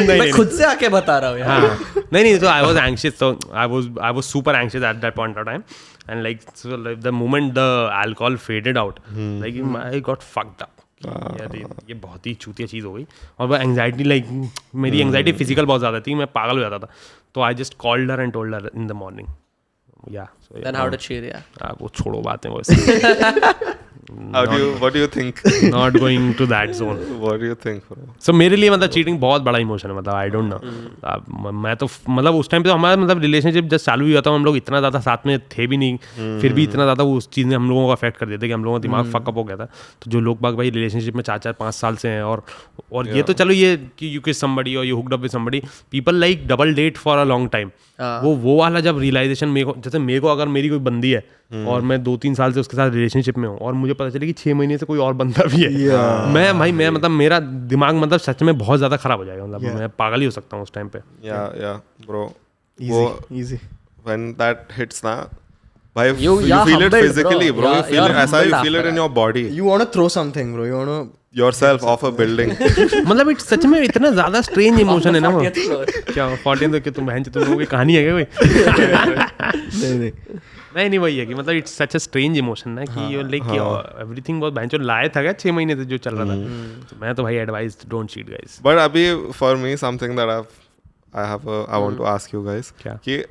मैं खुद से आके बता रहा हूँ यार. हाँ. नहीं तो I was anxious, so I was super anxious at that point of time, and like so like, the moment the alcohol faded out, like I got fucked up. यार ये बहुत ही चूतिया चीज़ हो गई. और वो एंग्जाइटी लाइक मेरी एंग्जाइटी फिजिकल बहुत ज़्यादा थी, मैं पागल हो जाता था. तो I just called her and told her in the morning. या Then how did she react? वो छोड़ो बातें वो. What do you think? Not going to that zone. What do you think, bro? So मेरे लिए मतलब चीटिंग बहुत बड़ा इमोशन है. मतलब आई डोंट नो. मैं तो मतलब उस टाइम पे तो हमारा मतलब रिलेशनशिप जस्ट चालू हुआ था, हम लोग इतना ज़्यादा साथ में थे भी नहीं, फिर भी इतना ज़्यादा वो उस चीज़ ने हम लोगों को अफेक्ट कर दिया था कि हम लोगों का दिमाग फकअप हो गया था. तो जो लोग बाग भाई रिलेशनशिप में 4-5 साल से हैं और ये तो चलो ये कि यू किस समबडी और you hooked up with somebody, people like double date for a long time. वो वाला जब रियलाइजेशन मेरे को अगर मेरी कोई बंदी है और मैं 2-3 साल से उसके साथ रिलेशनशिप में हूँ और मुझे पता चले कि 6 महीने से कोई और बंदा भी है, मैं मतलब मेरा दिमाग मतलब सच में बहुत ज़्यादा खराब हो जाएगा. मतलब मैं पागल ही हो सकता हूँ उस टाइम पे. Yeah, bro. Easy. When that hits ना, भाई You feel it humbled, physically, bro. You feel it, ऐसा you feel it in your body. You want to throw something, bro. You want to Yourself off a building. मतलब it सच में इतना ज़्यादा strange emotion है ना वो. क्या 40 तो तुम बहन तुम लोगों की कहानी है क्या कोई? नहीं वही है कि मतलब it's such a strange emotion ना कि यू लाइक एवरीथिंग बहुत बहन लाया था क्या 6 महीने से जो चल रहा था. मैं तो भाई advice don't cheat guys. But अभी for me something that I want to ask you guys कि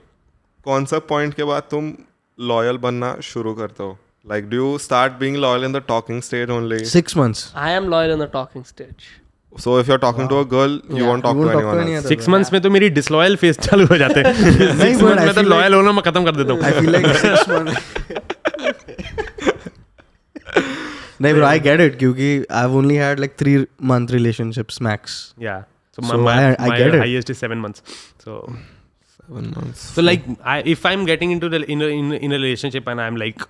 कौन सा पॉइंट के बाद तुम लॉयल बनना शुरू करते हो? Like, do you start being loyal in the talking stage only? 6 months. I am loyal in the talking stage. So if you're talking to a girl, you won't talk to anyone else. 6 months में तो मेरी disloyal face चालू हो जाते हैं. 6 months में तो loyal होना मैं खत्म कर देता हूँ. I feel like 6 months. नहीं bro, I get it क्योंकि I've only had like 3-month relationships max. Yeah. So my get it. highest is 7 months. So 7 months. So like if I'm getting into in a relationship and I'm like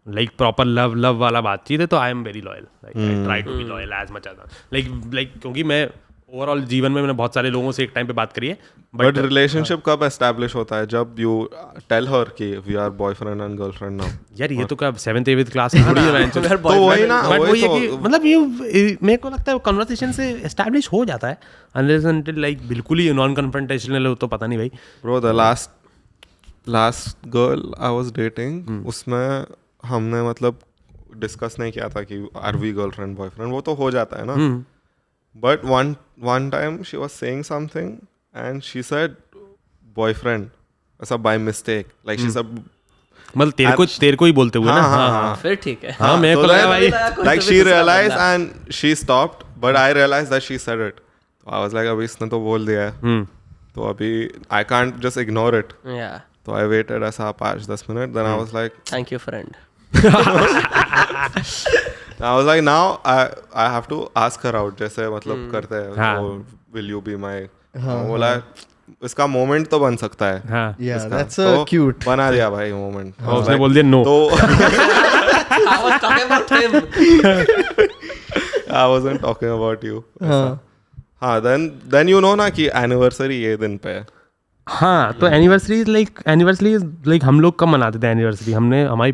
like proper love वाला बातचीत है तो I am very loyal, I try to be loyal as much as like क्योंकि मैं overall जीवन में मैंने बहुत सारे लोगों से एक टाइम पे बात करी है बट रिलेशनशिप कब एस्टैब्लिश होता है? जब यू टेल हर कि we are boyfriend and girlfriend now. यार ये तो क्या 7th 8th क्लास की थोड़ी है तो वही ना, बट वही वही है तो कि मतलब ये मेरे को लगता है कन्वर्सेशन से एस्टैब्लिश हो जाता है अनलेस अनटिल लाइक बिल्कुल ही नॉन कन्फ्रंटेशनल हो तो पता नहीं भाई। Bro the last girl I was dating, उसमें हमने मतलब डिस्कस नहीं किया था कि आर वी गर्लफ्रेंड बॉयफ्रेंड, वो तो हो जाता है ना। But one time she was saying something and she said boyfriend ऐसा by mistake, like she said मतलब तेरे को ही बोलते हुए ना। हाँ फिर ठीक है। हाँ मेरे को लगा भाई like she realized and she stopped but I realized that she said it, तो I was like अभी इसने तो बोल दिया है तो अभी I can't just ignore it, Yeah. तो I waited ऐसा 5-10 minute, then I was like Thank you friend. I was like now I have to ask her out, जैसे मतलब करते हैं तो will you be my, बोला इसका मोमेंट तो बन सकता है। हाँ Yeah, इसका। that's तो cute. बना दिया भाई मोमेंट। उसने बोल दिया नो। तो I was talking about him. I wasn't talking about you। हाँ then you know ना कि एनिवर्सरी ये दिन पे है। हाँ तो एनिवर्सरी लाइक हम लोग कब मनाते थे एनिवर्सरी? हमने हमारी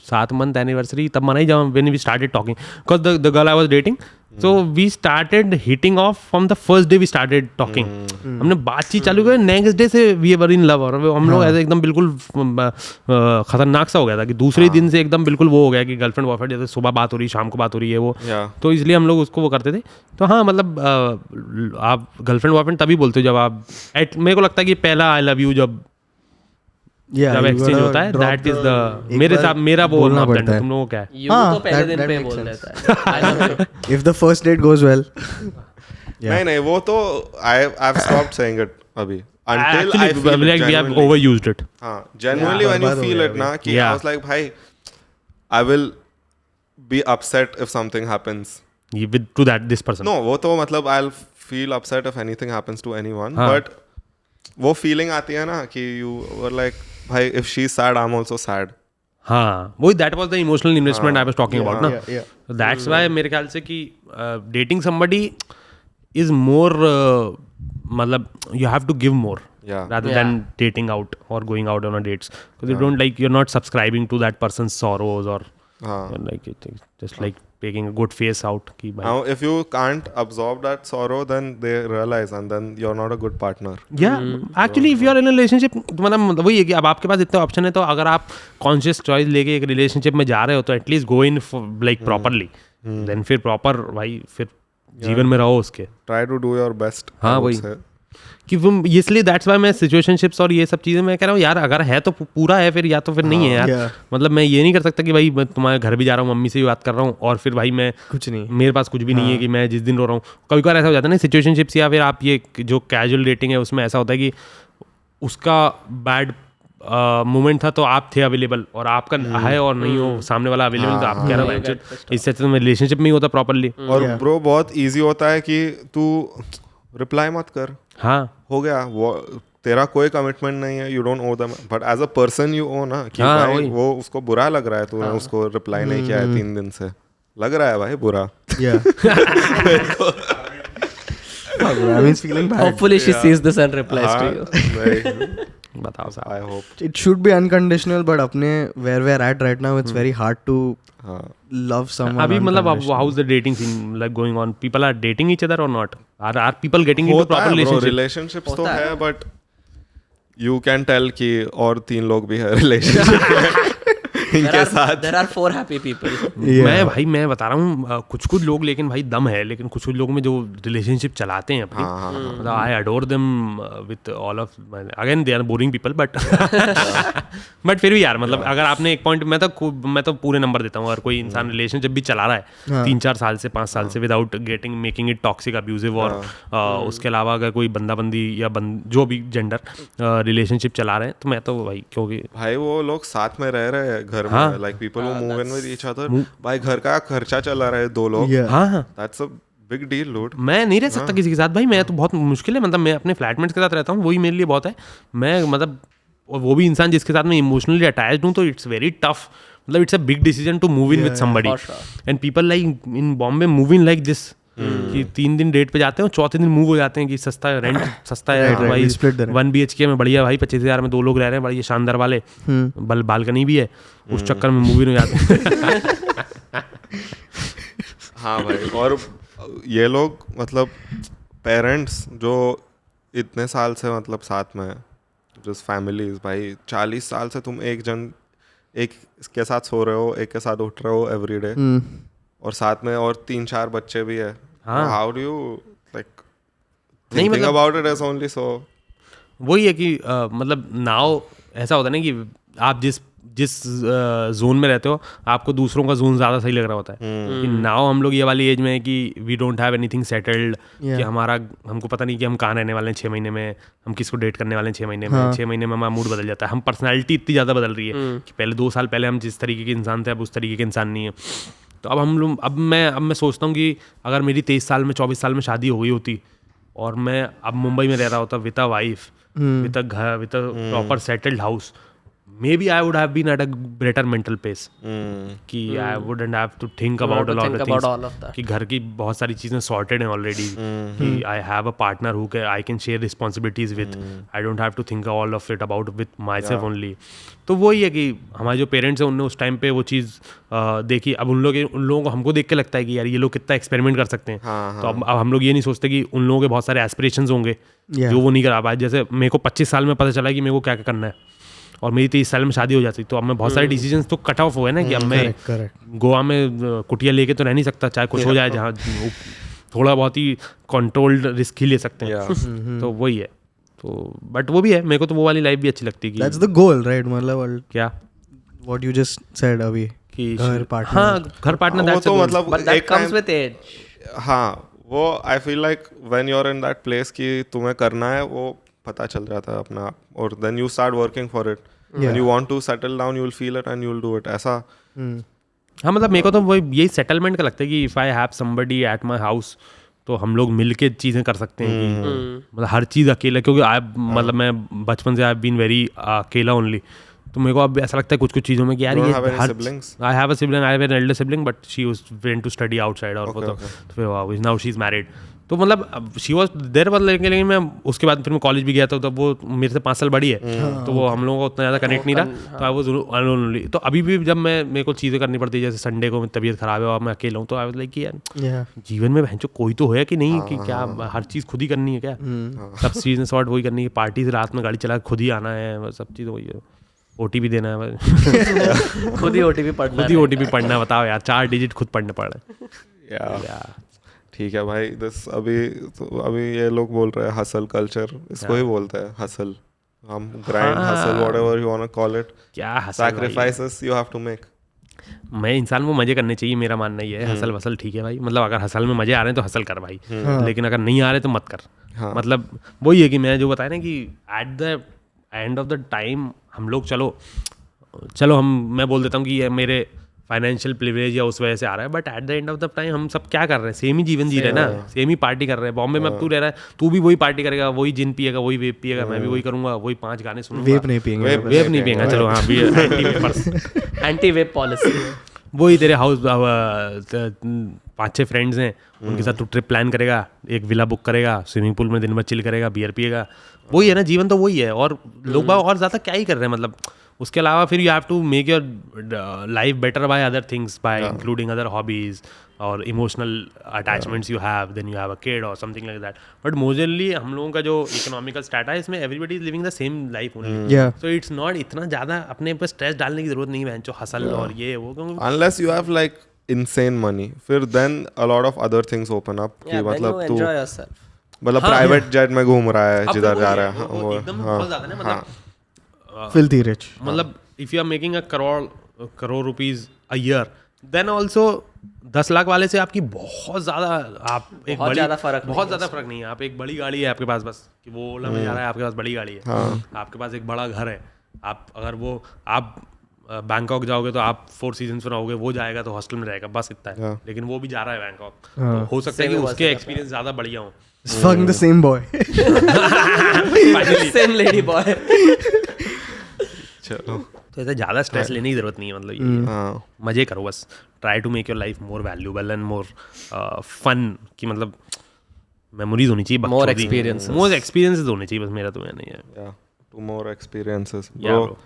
7 month एनिवर्सरी तब मनाई जब when we started talking, because the girl I was dating, so we started hitting off from the first day we started talking. हमने बातचीत चालू की, नेक्स्ट डे से वी वर इन लव, और हम लोग ऐसे एकदम बिल्कुल खतरनाक सा हो गया था कि दूसरे दिन से एकदम बिल्कुल वो हो गया कि गर्लफ्रेंड बॉयफ्रेंड, जैसे सुबह बात हो रही शाम को बात हो रही है वो। तो इसलिए हम लोग उसको वो करते थे। तो हाँ मतलब आप गर्लफ्रेंड बॉयफ्रेंड तभी बोलते हो जब आप मेरे को लगता है कि पहला आई लव यू जब एक्सचेंज होता है, दैट इज द मेरे साथ मेरा वो बोलना पड़ता है। तुम लोगों को क्या है? You तो पहले दिन पे बोल देता है I love you. If the first date goes well. नहीं वो तो I've stopped saying it अभी until I Actually, feel it like we have genuinely। overused it. हाँ genuinely when you बर्बाद हो feel गया it ना कि I was like भाई I will be upset if something happens। To this person. No वो तो मतलब I'll feel upset if anything happens to anyone, but वो feeling आती है ना कि you were like भाई if she's sad I'm also sad। हाँ वही that was the emotional investment I was talking about ना। yeah. दैट्स व्हाई मेरे ख्याल से कि डेटिंग समबडी इज मोर मतलब you have to give more rather than dating out or going out on a dates, because you don't like, you're not subscribing to that person's sorrows or you're like just like taking a good face out ki bhai. Now if you can't absorb that sorrow then they realize and then you're not a good partner। Yeah, actually if you are in a relationship मतलब वही है कि अब आपके पास इतने option है, तो अगर आप कॉन्शियस चॉइस लेके एक रिलेशनशिप में जा रहे हो तो at least go in like properly, then फिर प्रॉपर भाई फिर जीवन में रहो उसके। Try to do your best। हाँ वही कि इसलिए दैट्स वाई मैं सिचुएशनशिप्स और ये सब चीज़ें मैं कह रहा हूँ यार, अगर है तो पूरा है, फिर या तो फिर नहीं है यार। मतलब मैं ये नहीं कर सकता कि भाई मैं तुम्हारे घर भी जा रहा हूँ, मम्मी से भी बात कर रहा हूँ और फिर भाई मैं कुछ नहीं, मेरे पास कुछ भी नहीं है कि मैं जिस दिन रो रहा हूँ। कभी कभार ऐसा हो जाता है ना सिचुएशनशिप्स, या फिर आप ये जो कैजुअल डेटिंग है उसमें ऐसा होता है कि उसका बैड मोमेंट था तो आप थे अवेलेबल और आपका है और नहीं हो सामने वाला अवेलेबल, तो आप कह रहे हो इससे अच्छा तो मैं रिलेशनशिप में ही होता प्रॉपरली। और ब्रो बहुत ईजी होता है कि तू रिप्लाई मत कर, हाँ हो गया, वो तेरा कोई कमिटमेंट नहीं है, you don't owe them, but as a person you owe ना कि भाई वो उसको बुरा लग रहा है, तूने उसको रिप्लाई नहीं किया है 3 दिन से, लग रहा है भाई बुरा। I mean, feeling bad. Hopefully she sees this and replies to you। बताओ साहब। I hope It should be unconditional, but अपने where we're at right now, it's very hard to love someone। अभी मतलब how is the dating scene like going on? People are dating each other or not? Are people getting into proper relationship? relationships तो है, but you can tell कि और 3 लोग भी है relationship इनके साथ। There are 4 happy people। मैं बता रहा हूँ कुछ लोग, लेकिन भाई दम है, लेकिन कुछ लोग में जो रिलेशनशिप चलाते हैं अपनी, मतलब I adore them with all of, again they are boring people but फिर भी यार मतलब अगर आपने एक पॉइंट, मैं तो पूरे नंबर देता हूँ, अगर कोई इंसान रिलेशनशिप भी चला रहा है 3-4 साल से 5 साल से without making it toxic abusive, और उसके अलावा अगर कोई बंदी या जो भी जेंडर रिलेशनशिप चला रहे हैं, तो मैं तो भाई, क्योंकि भाई वो लोग साथ में रह रहे हैं घर में, like people who move in with each other, भाई घर का खर्चा चला रहा है 2 लोग, हाँ that's a big deal dude. मैं नहीं रह सकता किसी के साथ भाई, मैं तो बहुत मुश्किल है, मतलब मैं अपने फ्लैटमेट्स के साथ रहता हूँ, वही मेरे लिए बहुत है। मैं मतलब वो भी इंसान जिसके साथ मैं इमोशनली अटैच्ड हूँ, तो इट्स वेरी टफ मतलब it's a big decision to move in with somebody for sure. And people like in Bombay move in like this कि 3 दिन डेट पे जाते हैं, चौथे दिन मूव हो जाते हैं कि सस्ता रेंट सस्ता है तो भाई split the rent. 1 BHK में बढ़िया भाई 25,000 में 2 लोग रह रहे हैं, बढ़िया शानदार वाले, बालकनी भी है, उस चक्कर में मूव इन हो जाते हैं। हाँ भाई, और ये लोग मतलब पेरेंट्स जो इतने साल से मतलब साथ में, जिस फैमिलीज भाई 40 साल से तुम एक के साथ सो रहे हो, एक के साथ उठ रहे हो एवरी डे, और साथ में और 3-4 बच्चे भी है। How do you like thinking about it as only so? वही है कि मतलब नाउ ऐसा होता है ना कि आप जिस जोन में रहते हो आपको दूसरों का जोन ज़्यादा सही लग रहा होता है। कि नाउ हम लोग ये वाली एज में है कि we don't have anything settled, कि हमको पता नहीं कि हम कहाँ रहने वाले हैं 6 महीने में, हम किसको डेट करने वाले हैं 6 महीने में। 6 महीने में हमारा मूड बदल जाता है, हम पर्सनैलिटी इतनी ज़्यादा बदल रही है कि पहले 2 साल पहले हम जिस तरीके के इंसान थे अब उस तरीके के इंसान नहीं है। तो अब मैं सोचता हूँ कि अगर मेरी 23 साल में 24 साल में शादी हो गई होती और मैं अब मुंबई में रह रहा होता with a wife, with a घर, with a proper settled house, maybe I would have been at a better mental pace कि I wouldn't have to think about a lot of things कि घर की बहुत सारी चीज़ें sorted हैं already, कि I have a partner who I can share responsibilities with, I don't have to think all of it about with myself only। तो वही है कि हमारे जो पेरेंट्स हैं उनने उस टाइम पे वो चीज़ देखी। अब उन लोगों को हमको देख के लगता है कि यार ये लोग कितना एक्सपेरिमेंट कर सकते हैं। तो अब हम लोग ये नहीं सोचते कि उन लोगों के बहुत सारे एस्पिरेशंस होंगे जो वो नहीं करा पाए। जैसे मेरे को 25 साल में पता चला कि मेरे को क्या क्या करना है और मेरी 23 साल में शादी हो जाती, तो अब मैं बहुत सारे डिसीजंस तो कट ऑफ हुए ना कि अब मैं गोवा में कुटिया लेके तो रह नहीं सकता, चाहे कुछ हो जाए, जहाँ थोड़ा बहुत ही कंट्रोल्ड रिस्क ही ले सकते हैं। तो वही है। तो बट वो भी है, मेरे को तो वो वाली लाइफ भी अच्छी लगती है। दैट्स द गोल राइट, मतलब क्या व्हाट यू जस्ट सेड अभी कि घर पार्टनर। हाँ, घर पार्टनर वो तो मतलब एक कम्स विद एज। हाँ, वो I feel like when you are in that place कि तुम्हें करना है, वो पता चल जाता है अपना आप, और then you start working for it. When you want to settle down, you'll feel it and you'll do it. ऐसा हाँ, मतलब मेरे को तो वो यही सेटलमेंट का लगता है कि if I have somebody at my house तो हम लोग मिल के चीज़ें कर सकते हैं कि मतलब हर चीज़ अकेला, क्योंकि मतलब मैं बचपन से आई हैव बीन वेरी अकेला ओनली। तो मेरे को अब ऐसा लगता है कुछ चीज़ों में कि यार ये I have a sibling, I have an elder sibling but she went to study outside, और तो फिर नाउ शी इज़ मैरिड। तो मतलब शी वॉज देयर, लेकिन मैं उसके बाद फिर मैं कॉलेज भी गया था, तब वो मेरे से 5 साल बड़ी है, तो वो हम लोगों को उतना ज़्यादा कनेक्ट नहीं रहा। तो आई वॉज अलोनली। तो अभी भी जब मेरे को चीज़ें करनी पड़ती है, जैसे संडे को तबीयत खराब है और मैं अकेला हूँ, तो आई वाज लाइक कि यार जीवन में भैंचो कोई तो है कि नहीं, कि क्या हर चीज़ खुद ही करनी है क्या, सब चीज़ें सॉर्ट वही करनी है, पार्टी से रात में गाड़ी चला खुद ही आना है, सब चीज़ वही है, OTP देना है खुद ही OTP पढ़ना, बताओ यार 4 डिजिट खुद पढ़ने पड़ रहे। ठीक है भाई, अभी ये लोग बोल रहे हैं हसल कल्चर, इसको ही बोलते हैं हसल। हम grind, hustle, whatever you want to call it, क्या sacrifices you have to make. मैं इंसान को मजे करने चाहिए, मेरा मानना ये है। हसल वसल ठीक है भाई, मतलब अगर हसल में मजे आ रहे हैं तो हसल कर भाई, लेकिन अगर नहीं आ रहे तो मत कर। मतलब वही है कि मैं जो बताया ना कि at the end of the time हम लोग चलो मैं बोल देता हूँ कि ये मेरे फाइनेंशियल प्रिविलेज या उस वजह से आ रहा है, but at the end of the time हम सब क्या कर रहे हैं, सेम ही जीवन जी रहे हैं ना, सेम ही पार्टी कर रहे हैं। बॉम्बे में अब तू रह रहा है, तू भी वही पार्टी करेगा, वही जिन पिएगा, वही वेप पिएगा, मैं भी वही करूंगा, वही 5 गाने सुनूंगा। वेप नहीं पिएंगे, चलो हाँ, एंटी वेप पॉलिसी। वही तेरे हाउस 5-6 फ्रेंड्स हैं, उनके साथ तू ट्रिप प्लान करेगा, एक विला बुक करेगा, स्विमिंग पूल में दिन भर चिल करेगा, बियर पिएगा। वही है ना जीवन, तो वही है। और लोग और ज़्यादा क्या ही कर रहे हैं, मतलब उसके अलावा फिर you have to make your life better by other things, by including other hobbies और emotional attachments you have, then you have a kid और something like that. But mostly हम लोगों का जो इकोनॉमिकल स्टेटस है, इसमें everybody is living the same life only, so it's not इतना ज़्यादा अपने पर स्ट्रेस डालने की जरूरत नहीं है जो हसल और ये वो, unless you have like insane money, फिर then a lot of other things open up कि मतलब तू मतलब प्राइवेट जेट में घूम रहा है, जिधर जा रहा है, वो एकदम बहुत ज्यादा ना, मतलब filthy rich, मतलब if you are making a crore rupees a year, then also 10 lakh वाले से आपकी बहुत ज्यादा बहुत ज्यादा फर्क नहीं है। आप एक बड़ी गाड़ी है आपके पास, बस कि वो ओला में जा रहा है, आपके पास बड़ी गाड़ी है, आपके पास एक बड़ा घर है, आप बैंकॉक जाओगे तो आप 4 सीजन्स में रहोगे, वो जाएगा तो हॉस्टल में रहेगा, बस इतना है। लेकिन वो भी जा रहा है बैंकॉक, तो हो सकता है कि उसके एक्सपीरियंस ज्यादा बढ़िया हो। Fucking the same boy, same lady boy। चलो, तो ऐसे ज़्यादा स्ट्रेस लेने की ज़रूरत नहीं है, मतलब ये मज़े करो बस, try to make your life more valuable and more fun, कि मतलब मेमोरीज होनी चाहिए, More experiences. मोर एक्सपीरियंसेस होने चाहिए, बस मेरा तो नहीं है। Yeah, 2 more experiences. Yeah, Bro, bro.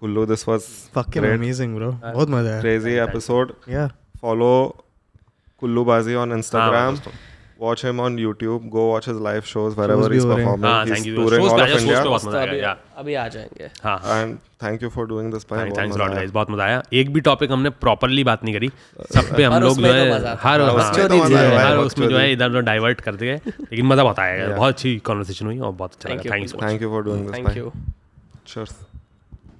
Kullu, this was fucking great. amazing bro, बहुत मजा आया। Crazy episode. Yeah, Follow Kullu Bazi on Instagram. दोस्तों। Watch him on YouTube. Go watch his live shows wherever भी he's हो रहे हैं। performing. हाँ, He's thank you. touring Shows all पे of आया, shows पे India. बहुत मजा आएगा, yeah. अभी आ जाएंगे। हाँ, And thank you for doing this. भाई, बहुत थैंक्स मजा लॉट आया। गाइस, बहुत मजा आया। एक भी टॉपिक हमने प्रॉपर्ली बात नहीं करी, सब पे हम हर लोग उसमें जो तो है मजा आता हर है। हाँ, उसमें तो मजा आया, हर भाई, उसमें जो है बकचोदी। इधर उधर डाइवर्ट कर दिए, लेकिन मजा बहुत आया, बहुत अच्छी कॉन्वर्सेशन हुई और बहुत अच्छा Thank लगा। you, thank you so much. Thank you for doing this. Thank bye. you. Cheers.